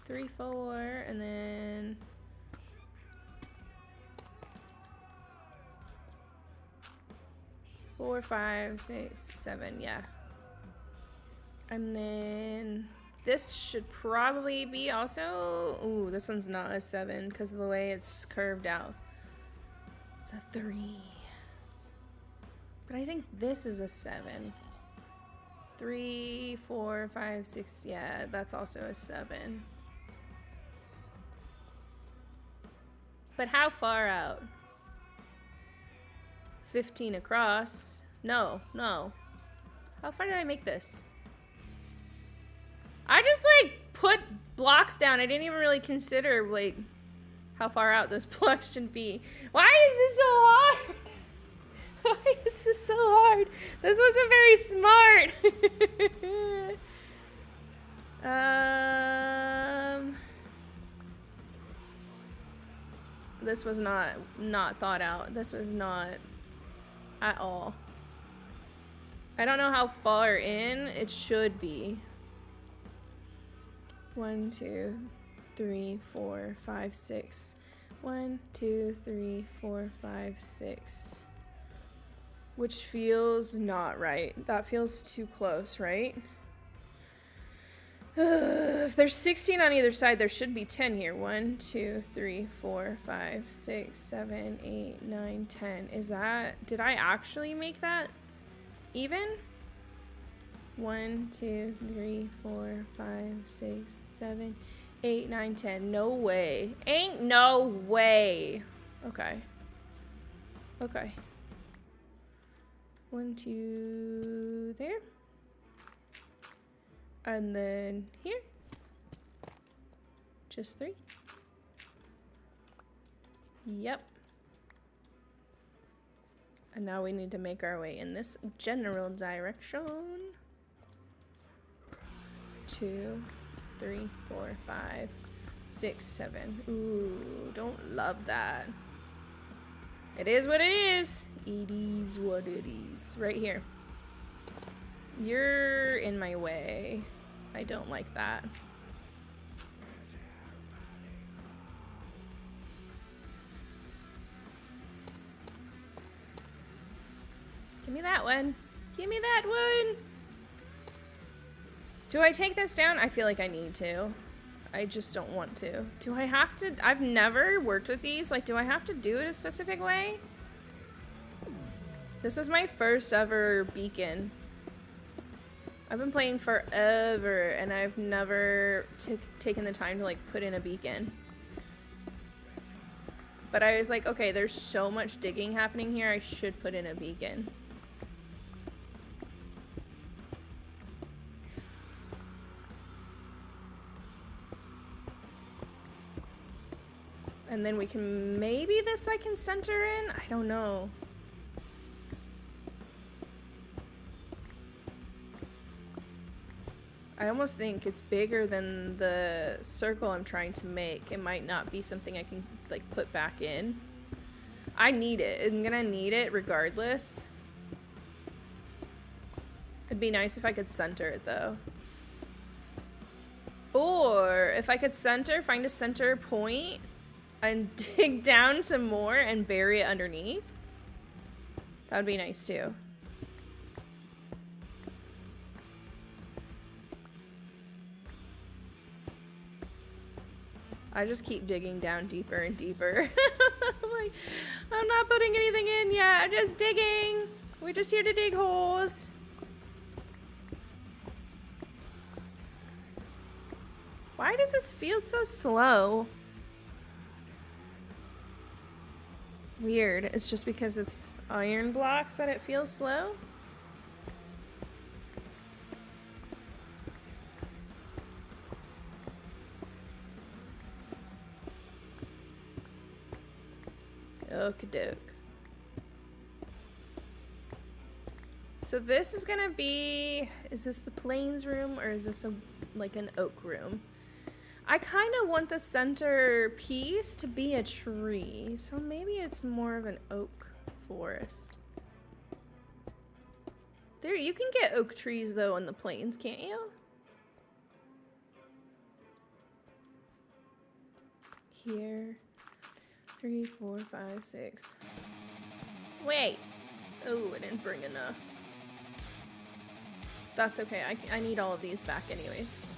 3, 4, and then... 4, 5, 6, 7, yeah. And then this should probably be also... Ooh, this one's not a 7 because of the way it's curved out. It's a 3. But I think this is a 7. 3, 4, 5, 6, yeah, that's also a 7. But how far out? 15 across. No. How far did I make this? I just like put blocks down. I didn't even really consider like how far out those blocks should be. Why is this so hard? Why is this so hard? This wasn't very smart. This was not thought out. This was not at all. I don't know how far in it should be. 1, 2, 3, 4, 5, 6. 1, 2, 3, 4, 5, 6. Which feels not right. That feels too close, right? If there's 16 on either side, there should be 10 here. 1, 2, 3, 4, 5, 6, 7, 8, 9, 10. Is that... Did I actually make that even? 1, 2, 3, 4, 5, 6, 7, 8, 9, 10. No way. Ain't no way. Okay. Okay. 1, 2, there. And then here. Just 3. Yep. And now we need to make our way in this general direction. 2, 3, 4, 5, 6, 7. Ooh, don't love that. It is what it is. It is what it is. Right here. You're in my way. I don't like that. Give me that one. Give me that one. Do I take this down? I feel like I need to. I just don't want to. Do I have to? I've never worked with these. Like, do I have to do it a specific way? This was my first ever beacon. I've been playing forever, and I've never taken the time to, like, put in a beacon. But I was like, okay, there's so much digging happening here, I should put in a beacon. And then we can, maybe this I can center in? I don't know. I almost think it's bigger than the circle I'm trying to make. It might not be something I can, like, put back in. I need it. I'm gonna need it regardless. It'd be nice if I could center it, though. Or if I could center, find a center point and dig down some more and bury it underneath. That would be nice, too. I just keep digging down deeper and deeper. I'm like, I'm not putting anything in yet. I'm just digging. We're just here to dig holes. Why does this feel so slow? Weird. It's just because it's iron blocks that it feels slow? Okie-doke. So this is gonna be... Is this the plains room or is this like an oak room? I kind of want the center piece to be a tree. So maybe it's more of an oak forest. There, you can get oak trees though in the plains, can't you? Here. 3, 4, 5, 6. Wait. Oh, I didn't bring enough. That's okay. I need all of these back anyways.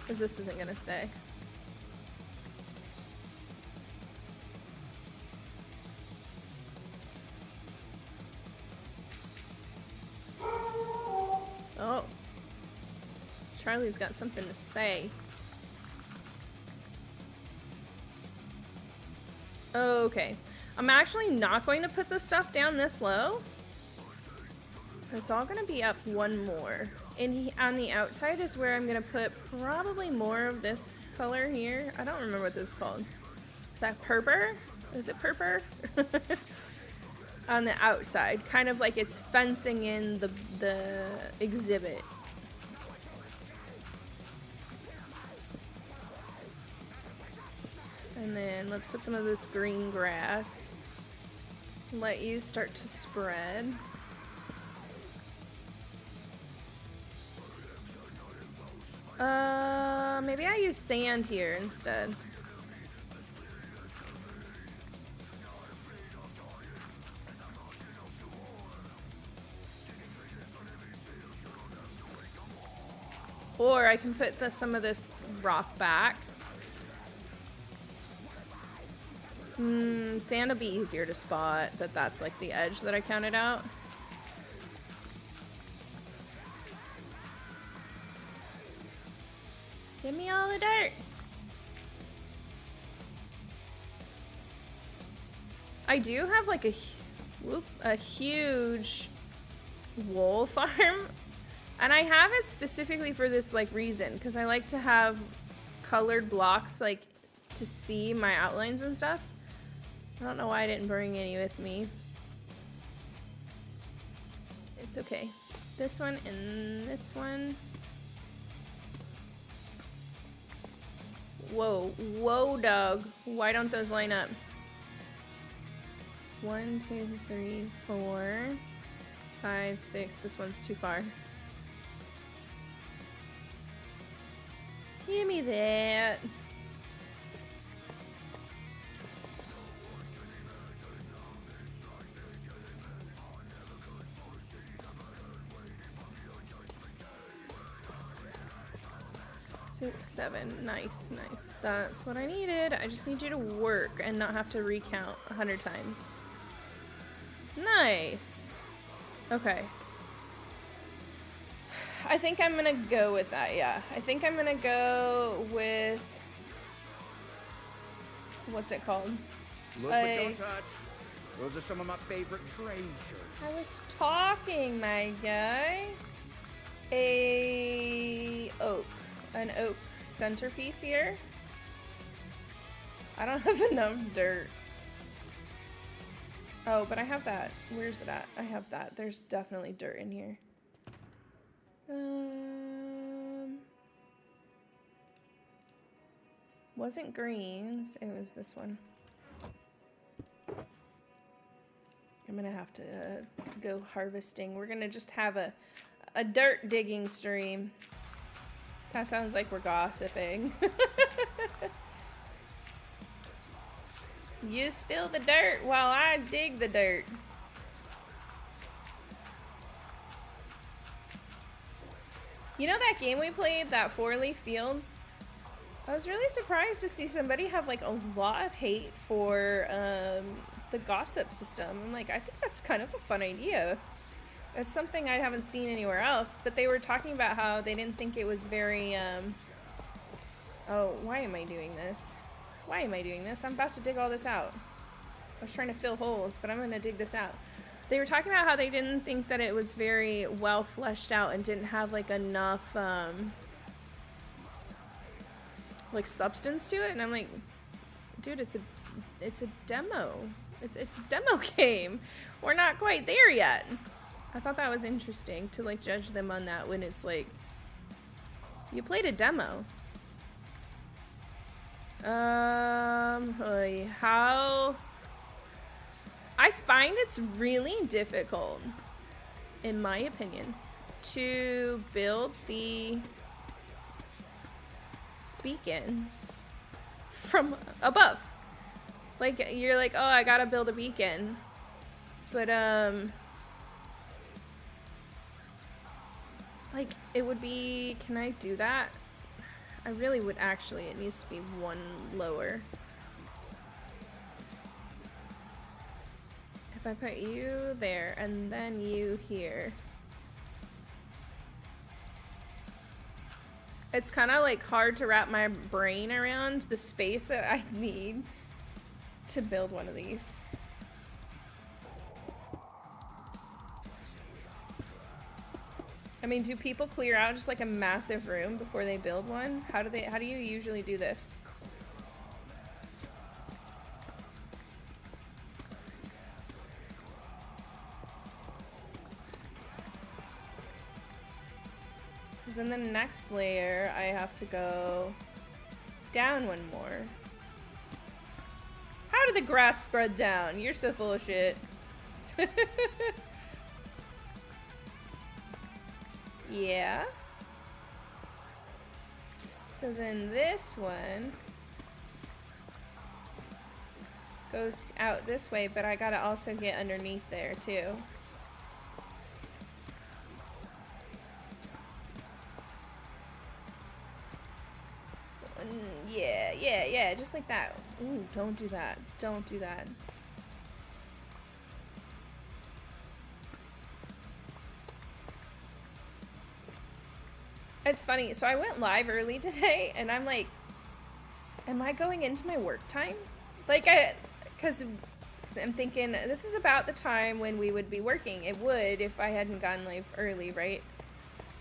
Because this isn't gonna stay. Oh. Charlie's got something to say. Okay. I'm actually not going to put the stuff down this low. It's all going to be up one more. And on the outside is where I'm going to put probably more of this color here. I don't remember what this is called. Is that purple? Is it purple? On the outside. Kind of like it's fencing in the exhibit. And then let's put some of this green grass. Let you start to spread. Maybe I use sand here instead. Or I can put some of this rock back. Sand will be easier to spot, but that's like the edge that I counted out. Give me all the dirt. I do have like a huge wool farm, and I have it specifically for this like reason, because I like to have colored blocks like to see my outlines and stuff. I don't know why I didn't bring any with me. It's okay. This one and this one. Whoa, whoa, dog. Why don't those line up? 1, 2, 3, 4, 5, 6. This one's too far. Give me that. Six, 7. Nice, nice. That's what I needed. I just need you to work and not have to recount 100 times. Nice. Okay. I think I'm gonna go with that, yeah. I think I'm gonna go with... What's it called? Look, but don't touch. Those are some of my favorite treasures. I was talking, my guy. An oak centerpiece here. I don't have enough dirt. Oh, but I have that. Where's it at? I have that. There's definitely dirt in here. Wasn't greens. It was this one. I'm gonna have to go harvesting. We're gonna just have a dirt digging stream. That sounds like we're gossiping. You spill the dirt while I dig the dirt. You know that game we played, that 4-leaf fields? I was really surprised to see somebody have like a lot of hate for the gossip system. I'm like, I think that's kind of a fun idea. It's something I haven't seen anywhere else, but they were talking about how they didn't think it was very, oh, why am I doing this? Why am I doing this? I'm about to dig all this out. I was trying to fill holes, but I'm gonna dig this out. They were talking about how they didn't think that it was very well fleshed out and didn't have like enough, like substance to it, and I'm like, dude, it's a demo. It's a demo game. We're not quite there yet. I thought that was interesting to like judge them on that when it's like, you played a demo. How I find it's really difficult, in my opinion, to build the beacons from above. Like, you're like, oh, I gotta build a beacon. But, like, it would be, can I do that? I really would actually, it needs to be one lower. If I put you there and then you here. It's kind of like hard to wrap my brain around the space that I need to build one of these. I mean, do people clear out just like a massive room before they build one? How do you usually do this? Because in the next layer, I have to go down one more. did the grass spread down? You're so full of shit. Yeah. So then this one goes out this way, but I gotta also get underneath there too. Yeah, just like that. Ooh, don't do that. Don't do that. It's funny, so I went live early today, and I'm like, am I going into my work time? Like, because I'm thinking, this is about the time when we would be working. It would if I hadn't gone live early, right?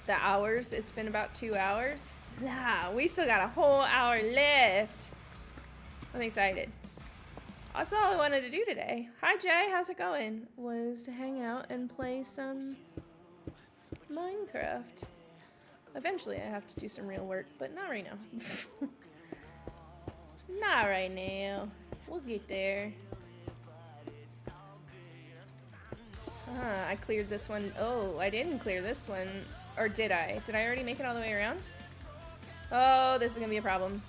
The hours, it's been about 2 hours. Nah, we still got a whole hour left. I'm excited. That's all I wanted to do today. Hi, Jay, how's it going? Was to hang out and play some Minecraft. Eventually, I have to do some real work, but not right now. Not right now. We'll get there. I cleared this one. Oh, I didn't clear this one. Or did I? Did I already make it all the way around? Oh, this is gonna be a problem.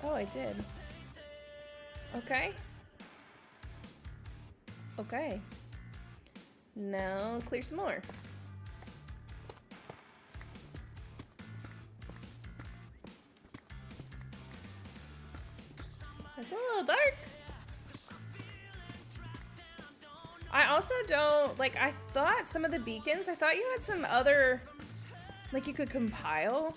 Oh, I did. Okay. Okay. Now clear some more. It's a little dark. I also don't, like, I thought some of the beacons, I thought you had some other, like, you could compile.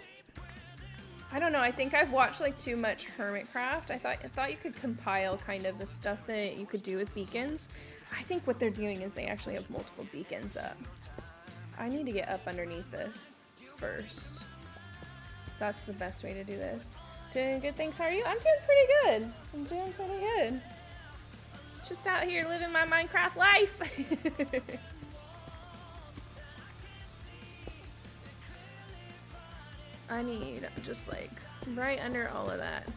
I don't know, I think I've watched, like, too much Hermitcraft. I thought you could compile kind of the stuff that you could do with beacons. I think what they're doing is they actually have multiple beacons up. I need to get up underneath this first. That's the best way to do this. Doing good, thanks. How are you? I'm doing pretty good. I'm doing pretty good. Just out here living my Minecraft life. I need just like right under all of that.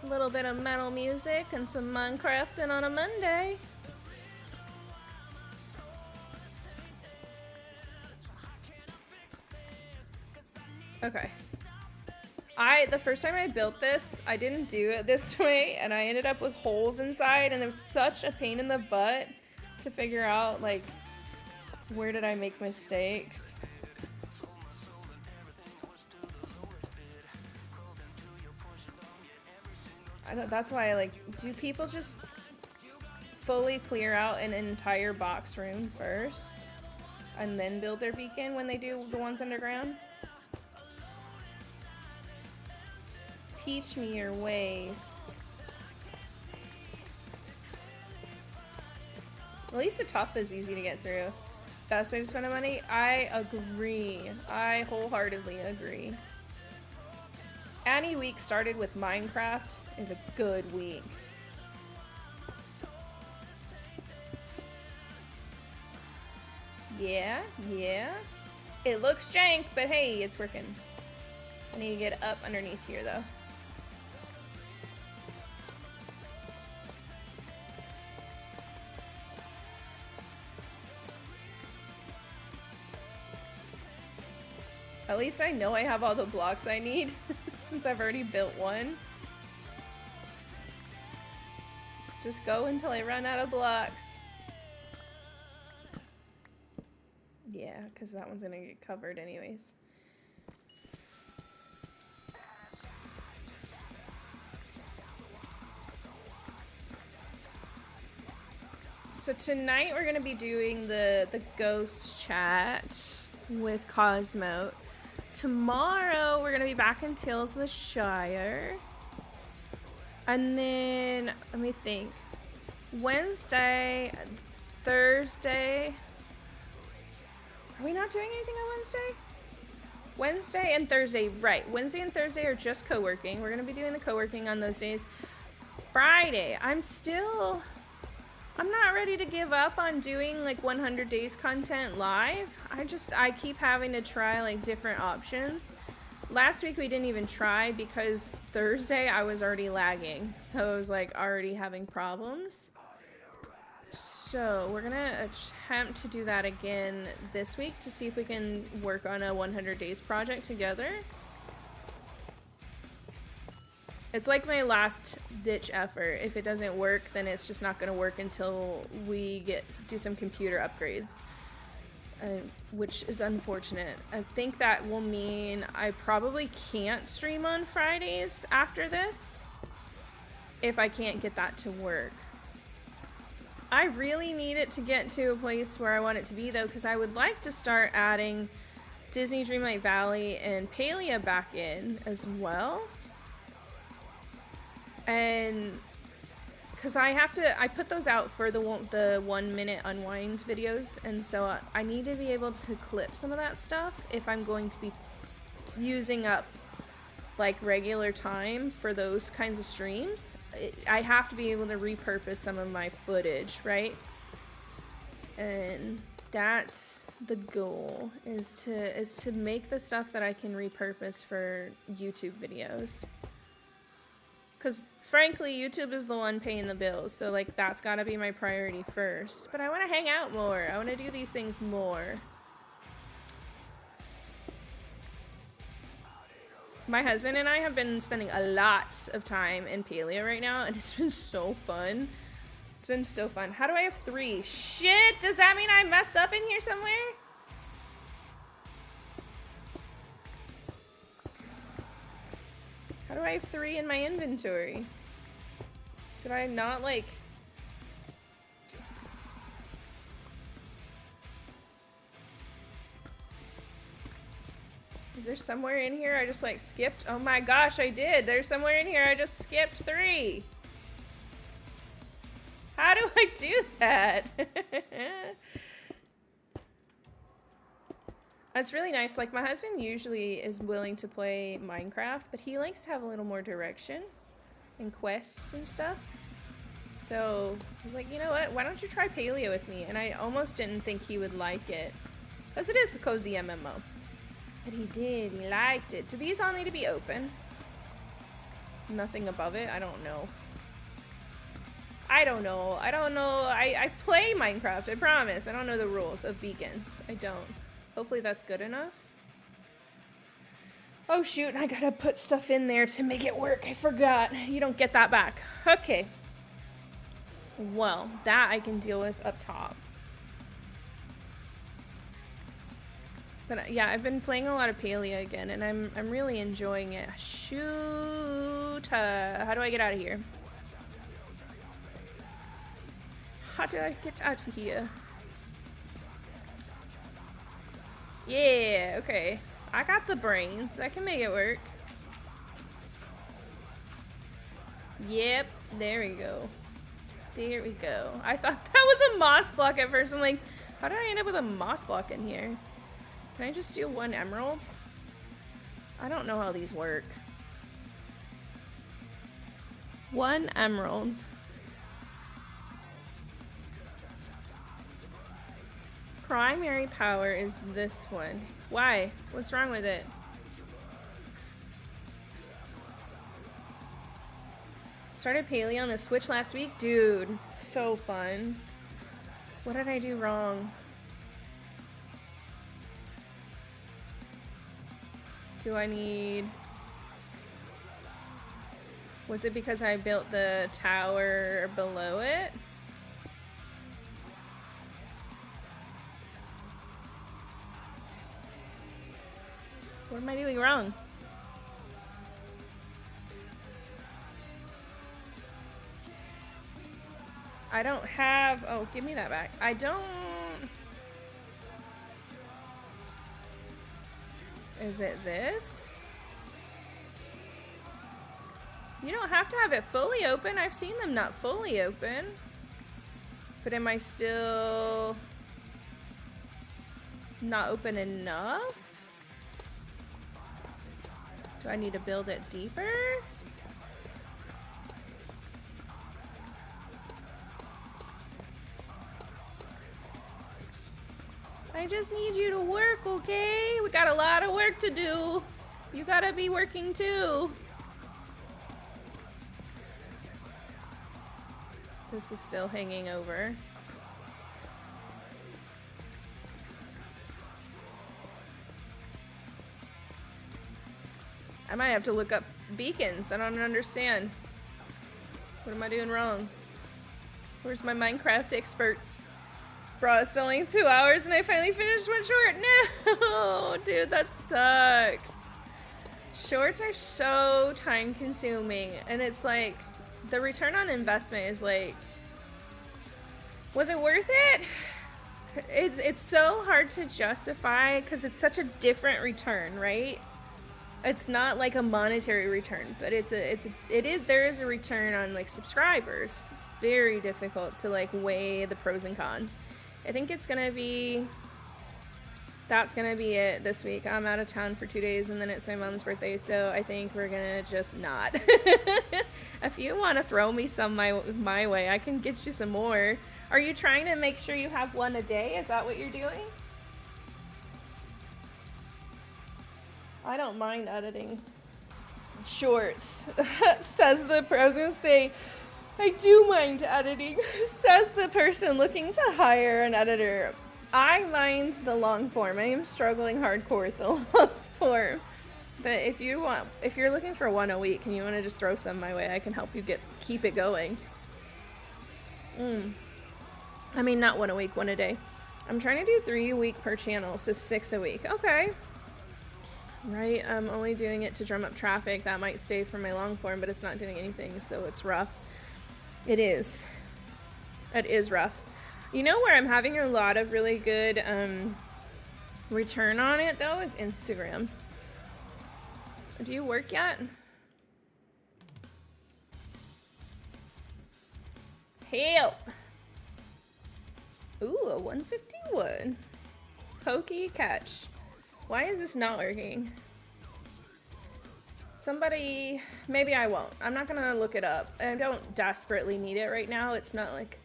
A little bit of metal music and some Minecrafting on a Monday. Okay. The first time I built this, I didn't do it this way, and I ended up with holes inside, and it was such a pain in the butt to figure out, like, where did I make mistakes? That's why I like, do people just fully clear out an entire box room first and then build their beacon when they do the ones underground? Teach me your ways. At least the top is easy to get through. Best way to spend money? I agree. I wholeheartedly agree. Any week started with Minecraft is a good week. Yeah. It looks jank, but hey, it's working. I need to get up underneath here, though. At least I know I have all the blocks I need since I've already built one. Just go until I run out of blocks. Yeah, because that one's gonna get covered anyways. So tonight we're gonna be doing the ghost chat with Cosmo. Tomorrow we're gonna be back in Tales of the Shire. And then, let me think. Wednesday, Thursday. Are we not doing anything on Wednesday? Wednesday and Thursday, right. Wednesday and Thursday are just co-working. We're gonna be doing the co-working on those days. Friday, I'm still I'm not ready to give up on doing like 100 days content live. I keep having to try like different options. Last week we didn't even try because Thursday I was already lagging. So I was like already having problems. So we're gonna attempt to do that again this week to see if we can work on a 100 days project together. It's like my last ditch effort. If it doesn't work, then it's just not gonna work until we do some computer upgrades, which is unfortunate. I think that will mean I probably can't stream on Fridays after this if I can't get that to work. I really need it to get to a place where I want it to be though, because I would like to start adding Disney Dreamlight Valley and Palia back in as well. And because I put those out for the 1 minute unwind videos, and so I need to be able to clip some of that stuff if I'm going to be using up like regular time for those kinds of streams. I have to be able to repurpose some of my footage, right? And that's the goal, is to make the stuff that I can repurpose for YouTube videos. Because frankly, YouTube is the one paying the bills, so like that's gotta be my priority first. But I want to hang out more. I want to do these things more. My husband and I have been spending a lot of time in Palia right now, and it's been so fun. It's been so fun. How do I have 3? Shit! Does that mean I messed up in here somewhere? How do I have 3 in my inventory? Did I not like... Is there somewhere in here I just like skipped? Oh my gosh, I did. There's somewhere in here I just skipped 3. How do I do that? It's really nice. Like, my husband usually is willing to play Minecraft, but he likes to have a little more direction and quests and stuff. So he's like, you know what? Why don't you try Paleo with me? And I almost didn't think he would like it, because it is a cozy MMO. But he did. He liked it. Do these all need to be open? Nothing above it? I don't know. I don't know. I play Minecraft, I promise. I don't know the rules of beacons. I don't. Hopefully that's good enough. Oh shoot, I gotta put stuff in there to make it work. I forgot. You don't get that back. Okay. Well, that I can deal with up top. But yeah, I've been playing a lot of Palia again, and I'm really enjoying it. Shoot. How do I get out of here? How do I get out of here? Yeah, okay. I got the brains. I can make it work. Yep, there we go. There we go. I thought that was a moss block at first. I'm like, how did I end up with a moss block in here? Can I just do 1 emerald? I don't know how these work. 1 emerald. Primary power is this one. Why? What's wrong with it? Started Paleo on the Switch last week? Dude, so fun. What did I do wrong? Do I need... Was it because I built the tower below it? What am I doing wrong? I don't have... Oh, give me that back. I don't... Is it this? You don't have to have it fully open. I've seen them not fully open. But am I still not open enough? Do I need to build it deeper? I just need you to work, okay? We got a lot of work to do. You gotta be working too. This is still hanging over. I might have to look up beacons. I don't understand. What am I doing wrong? Where's my Minecraft experts? Bro, it's been like 2 hours and I finally finished one short. No, dude, that sucks. Shorts are so time consuming, and it's like the return on investment is like, was it worth it? It's so hard to justify because it's such a different return, right? It's not like a monetary return, but there is a return on like subscribers. Very difficult to like weigh the pros and cons. I think that's gonna be it this week. I'm out of town for 2 days and then it's my mom's birthday, so I think we're gonna just not. If you want to throw me some my way, I can get you some more. Are you trying to make sure you have one a day? Is that what you're doing? I don't mind editing shorts, says the person. I was gonna say, I do mind editing, says the person looking to hire an editor. I mind the long form. I am struggling hardcore with the long form. But if you're looking for one a week and you want to just throw some my way, I can help you keep it going. I mean, not one a week, one a day. I'm trying to do 3 a week per channel, so 6 a week. Okay. Right, I'm only doing it to drum up traffic. That might stay for my long form, but it's not doing anything, so it's rough. It is. It is rough. You know where I'm having a lot of really good return on it, though, is Instagram. Do you work yet? Help! Ooh, a 151. Pokey catch. Why is this not working? Somebody, maybe I won't. I'm not gonna look it up. I don't desperately need it right now. It's not like,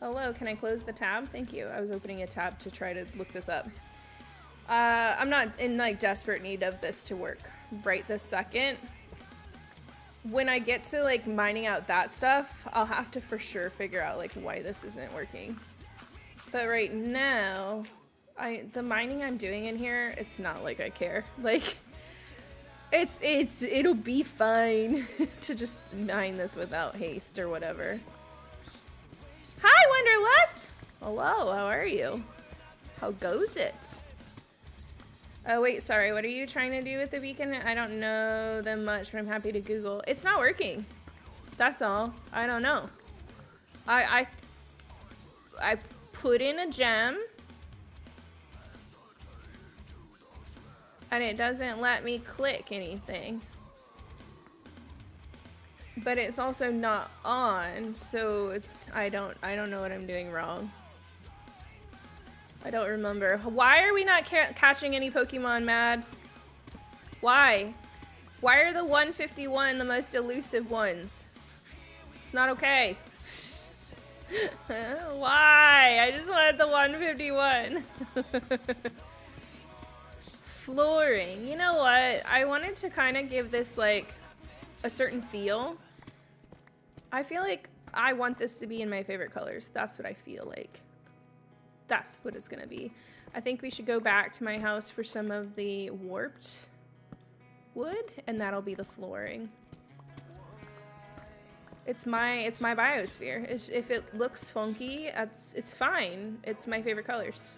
hello, can I close the tab? Thank you. I was opening a tab to try to look this up. I'm not in like desperate need of this to work right this second. When I get to like mining out that stuff, I'll have to for sure figure out like why this isn't working. But right now, the mining I'm doing in here, it's not like I care. Like, it'll be fine to just mine this without haste or whatever. Hi, Wanderlust! Hello, how are you? How goes it? Oh, wait, sorry. What are you trying to do with the beacon? I don't know them much, but I'm happy to Google. It's not working. That's all. I don't know. I put in a gem. And it doesn't let me click anything. But it's also not on, so it's I don't know what I'm doing wrong. I don't remember. Why are we not catching any Pokemon, Mad? Why? Why are the 151 the most elusive ones? It's not okay. Why? I just wanted the 151. Flooring. You know what? I wanted to kind of give this like a certain feel. I feel like I want this to be in my favorite colors. That's what I feel like. That's what it's gonna be. I think we should go back to my house for some of the warped wood, and that'll be the flooring. It's my biosphere. If it looks funky, it's fine. It's my favorite colors.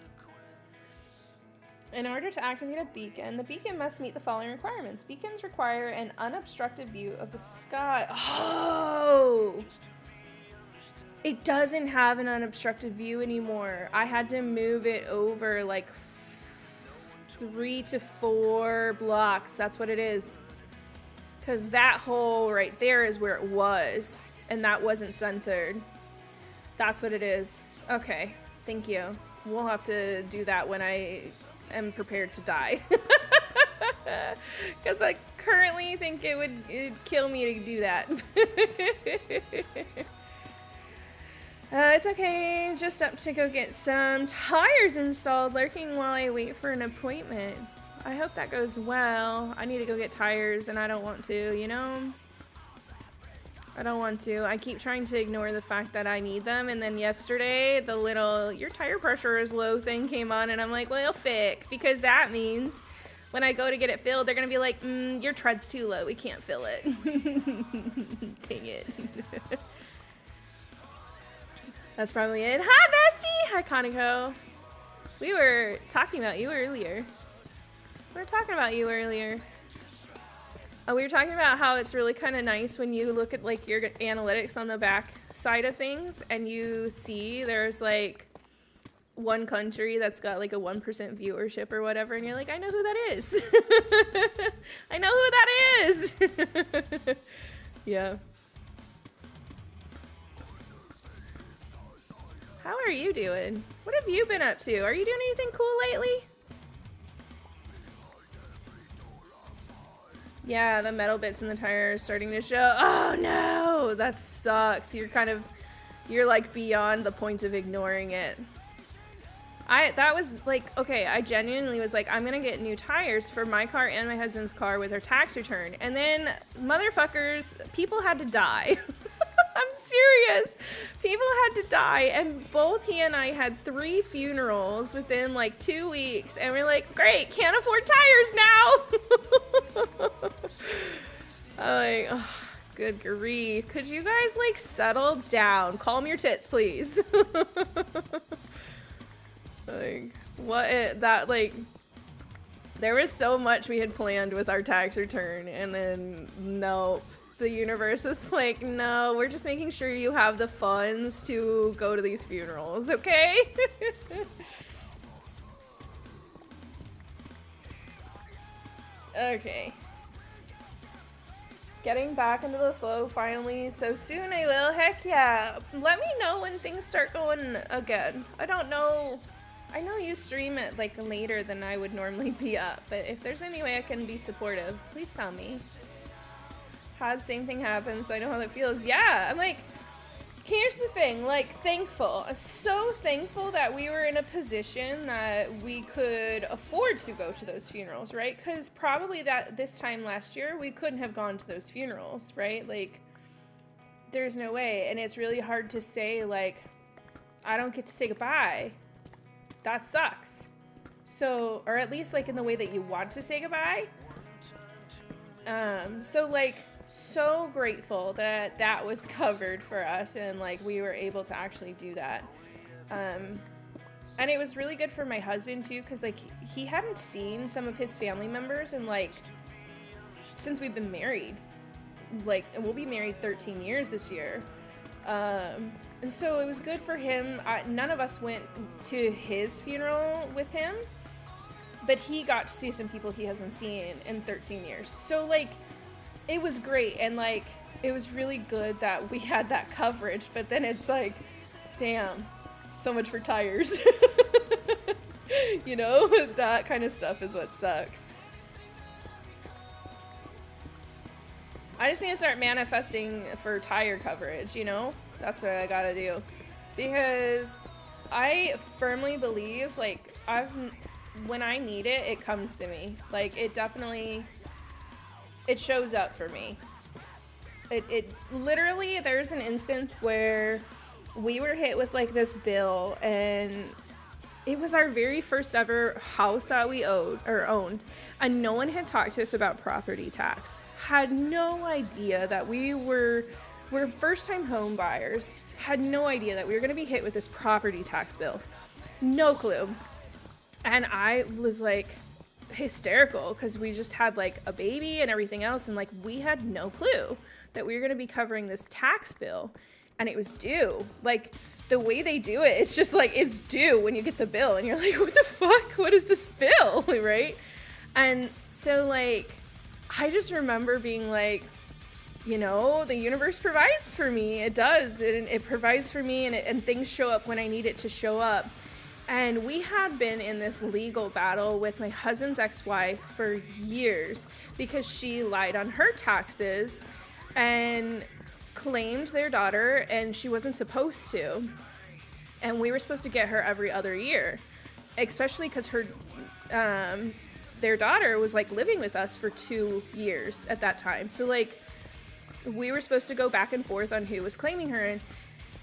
In order to activate a beacon, the beacon must meet the following requirements. Beacons require an unobstructed view of the sky. Oh! It doesn't have an unobstructed view anymore. I had to move it over like 3 to 4 blocks. That's what it is. Because that hole right there is where it was. And that wasn't centered. That's what it is. Okay. Thank you. We'll have to do that when I am prepared to die. Because I currently think it'd kill me to do that. It's okay. Just up to go get some tires installed, lurking while I wait for an appointment. I hope that goes well. I need to go get tires and I don't want to, you know? I don't want to. I keep trying to ignore the fact that I need them, and then yesterday the little "your tire pressure is low" thing came on, and I'm like, well, fick, because that means when I go to get it filled, they're gonna be like, your tread's too low, we can't fill it. Dang it. That's probably it. Hi, bestie! Hi, Conoco. We were talking about you earlier. Oh, we were talking about how it's really kind of nice when you look at like your analytics on the back side of things and you see there's like one country that's got like a 1% viewership or whatever, and you're like, I know who that is. I know who that is. Yeah. How are you doing? What have you been up to? Are you doing anything cool lately? Yeah, the metal bits in the tire are starting to show. Oh no, that sucks. You're like beyond the point of ignoring it. That was like, okay, I genuinely was like, I'm gonna get new tires for my car and my husband's car with our tax return. And then motherfuckers, people had to die. I'm serious. People had to die, and both he and I had 3 funerals within like 2 weeks, and we're like, great, can't afford tires now. I'm like, oh, good grief. Could you guys like settle down? Calm your tits, please. Like, there was so much we had planned with our tax return, and then nope. The universe is like, no, we're just making sure you have the funds to go to these funerals, okay? Okay. Getting back into the flow finally, so soon I will. Heck yeah. Let me know when things start going again. I don't know. I know you stream it like later than I would normally be up, but if there's any way I can be supportive, please tell me. Had same thing happen, so I know how that feels. Yeah, I'm like, here's the thing, like, thankful. So thankful that we were in a position that we could afford to go to those funerals, right? Because probably this time last year, we couldn't have gone to those funerals, right? Like, there's no way. And it's really hard to say, like, I don't get to say goodbye. That sucks. So, or at least, like, in the way that you want to say goodbye. So, like, so grateful that that was covered for us and like we were able to actually do that. And it was really good for my husband too, because like he hadn't seen some of his family members in like since we've been married, like, and we'll be married 13 years this year. And so it was good for him. None of us went to his funeral with him, but he got to see some people he hasn't seen in 13 years. So like it was great, and like it was really good that we had that coverage, but then it's like, damn, so much for tires. You know, that kind of stuff is what sucks. I just need to start manifesting for tire coverage, you know? That's what I gotta do. Because I firmly believe, like, when I need it, it comes to me. Like, it definitely, it shows up for me. It literally, there's an instance where we were hit with, like, this bill, and it was our very first ever house that we owned, and no one had talked to us about property tax. Had no idea that we're first-time home buyers. Had no idea that we were going to be hit with this property tax bill. No clue. And I was like hysterical because we just had like a baby and everything else, and like we had no clue that we were going to be covering this tax bill, and it was due. Like, the way they do it, it's just like it's due when you get the bill, and you're like, what the fuck? What is this bill? Right? And so like I just remember being like, you know, the universe provides for me. It does. It provides for me, and things show up when I need it to show up. And we had been in this legal battle with my husband's ex-wife for years because she lied on her taxes and claimed their daughter, and she wasn't supposed to. And we were supposed to get her every other year, especially because her, their daughter was like living with us for 2 years at that time. So like we were supposed to go back and forth on who was claiming her,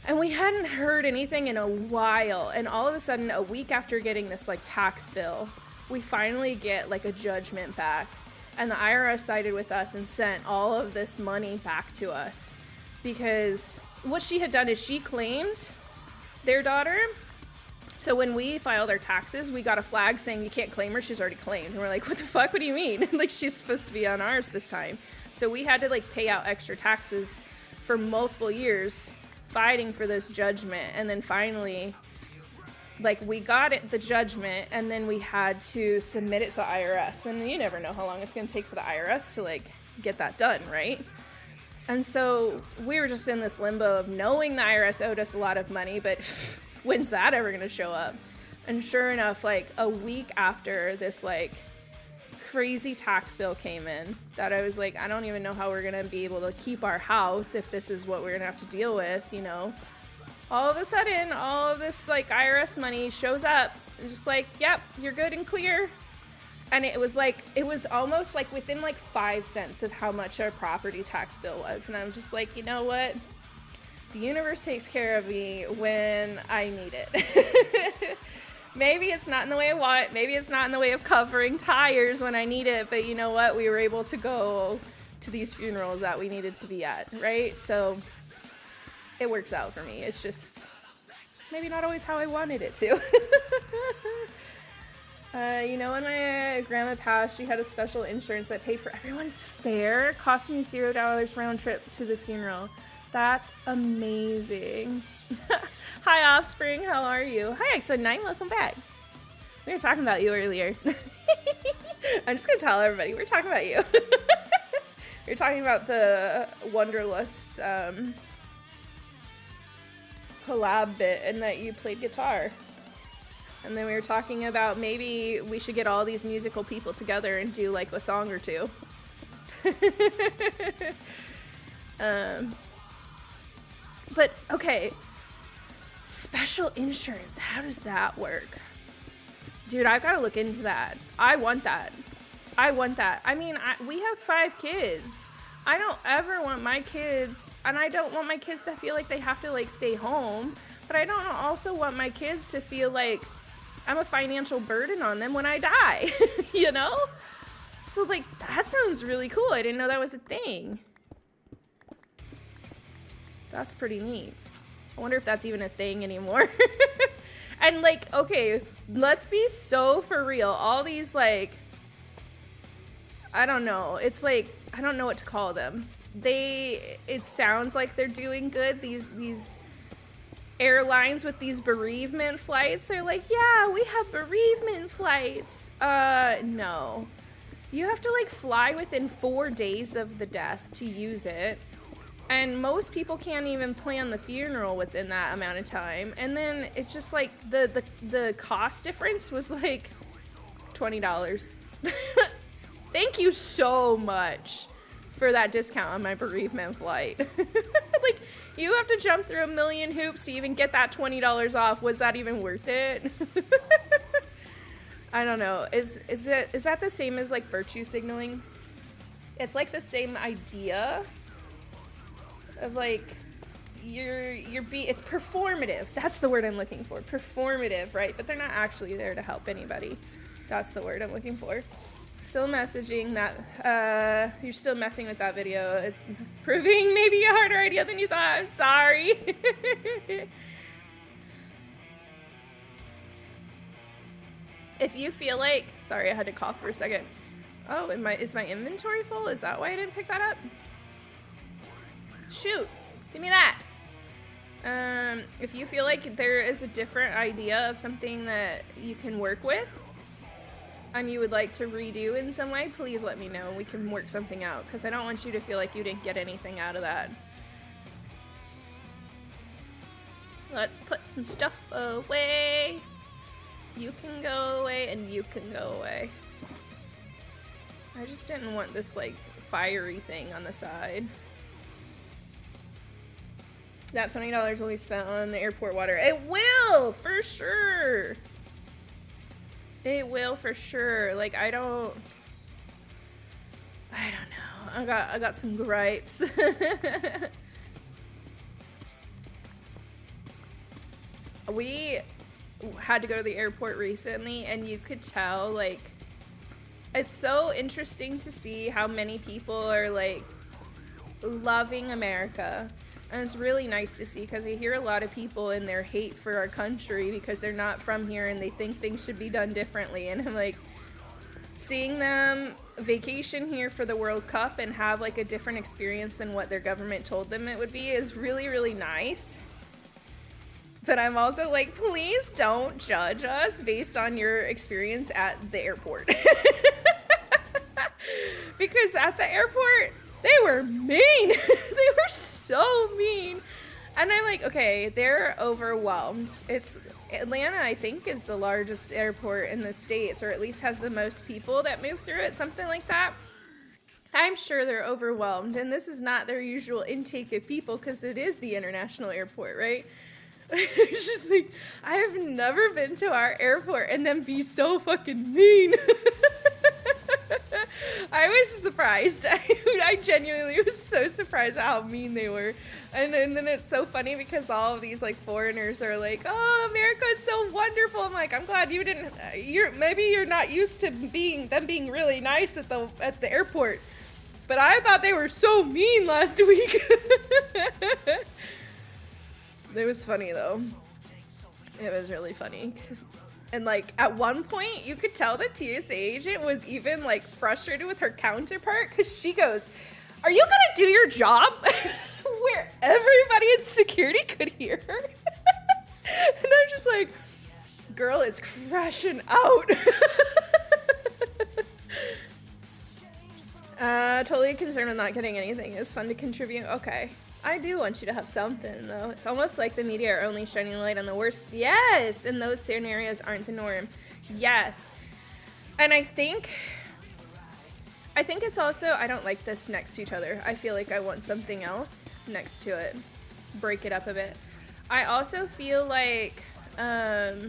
and we hadn't heard anything in a while. And all of a sudden, a week after getting this like tax bill, we finally get like a judgment back, and the IRS sided with us and sent all of this money back to us, because what she had done is she claimed their daughter. So when we filed our taxes, we got a flag saying you can't claim her, she's already claimed. And we're like, what the fuck, what do you mean? Like, she's supposed to be on ours this time. So we had to like pay out extra taxes for multiple years fighting for this judgment. And then finally, like, we got it, the judgment, and then we had to submit it to the IRS. And you never know how long it's going to take for the IRS to like get that done, right? And so we were just in this limbo of knowing the IRS owed us a lot of money, but when's that ever going to show up? And sure enough, like a week after this like crazy tax bill came in, that I was like, I don't even know how we're going to be able to keep our house if this is what we're going to have to deal with, you know? All of a sudden, all of this like IRS money shows up. It's just like, yep, you're good and clear. And it was like, it was almost like within like 5 cents of how much our property tax bill was. And I'm just like, you know what? The universe takes care of me when I need it. Maybe it's not in the way I want. Maybe it's not in the way of covering tires when I need it. But you know what? We were able to go to these funerals that we needed to be at, right? So it works out for me. It's just maybe not always how I wanted it to. You know, when my grandma passed, she had a special insurance that paid for everyone's fare. It cost me $0 round trip to the funeral. That's amazing. Hi, Offspring. How are you? Hi, X19. Welcome back. We were talking about you earlier. I'm just going to tell everybody. We were talking about you. We were talking about the Wonderlust collab bit and that you played guitar. And then we were talking about maybe we should get all these musical people together and do like a song or two. But okay, special insurance, how does that work? Dude, I've got to look into that. I want that. I mean, we have 5 kids. I don't ever want my kids, and I don't want my kids to feel like they have to like stay home, but I don't also want my kids to feel like I'm a financial burden on them when I die, you know? So like, that sounds really cool. I didn't know that was a thing. That's pretty neat. I wonder if that's even a thing anymore. And like, okay, let's be so for real. All these like, I don't know. It's like, I don't know what to call them. It sounds like they're doing good. These airlines with these bereavement flights, they're like, yeah, we have bereavement flights. No. You have to like fly within 4 days of the death to use it. And most people can't even plan the funeral within that amount of time. And then it's just like the cost difference was like $20. Thank you so much for that discount on my bereavement flight. Like, you have to jump through a million hoops to even get that $20 off. Was that even worth it? I don't know. Is that the same as like virtue signaling? It's like the same idea of like it's performative. That's the word I'm looking for. Performative, right? But they're not actually there to help anybody. That's the word I'm looking for. Still messaging that, you're still messing with that video. It's proving maybe a harder idea than you thought. I'm sorry. If you feel like, sorry, I had to cough for a second. Oh, is my inventory full? Is that why I didn't pick that up? Shoot, give me that. If you feel like there is a different idea of something that you can work with, and you would like to redo in some way, please let me know. We can work something out, because I don't want you to feel like you didn't get anything out of that. Let's put some stuff away. You can go away, and you can go away. I just didn't want this, like, fiery thing on the side. That $20 will be spent on the airport water. It will, for sure. It will, for sure. Like, I don't know. I got some gripes. We had to go to the airport recently, and you could tell, like, it's so interesting to see how many people are, like, loving America. And it's really nice to see, because I hear a lot of people in their hate for our country because they're not from here and they think things should be done differently. And I'm like, seeing them vacation here for the World Cup and have like a different experience than what their government told them it would be is really, really nice. But I'm also like, please don't judge us based on your experience at the airport. Because at the airport, they were mean. They were so mean. And I'm like, okay, they're overwhelmed. Atlanta, I think, is the largest airport in the States, or at least has the most people that move through it, something like that. I'm sure they're overwhelmed, and this is not their usual intake of people because it is the international airport, right? It's just like, I have never been to our airport and then be so fucking mean. I was surprised. I genuinely was so surprised at how mean they were. And then it's so funny because all of these like foreigners are like, oh, America is so wonderful. I'm like, I'm glad you didn't, maybe you're not used to them being really nice at the airport. But I thought they were so mean last week. It was funny though. It was really funny. And like at one point you could tell the TSA agent was even like frustrated with her counterpart because she goes, are you gonna do your job? Where everybody in security could hear her. And I'm just like, girl is crashing out. Totally concerned with not getting anything. It's fun to contribute. Okay. I do want you to have something, though. It's almost like the media are only shining light on the worst. Yes! And those scenarios aren't the norm. Yes. And I think it's also, I don't like this next to each other. I feel like I want something else next to it. Break it up a bit. I also feel like, I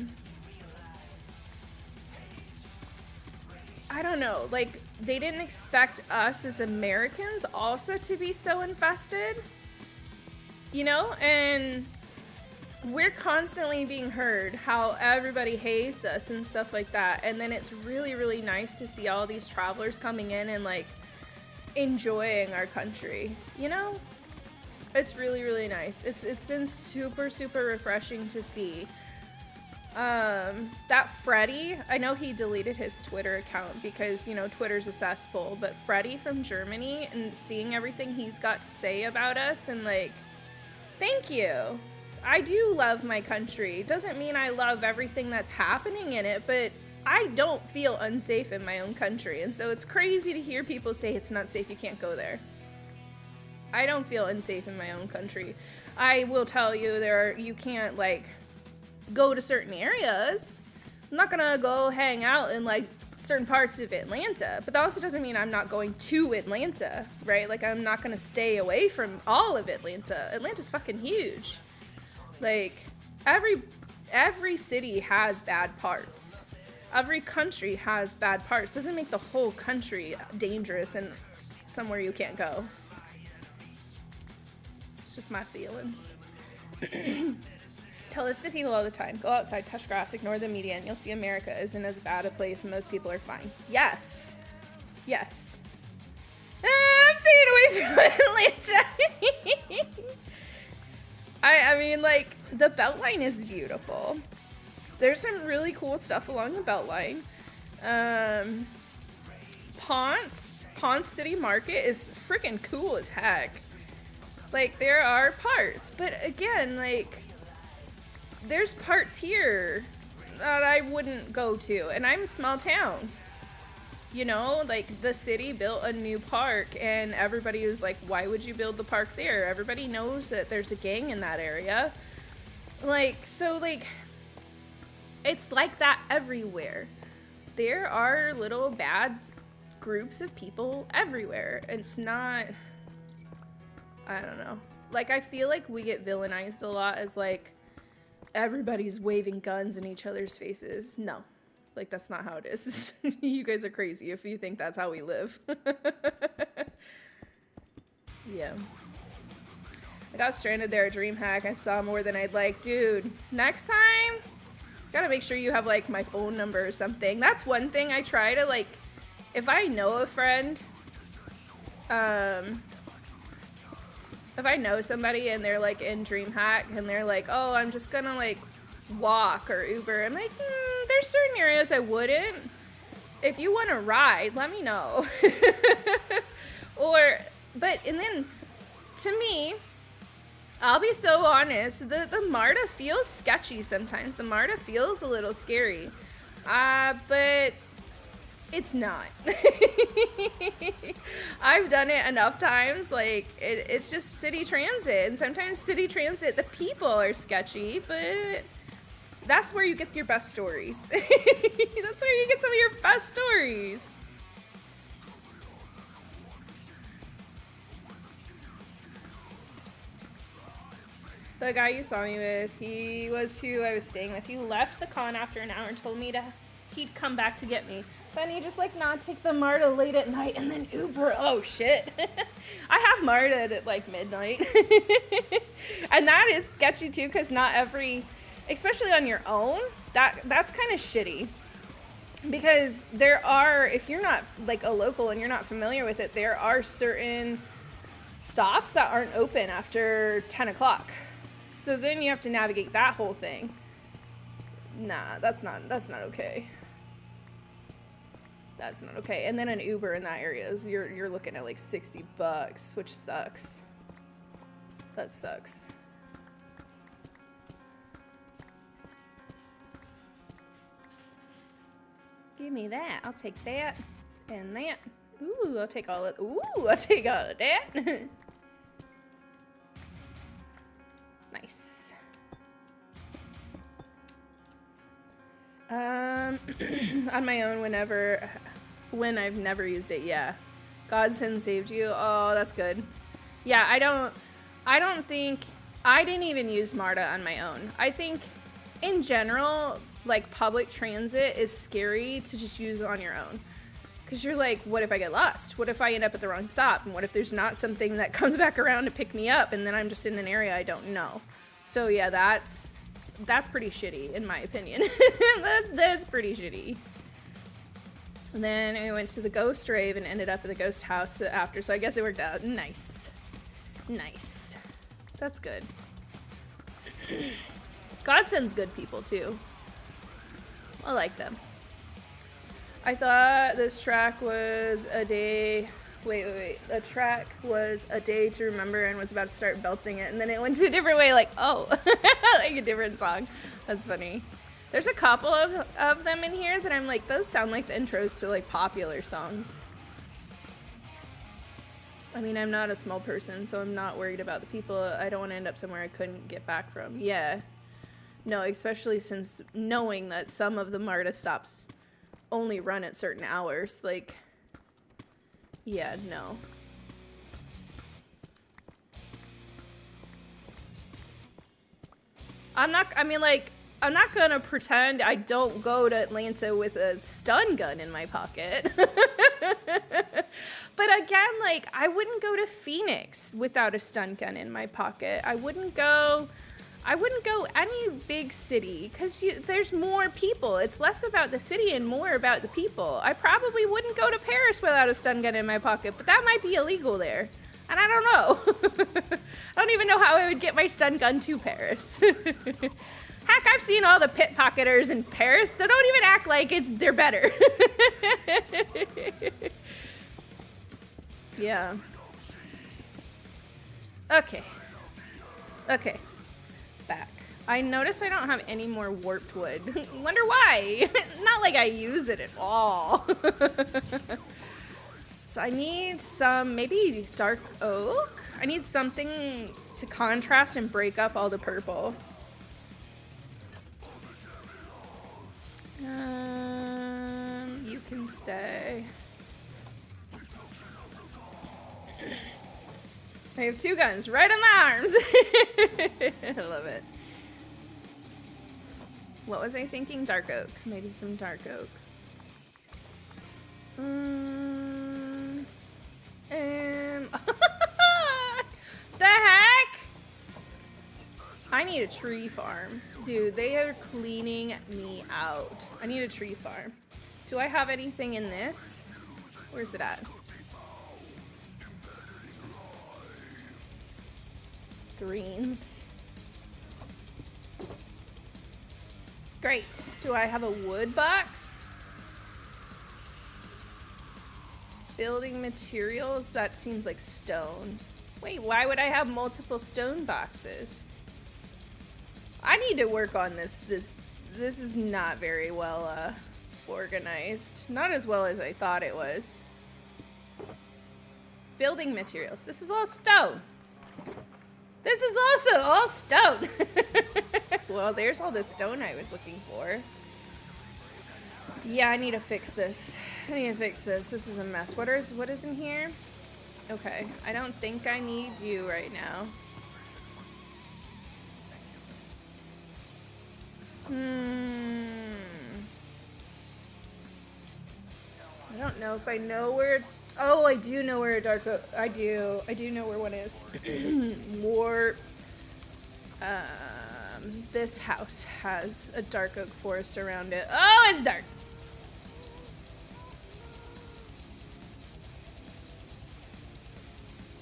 don't know, like, they didn't expect us as Americans also to be so infested. You know, and we're constantly being heard how everybody hates us and stuff like that. And then it's really, really nice to see all these travelers coming in and like enjoying our country. You know, it's really, really nice. It's been super, super refreshing to see. That Freddie, I know he deleted his Twitter account because, you know, Twitter's a cesspool, but Freddie from Germany and seeing everything he's got to say about us and like, thank you. I do love my country. Doesn't mean I love everything that's happening in it, but I don't feel unsafe in my own country. And so it's crazy to hear people say it's not safe, you can't go there. I don't feel unsafe in my own country. I will tell you you can't like go to certain areas. I'm not gonna go hang out in like certain parts of Atlanta, but that also doesn't mean I'm not going to Atlanta, right? Like I'm not gonna stay away from all of Atlanta. Atlanta's fucking huge. Like every city has bad parts. Every country has bad parts. Doesn't make the whole country dangerous and somewhere you can't go. It's just my feelings. Tell this to people all the time. Go outside, touch grass, ignore the media, and you'll see America isn't as bad a place and most people are fine. Yes. Yes. I'm staying away from Atlanta. I mean, like, the Beltline is beautiful. There's some really cool stuff along the Beltline. Ponce City Market is freaking cool as heck. Like, there are parts, but again, like, there's parts here that I wouldn't go to, and I'm a small town. You know, like, the city built a new park, and everybody was like, why would you build the park there? Everybody knows that there's a gang in that area. Like, so, like, it's like that everywhere. There are little bad groups of people everywhere. It's not, I don't know. like, I feel like we get villainized a lot as, like, everybody's waving guns in each other's faces. No. Like, that's not how it is. You guys are crazy if you think that's how we live. Yeah. I got stranded there at DreamHack. I saw more than I'd like. Dude, next time, gotta make sure you have, like, my phone number or something. That's one thing I try to, like, if I know a friend, if I know somebody and they're, like, in DreamHack and they're like, oh, I'm just gonna, like, walk or Uber, I'm like, there's certain areas I wouldn't. If you want to ride, let me know. And then, to me, I'll be so honest, the MARTA feels sketchy sometimes. The MARTA feels a little scary. But it's not. I've done it enough times. Like, it's just city transit. And sometimes city transit, the people are sketchy, but that's where you get your best stories. That's where you get some of your best stories. The guy you saw me with, he was who I was staying with. He left the con after an hour and told me he'd come back to get me. Then he just, like, not take the MARTA late at night and then Uber. Oh, shit. I have MARTA at, like, midnight. And that is sketchy, too, because not every, especially on your own, that's kind of shitty. Because there are, if you're not, like, a local and you're not familiar with it, there are certain stops that aren't open after 10 o'clock. So then you have to navigate that whole thing. Nah, that's not okay. That's not okay. And then an Uber in that area is you're looking at like $60, which sucks. That sucks. Give me that. I'll take that and that. Ooh, I'll take all of that. Nice. On my own when I've never used it, yeah. Godsend saved you. Oh, that's good. Yeah, I don't think, I didn't even use MARTA on my own. I think, in general, like, public transit is scary to just use on your own. Because you're like, what if I get lost? What if I end up at the wrong stop? And what if there's not something that comes back around to pick me up and then I'm just in an area I don't know? So yeah, that's pretty shitty, in my opinion. that's pretty shitty. And then I went to the ghost rave and ended up at the ghost house after, so I guess it worked out. Nice. Nice. That's good. God sends good people, too. I like them. I thought this track was a day... Wait. The track was a day to remember and was about to start belting it, and then it went to a different way, like, oh. Like a different song. That's funny. There's a couple of them in here that I'm like, those sound like the intros to, like, popular songs. I mean, I'm not a small person, so I'm not worried about the people. I don't want to end up somewhere I couldn't get back from. Yeah. No, especially since knowing that some of the MARTA stops only run at certain hours, like, yeah, no. I'm not gonna pretend I don't go to Atlanta with a stun gun in my pocket. But again, like, I wouldn't go to Phoenix without a stun gun in my pocket. I wouldn't go any big city because there's more people. It's less about the city and more about the people. I probably wouldn't go to Paris without a stun gun in my pocket, but that might be illegal there. And I don't know. I don't even know how I would get my stun gun to Paris. Heck, I've seen all the pickpocketers in Paris, so don't even act like they're better. Yeah. Okay. Back. I notice I don't have any more warped wood. Wonder why? Not like I use it at all. So I need some, maybe dark oak? I need something to contrast and break up all the purple. You can stay. I have 2 guns right on my arms. I love it. What was I thinking? Dark oak. Maybe some dark oak. The heck? I need a tree farm. Dude, they are cleaning me out. I need a tree farm. Do I have anything in this? Where's it at? Greens. Great. Do I have a wood box? Building materials? That seems like stone. Wait, why would I have multiple stone boxes? I need to work on this. This is not very well organized. Not as well as I thought it was. Building materials. This is all stone. This is also all stone. Well, there's all the stone I was looking for. Yeah, I need to fix this. I need to fix this. This is a mess. What is in here? Okay, I don't think I need you right now. I don't know if I know where. Oh, I do know where a dark oak. I do know where one is. Warp. This house has a dark oak forest around it. Oh, it's dark.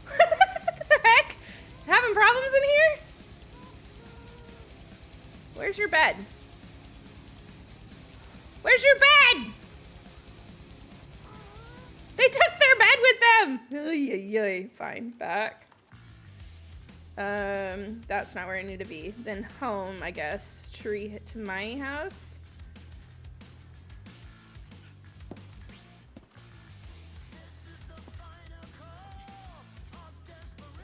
What the heck? Having problems in here? Where's your bed? Where's your bed? They took their bed with them. Oy, fine, back. That's not where I need to be. Then home, I guess. Tree to my house.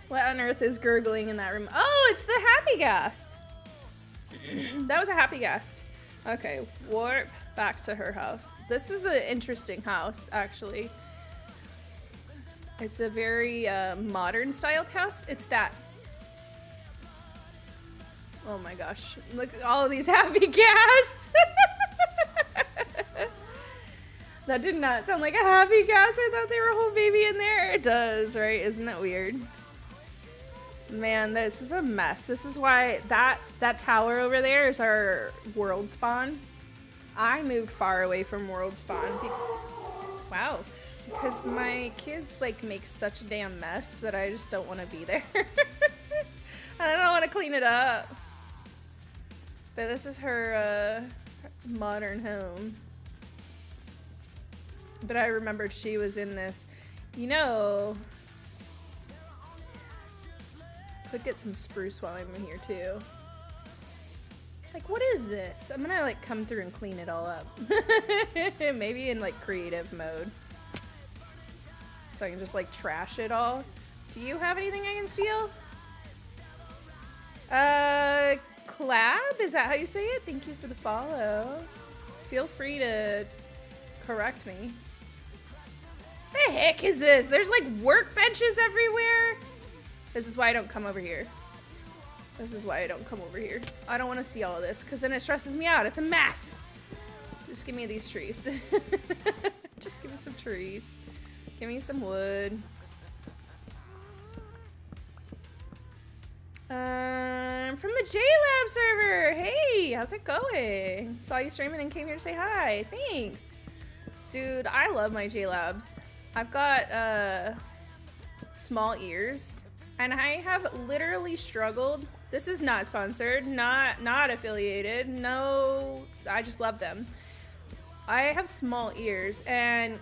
What on earth is gurgling in that room? Oh, it's the happy gas. That was a happy gas. Okay, warp back to her house. This is an interesting house, actually. It's a very modern styled house. It's that. Oh my gosh. Look at all of these happy gas. That did not sound like a happy gas. I thought they were a whole baby in there. It does, right? Isn't that weird? Man, this is a mess. This is why that tower over there is our world spawn. I moved far away from world spawn. Wow. Because my kids like make such a damn mess that I just don't want to be there. I don't want to clean it up. But this is her modern home. But I remembered she was in this. You know, could get some spruce while I'm in here too. Like, what is this? I'm gonna like come through and clean it all up. Maybe in like creative mode. So I can just like trash it all. Do you have anything I can steal? Collab? Is that how you say it? Thank you for the follow. Feel free to correct me. The heck is this? There's like workbenches everywhere. This is why I don't come over here. This is why I don't come over here. I don't want to see all of this because then it stresses me out. It's a mess. Just give me these trees. Just give me some trees. Give me some wood. From the JLab server. Hey, how's it going? Saw you streaming and came here to say hi. Thanks. Dude, I love my JLabs. I've got small ears and I have literally struggled. This is not sponsored, not affiliated. No, I just love them. I have small ears and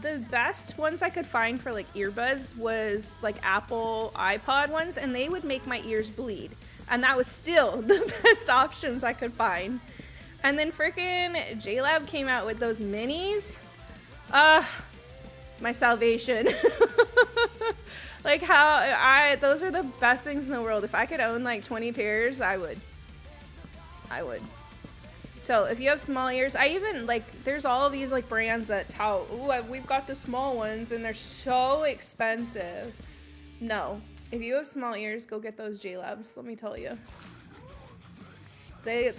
the best ones I could find for like earbuds was like Apple iPod ones, and they would make my ears bleed. And that was still the best options I could find. And then freaking JLab came out with those minis. My salvation. Like those are the best things in the world. If I could own like 20 pairs, I would. So if you have small ears, I even like, there's all these like brands that tout, ooh, we've got the small ones and they're so expensive. No, If you have small ears, go get those J-Labs, let me tell you. They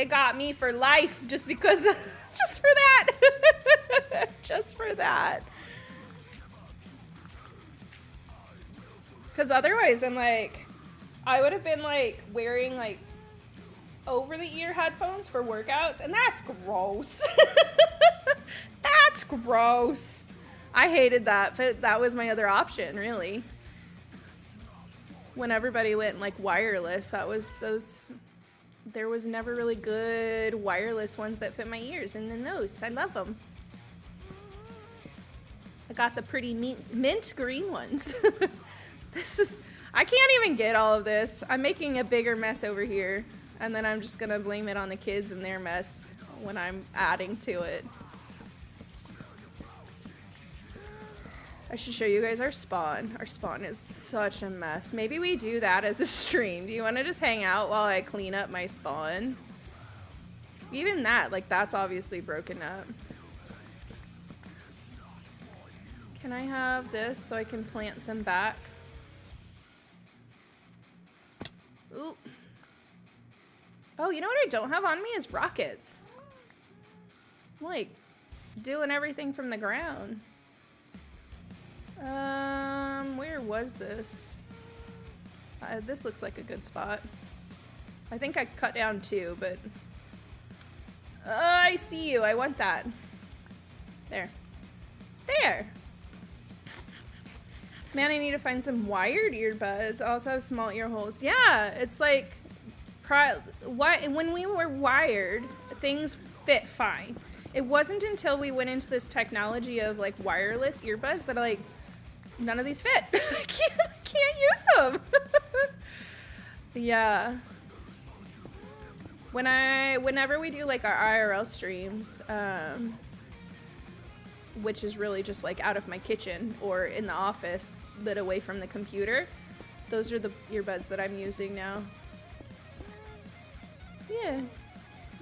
got me for life just because, just for that. Just for that. Because otherwise, I'm like, I would have been like wearing like over the ear headphones for workouts, and that's gross. That's gross. I hated that, but that was my other option, really. When everybody went like wireless, that was those. There was never really good wireless ones that fit my ears, and then those, I love them. I got the pretty mint green ones. I can't even get all of this. I'm making a bigger mess over here, and then I'm just gonna blame it on the kids and their mess when I'm adding to it. I should show you guys our spawn. Our spawn is such a mess. Maybe we do that as a stream. Do you want to just hang out while I clean up my spawn? Even that, like, that's obviously broken up. Can I have this so I can plant some back? Ooh. Oh, you know what I don't have on me is rockets. I'm, like, doing everything from the ground. Where was this? This looks like a good spot. I think I cut down 2, but... I see you. I want that. There. There! Man, I need to find some wired earbuds. I also have small ear holes. Yeah, it's like... when we were wired, things fit fine. It wasn't until we went into this technology of, like, wireless earbuds that, like... None of these fit. I can't use them. Yeah. Whenever we do like our IRL streams, which is really just like out of my kitchen or in the office, but away from the computer, those are the earbuds that I'm using now. Yeah,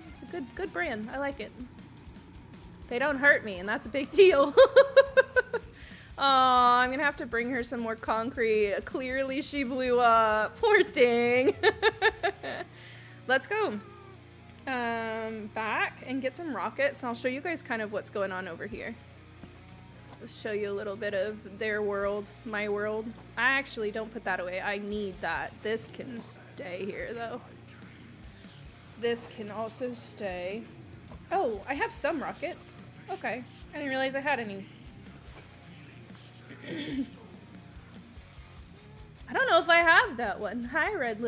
it's a good brand. I like it. They don't hurt me, and that's a big deal. Oh, I'm gonna have to bring her some more concrete. Clearly she blew up. Poor thing. Let's go back and get some rockets. I'll show you guys kind of what's going on over here. Let's show you a little bit of their world, my world. I actually don't put that away. I need that. This can stay here though. This can also stay. Oh, I have some rockets. Okay, I didn't realize I had any. I don't know if I have that one. Hi, Red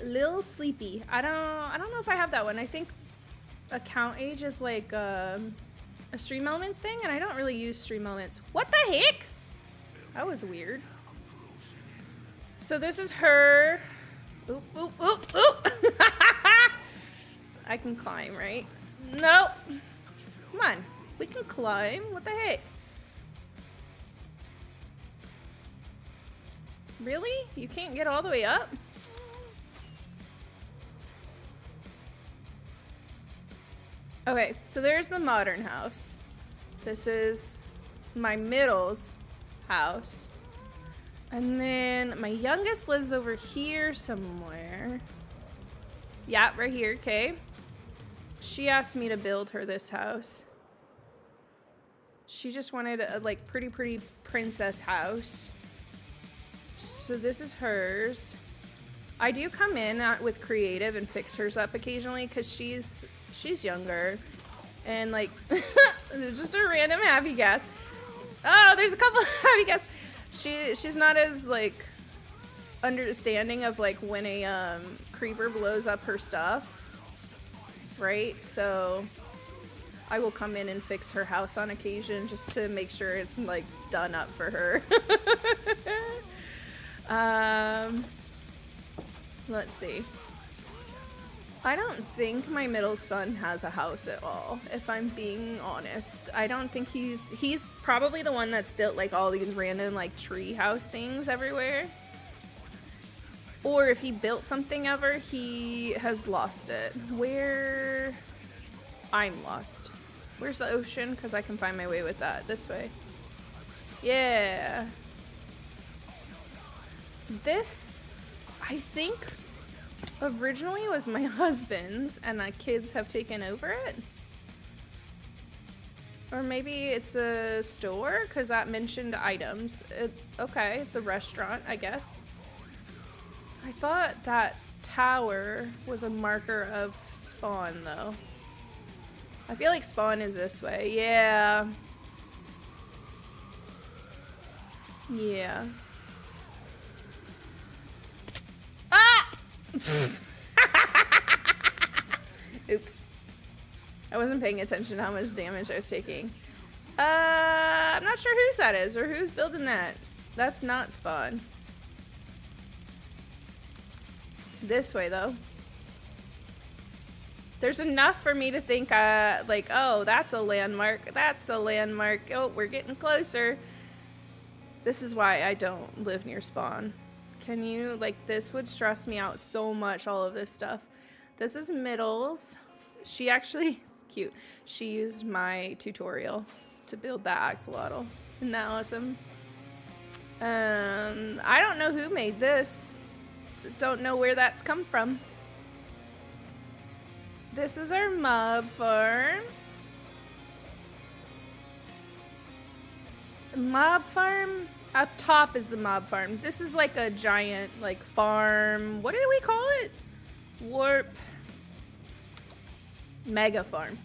Lil Sleepy. I don't know if I have that one. I think account age is like a Stream Elements thing, and I don't really use Stream Elements. What the heck? That was weird. So this is her. Oop, oop, oop, oop. I can climb, right? Nope. Come on. We can climb. What the heck? Really? You can't get all the way up? Okay, so there's the modern house. This is my middle's house. And then my youngest lives over here somewhere. Yeah, right here, okay. She asked me to build her this house. She just wanted a like pretty princess house. So this is hers. I do come in with creative and fix hers up occasionally because she's younger. And like, just a random happy guess. Oh, there's a couple of happy guess. She's not as like understanding of like when a creeper blows up her stuff, right? So I will come in and fix her house on occasion just to make sure it's like done up for her. Let's see. I don't think my middle son has a house at all, if I'm being honest. I don't think he's probably the one that's built like all these random like tree house things everywhere. Or if he built something ever, he has lost it. Where? I'm lost. Where's the ocean? Because I can find my way with that. This way. Yeah. This, I think, originally was my husband's, and the kids have taken over it. Or maybe it's a store, because that mentioned items. Okay, it's a restaurant, I guess. I thought that tower was a marker of spawn, though. I feel like spawn is this way. Yeah. Yeah. Ah! Oops. I wasn't paying attention to how much damage I was taking. I'm not sure whose that is or who's building that. That's not spawn. This way, though. There's enough for me to think, like, oh, that's a landmark. That's a landmark. Oh, we're getting closer. This is why I don't live near spawn. Can you, like, this would stress me out so much, all of this stuff. This is Middles. She actually, it's cute. She used my tutorial to build that axolotl. Isn't that awesome? I don't know who made this. Don't know where that's come from. This is our mob farm. Mob farm? Up top is the mob farm. This is like a giant, like, farm. What do we call it? Warp. Mega farm.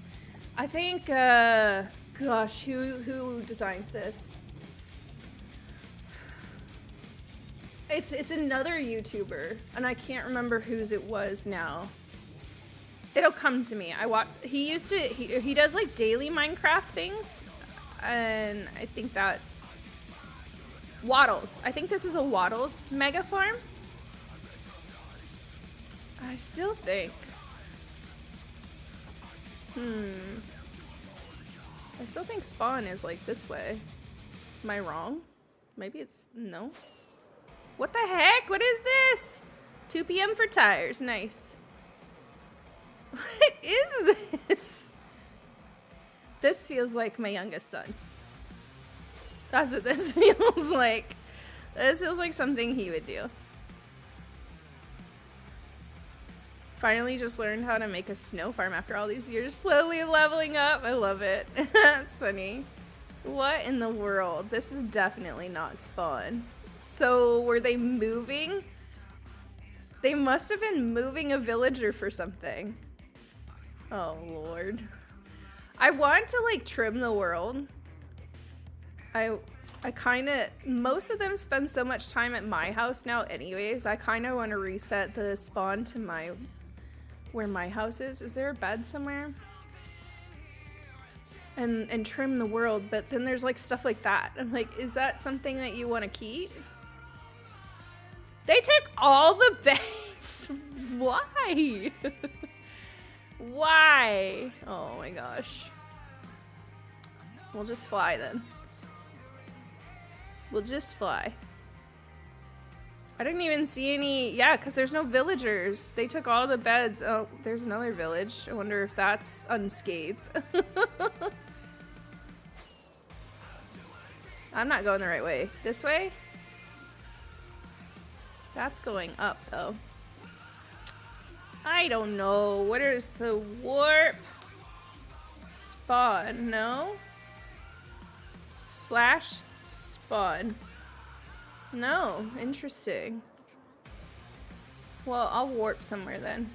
I think, gosh, who designed this? It's another YouTuber, and I can't remember whose it was now. It'll come to me. He does like daily Minecraft things, and I think that's Waddles. I think this is a Waddles mega farm. I still think. I still think spawn is like this way. Am I wrong? Maybe it's no. What the heck? What is this? 2 p.m. for tires. Nice. What is this? This feels like my youngest son. That's what this feels like. This feels like something he would do. Finally just learned how to make a snow farm after all these years. Slowly leveling up. I love it. That's funny. What in the world? This is definitely not spawn. So were they moving? They must have been moving a villager for something. Oh, Lord. I want to, like, trim the world. I kind of... Most of them spend so much time at my house now anyways. I kind of want to reset the spawn to my... Where my house is. Is there a bed somewhere? And trim the world. But then there's, like, stuff like that. I'm like, is that something that you want to keep? They took all the beds. Why? Why? Oh my gosh. We'll just fly then. We'll just fly. I didn't even see any... Yeah, because there's no villagers. They took all the beds. Oh, there's another village. I wonder if that's unscathed. I'm not going the right way. This way? That's going up, though. I don't know. What is the warp? Spawn, no? Slash spawn. No, interesting. Well, I'll warp somewhere then.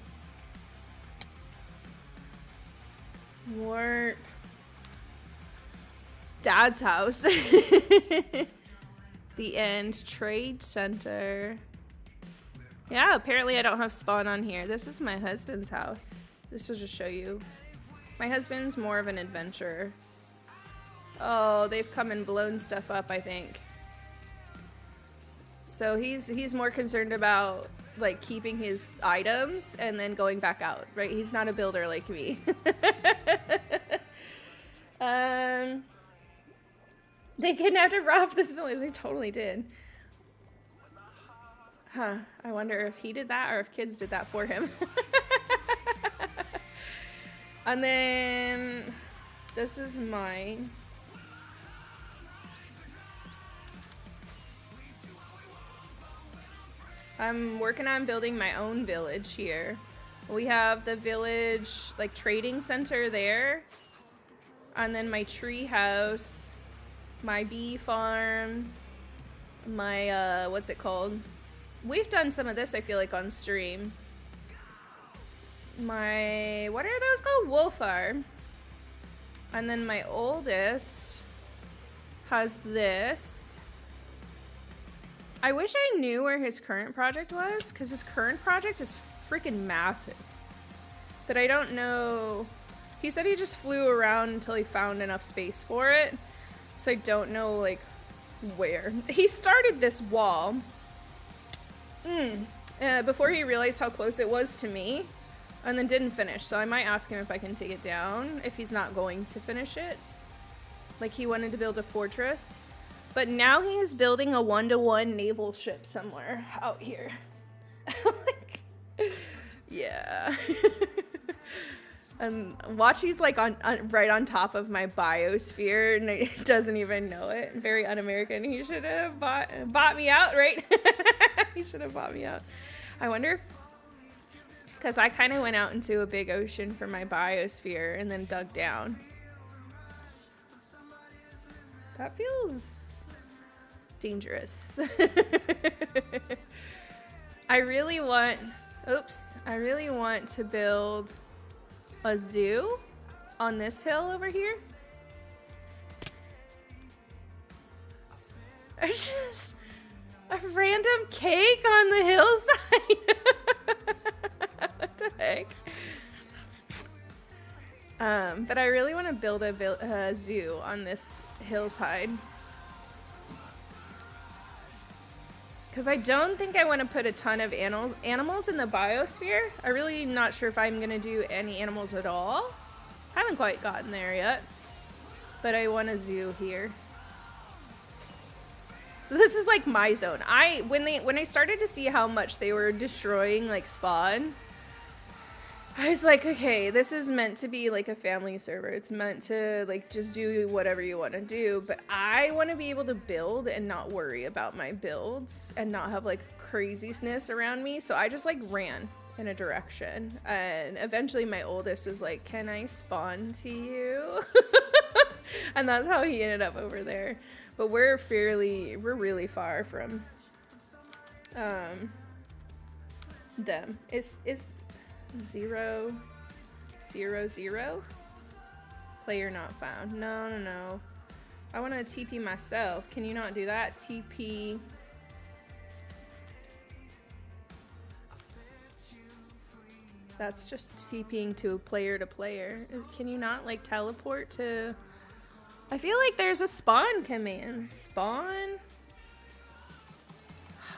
Warp. Dad's house. The end. Trade center. Yeah, apparently I don't have spawn on here. This is my husband's house. This will just show you. My husband's more of an adventurer. Oh, they've come and blown stuff up, I think. So he's more concerned about, like, keeping his items and then going back out, right? He's not a builder like me. They kidnapped and robbed this village. They totally did. Huh. I wonder if he did that or if kids did that for him. And then this is mine. I'm working on building my own village here. We have the village, like, trading center there. And then my tree house, my bee farm, my, what's it called? We've done some of this, I feel like, on stream. My, what are those called? Wool farm. And then my oldest has this. I wish I knew where his current project was, because his current project is freaking massive. But I don't know. He said he just flew around until he found enough space for it. So I don't know, like, where. He started this wall before he realized how close it was to me, and then didn't finish. So I might ask him if I can take it down if he's not going to finish it. Like, he wanted to build a fortress. But now he is building a 1-to-1 naval ship somewhere out here. Like, yeah. And Watchy's like on right on top of my biosphere, and he doesn't even know it. Very un-American. He should have bought me out, right? He should have bought me out. I wonder if, because I kind of went out into a big ocean for my biosphere and then dug down. That feels dangerous. I really want to build a zoo on this hill over here. There's just a random cake on the hillside. What the heck? But I really want to build a zoo on this hillside. Because I don't think I want to put a ton of animals in the biosphere. I'm really not sure if I'm going to do any animals at all. Haven't quite gotten there yet. But I want a zoo here. So this is like my zone. When I started to see how much they were destroying like spawn, I was like, okay, this is meant to be like a family server. It's meant to like just do whatever you want to do. But I want to be able to build and not worry about my builds and not have like craziness around me. So I just like ran in a direction. And eventually my oldest was like, can I spawn to you? And that's how he ended up over there. But we're really far from them. Is 0, 0, 0? Player not found. No. I want to TP myself. Can you not do that? TP. That's just TPing to player to player. Can you not like teleport to... I feel like there's a spawn command. Spawn.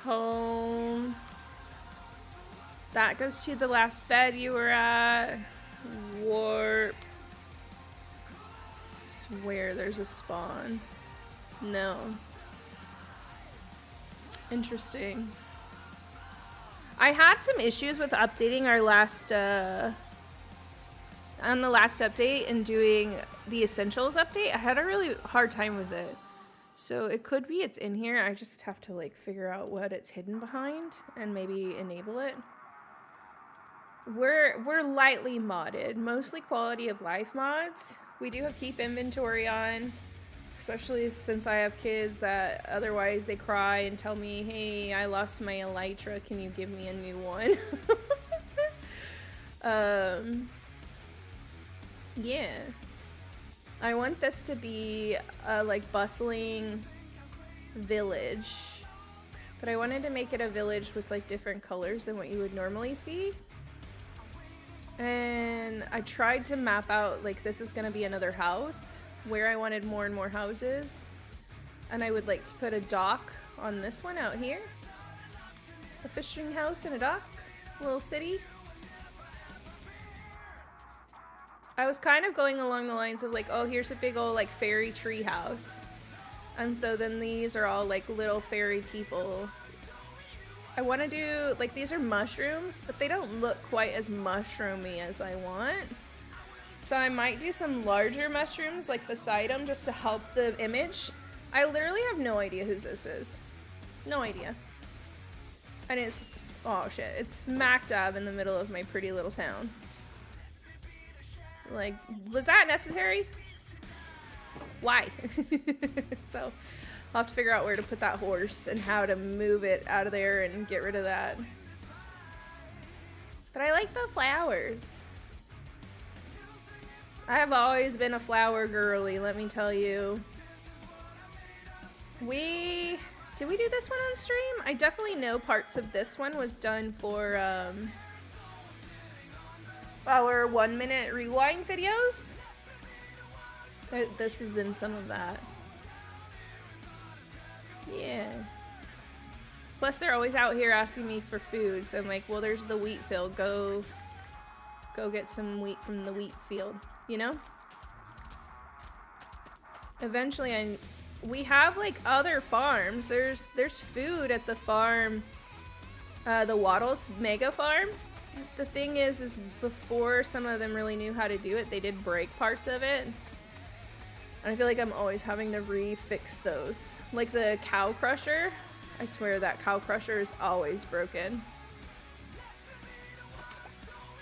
Home. That goes to the last bed you were at. Warp. Swear there's a spawn. No. Interesting. I had some issues with updating our last, on the last update and doing the essentials update. I had a really hard time with it. So it could be it's in here. I just have to like figure out what it's hidden behind and maybe enable it. We're lightly modded, mostly quality of life mods. We do have keep inventory on, especially since I have kids that otherwise they cry and tell me, hey, I lost my elytra, can you give me a new one? Yeah. I want this to be a like bustling village, but I wanted to make it a village with like different colors than what you would normally see. And I tried to map out like this is gonna be another house where I wanted more and more houses, and I would like to put a dock on this one out here, a fishing house and a dock, little city. I was kind of going along the lines of like, oh, here's a big old like fairy tree house, and so then these are all like little fairy people. I want to do, like, these are mushrooms, but they don't look quite as mushroomy as I want. So I might do some larger mushrooms, like, beside them, just to help the image. I literally have no idea who this is. No idea. And it's, oh shit, it's smack dab in the middle of my pretty little town. Like, was that necessary? Why? So, I'll have to figure out where to put that horse and how to move it out of there and get rid of that. But I like the flowers. I have always been a flower girly, let me tell you. Did we do this one on stream? I definitely know parts of this one was done for our 1 minute rewind videos. This is in some of that. Yeah. Plus they're always out here asking me for food, so I'm like, well, there's the wheat field. Go get some wheat from the wheat field, you know? Eventually we have like other farms. There's food at the farm, the Waddles Mega Farm. The thing is before some of them really knew how to do it, they did break parts of it. And I feel like I'm always having to refix those. Like the cow crusher. I swear that cow crusher is always broken.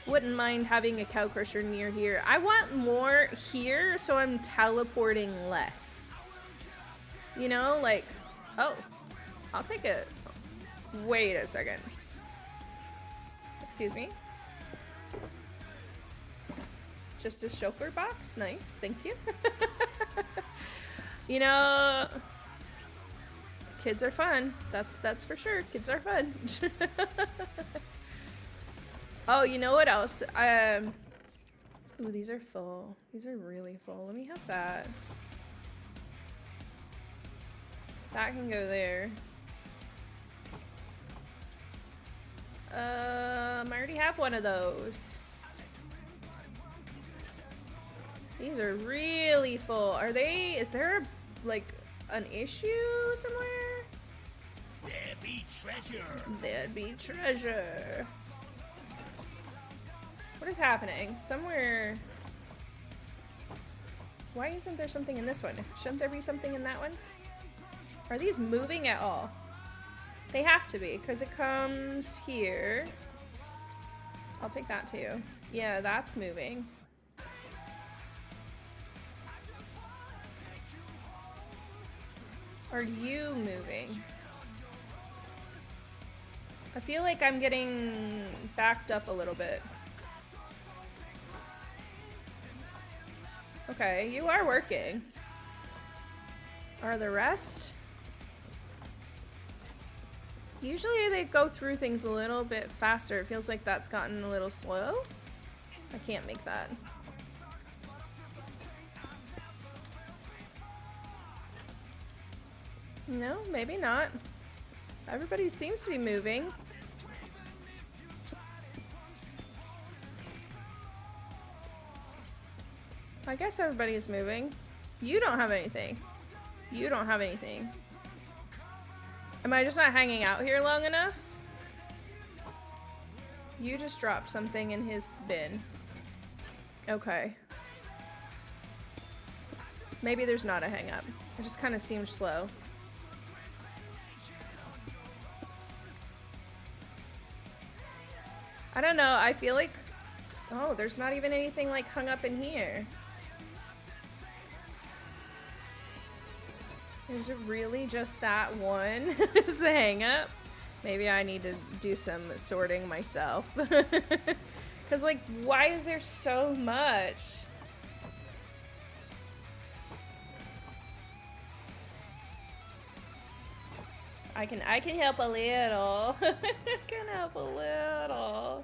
Wouldn't mind having a cow crusher near here. I want more here so I'm teleporting less. You know, like, oh, I'll take it. Wait a second. Excuse me. Just a shulker box? Nice, thank you. You know, kids are fun. That's for sure. Kids are fun. Oh, you know what else? Ooh, these are full. These are really full. Let me have that. That can go there. I already have one of those. These are really full. Are they, is there like an issue somewhere? There be treasure. There'd be treasure. What is happening? Somewhere. Why isn't there something in this one? Shouldn't there be something in that one? Are these moving at all? They have to be, because it comes here. I'll take that too. Yeah, that's moving. Are you moving? I feel like I'm getting backed up a little bit. Okay, you are working. Are the rest? Usually they go through things a little bit faster. It feels like that's gotten a little slow. I can't make that. No, maybe not. Everybody seems to be moving. I guess everybody's moving. You don't have anything. You don't have anything. Am I just not hanging out here long enough? You just dropped something in his bin. Okay. Maybe there's not a hang up. It just kind of seems slow. I don't know. I feel like... Oh, there's not even anything like hung up in here. There's really just that one is the hang up. Maybe I need to do some sorting myself. Cause like, why is there so much? I can help a little. I can help a little.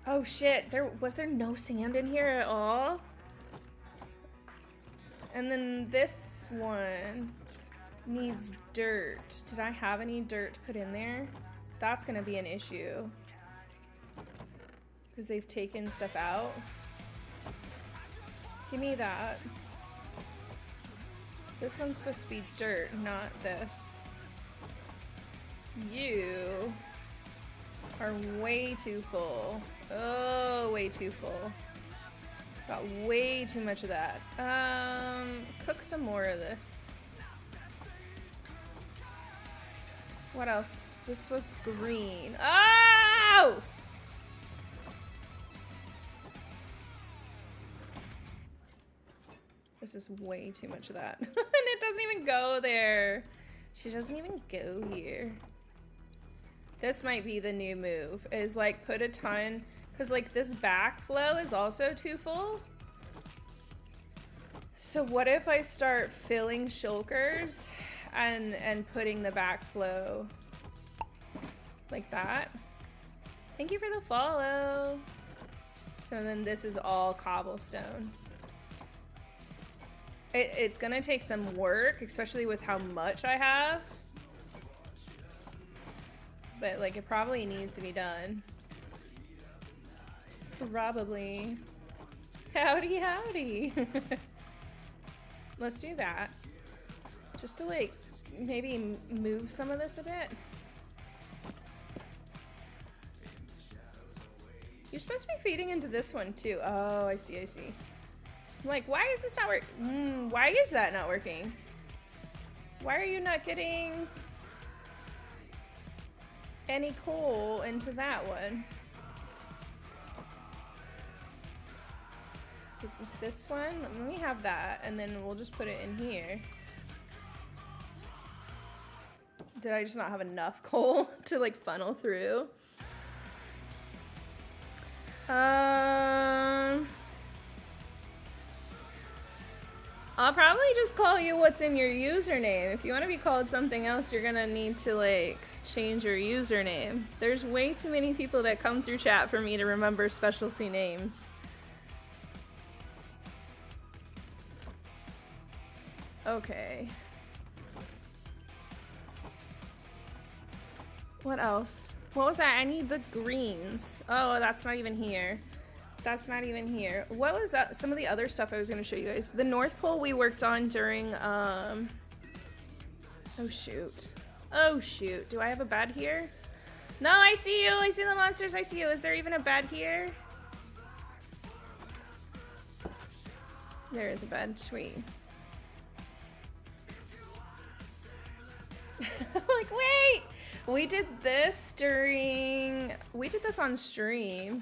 Oh shit, was there no sand in here at all? And then this one needs dirt. Did I have any dirt put in there? That's gonna be an issue. Because they've taken stuff out. Give me that. This one's supposed to be dirt, not this. You are way too full. Oh, way too full. Got way too much of that. Cook some more of this. What else? This was green. Oh! This is way too much of that. And it doesn't even go there. She doesn't even go here. This might be the new move, is like put a ton, because like this backflow is also too full. So what if I start filling shulkers and putting the backflow like that? Thank you for the follow. So then this is all cobblestone. It's gonna take some work, especially with how much I have. But like it probably needs to be done. Probably. Howdy, howdy. Let's do that. Just to like maybe move some of this a bit. You're supposed to be feeding into this one too. Oh, I see, I see. I'm like, why is this not working? Why is that not working? Why are you not getting any coal into that one? So this one, let me have that, and then we'll just put it in here. Did I just not have enough coal to like funnel through? I'll probably just call you what's in your username. If you want to be called something else, you're gonna need to like change your username. There's way too many people that come through chat for me to remember specialty names. Okay. What else? What was that? I need the greens. Oh, that's not even here. That's not even here. What was that? Some of the other stuff I was gonna show you guys. The North Pole we worked on during, oh shoot. Oh shoot. Do I have a bed here? No, I see you. I see the monsters. I see you. Is there even a bed here? There is a bed. Sweet. Like, wait! We did this on stream.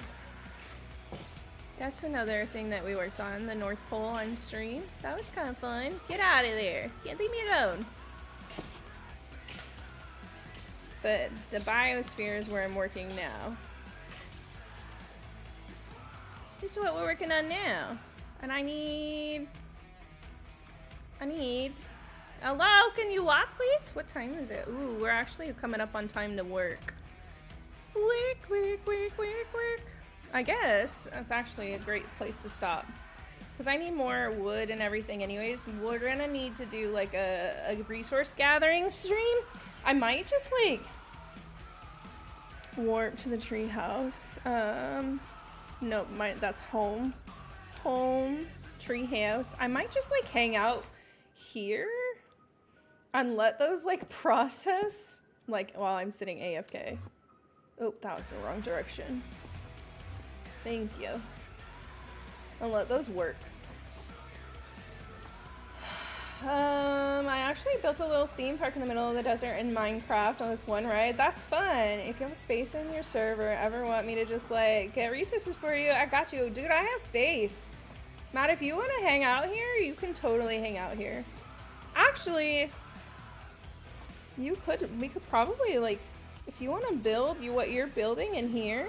That's another thing that we worked on, the North Pole on stream. That was kind of fun. Get out of there. Can't leave me alone. But the Biosphere is where I'm working now. This is what we're working on now. And I need... Hello, can you walk, please? What time is it? Ooh, we're actually coming up on time to work. Work, work, work, work, work. I guess that's actually a great place to stop. Because I need more wood and everything anyways. We're gonna need to do like a resource gathering stream. I might just like warp to the tree house. Nope, that's home. Home, tree house. I might just like hang out here and let those like process like while I'm sitting AFK. Oh, that was the wrong direction. Thank you. I'll let those work. I actually built a little theme park in the middle of the desert in Minecraft with one ride. That's fun. If you have space in your server, ever want me to just like get resources for you, I got you. Dude, I have space. Matt, if you want to hang out here, you can totally hang out here. Actually, we could probably like, if you want to build what you're building in here,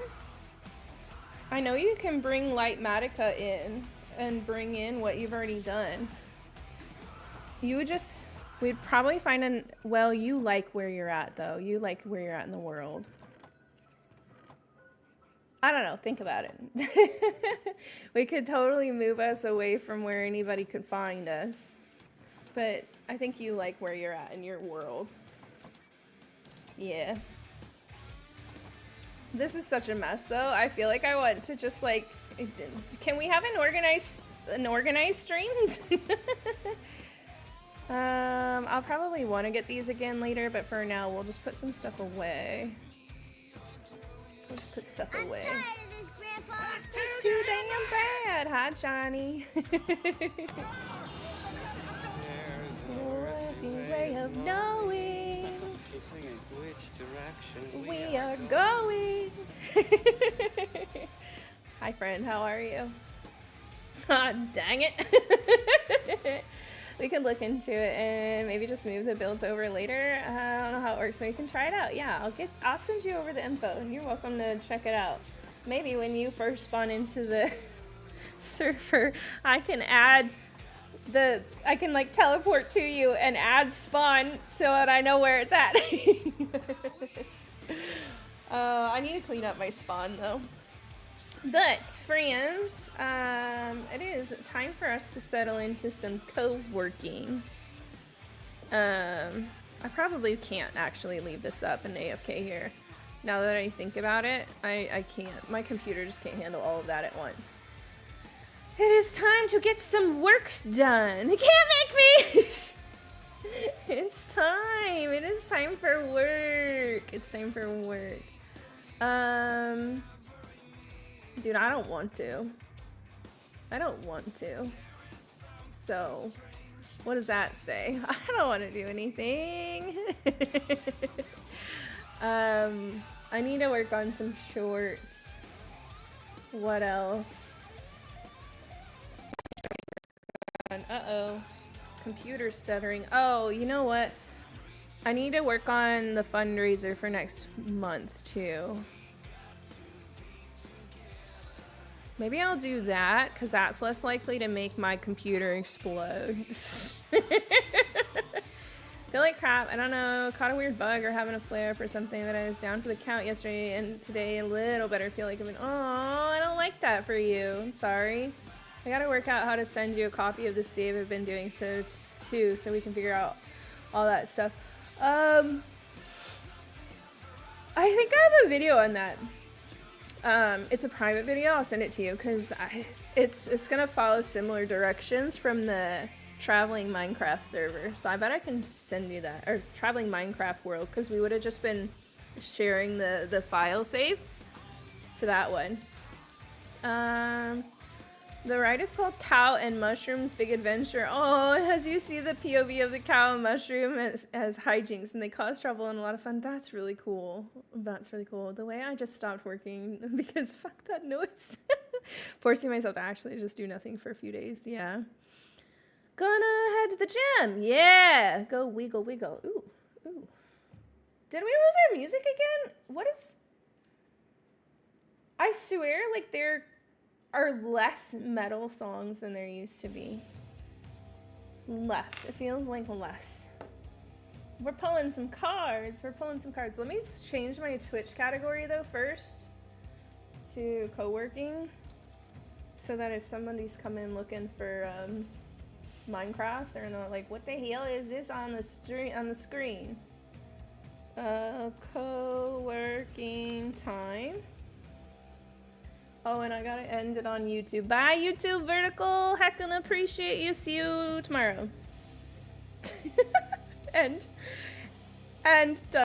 I know you can bring Light Matica in and bring in what you've already done. We'd probably find well, you like where you're at though. You like where you're at in the world. I don't know, think about it. We could totally move us away from where anybody could find us. But I think you like where you're at in your world. Yeah. This is such a mess though. I feel like I want to just like, can we have an organized stream? I'll probably want to get these again later, but for now we'll just put some stuff away. We'll just put stuff away. I'm tired of this, Grandpa. It's too damn bad. Hi, Johnny. Way of knowing. in which direction We are going. Hi, friend. How are you? Ah, dang it. We can look into it and maybe just move the builds over later. I don't know how it works, but we can try it out. Yeah, I'll send you over the info and you're welcome to check it out. Maybe when you first spawn into the server, I can like teleport to you and add spawn so that I know where it's at. I need to clean up my spawn though. But friends, it is time for us to settle into some co-working. I probably can't actually leave this up in AFK here. Now that I think about it, I can't. My computer just can't handle all of that at once. It is time to get some work done. It can't make me! It's time. It is time for work. It's time for work. Dude, I don't want to. I don't want to. So, what does that say? I don't want to do anything. I need to work on some shorts. What else? Uh-oh. Computer stuttering. Oh, you know what? I need to work on the fundraiser for next month, too. Maybe I'll do that, because that's less likely to make my computer explode. Feel like crap. I don't know. Caught a weird bug or having a flare-up or something, but I was down for the count yesterday and today a little better. Feel like I've been, oh, I don't like that for you. I'm sorry. I gotta work out how to send you a copy of the save. I've been doing so too, so we can figure out all that stuff. I think I have a video on that. It's a private video. I'll send it to you because it's gonna follow similar directions from the traveling Minecraft server. So I bet I can send you that, or traveling Minecraft world, because we would have just been sharing the file save for that one. The ride is called Cow and Mushrooms Big Adventure. Oh, as you see the POV of the cow and mushroom as hijinks, and they cause trouble and a lot of fun. That's really cool. That's really cool. The way I just stopped working because fuck that noise. Forcing myself to actually just do nothing for a few days. Yeah. Gonna head to the gym. Yeah. Go wiggle wiggle. Ooh. Ooh. Did we lose our music again? What is... I swear, like, there are less metal songs than there used to be. Less. It feels like less. We're pulling some cards. We're pulling some cards. Let me change my Twitch category, though, first to co-working, so that if somebody's coming looking for Minecraft, they're not like, what the hell is this on the screen? Co-working time. Oh, and I gotta end it on YouTube. Bye, YouTube Vertical. Heckin' appreciate you. See you tomorrow. And done.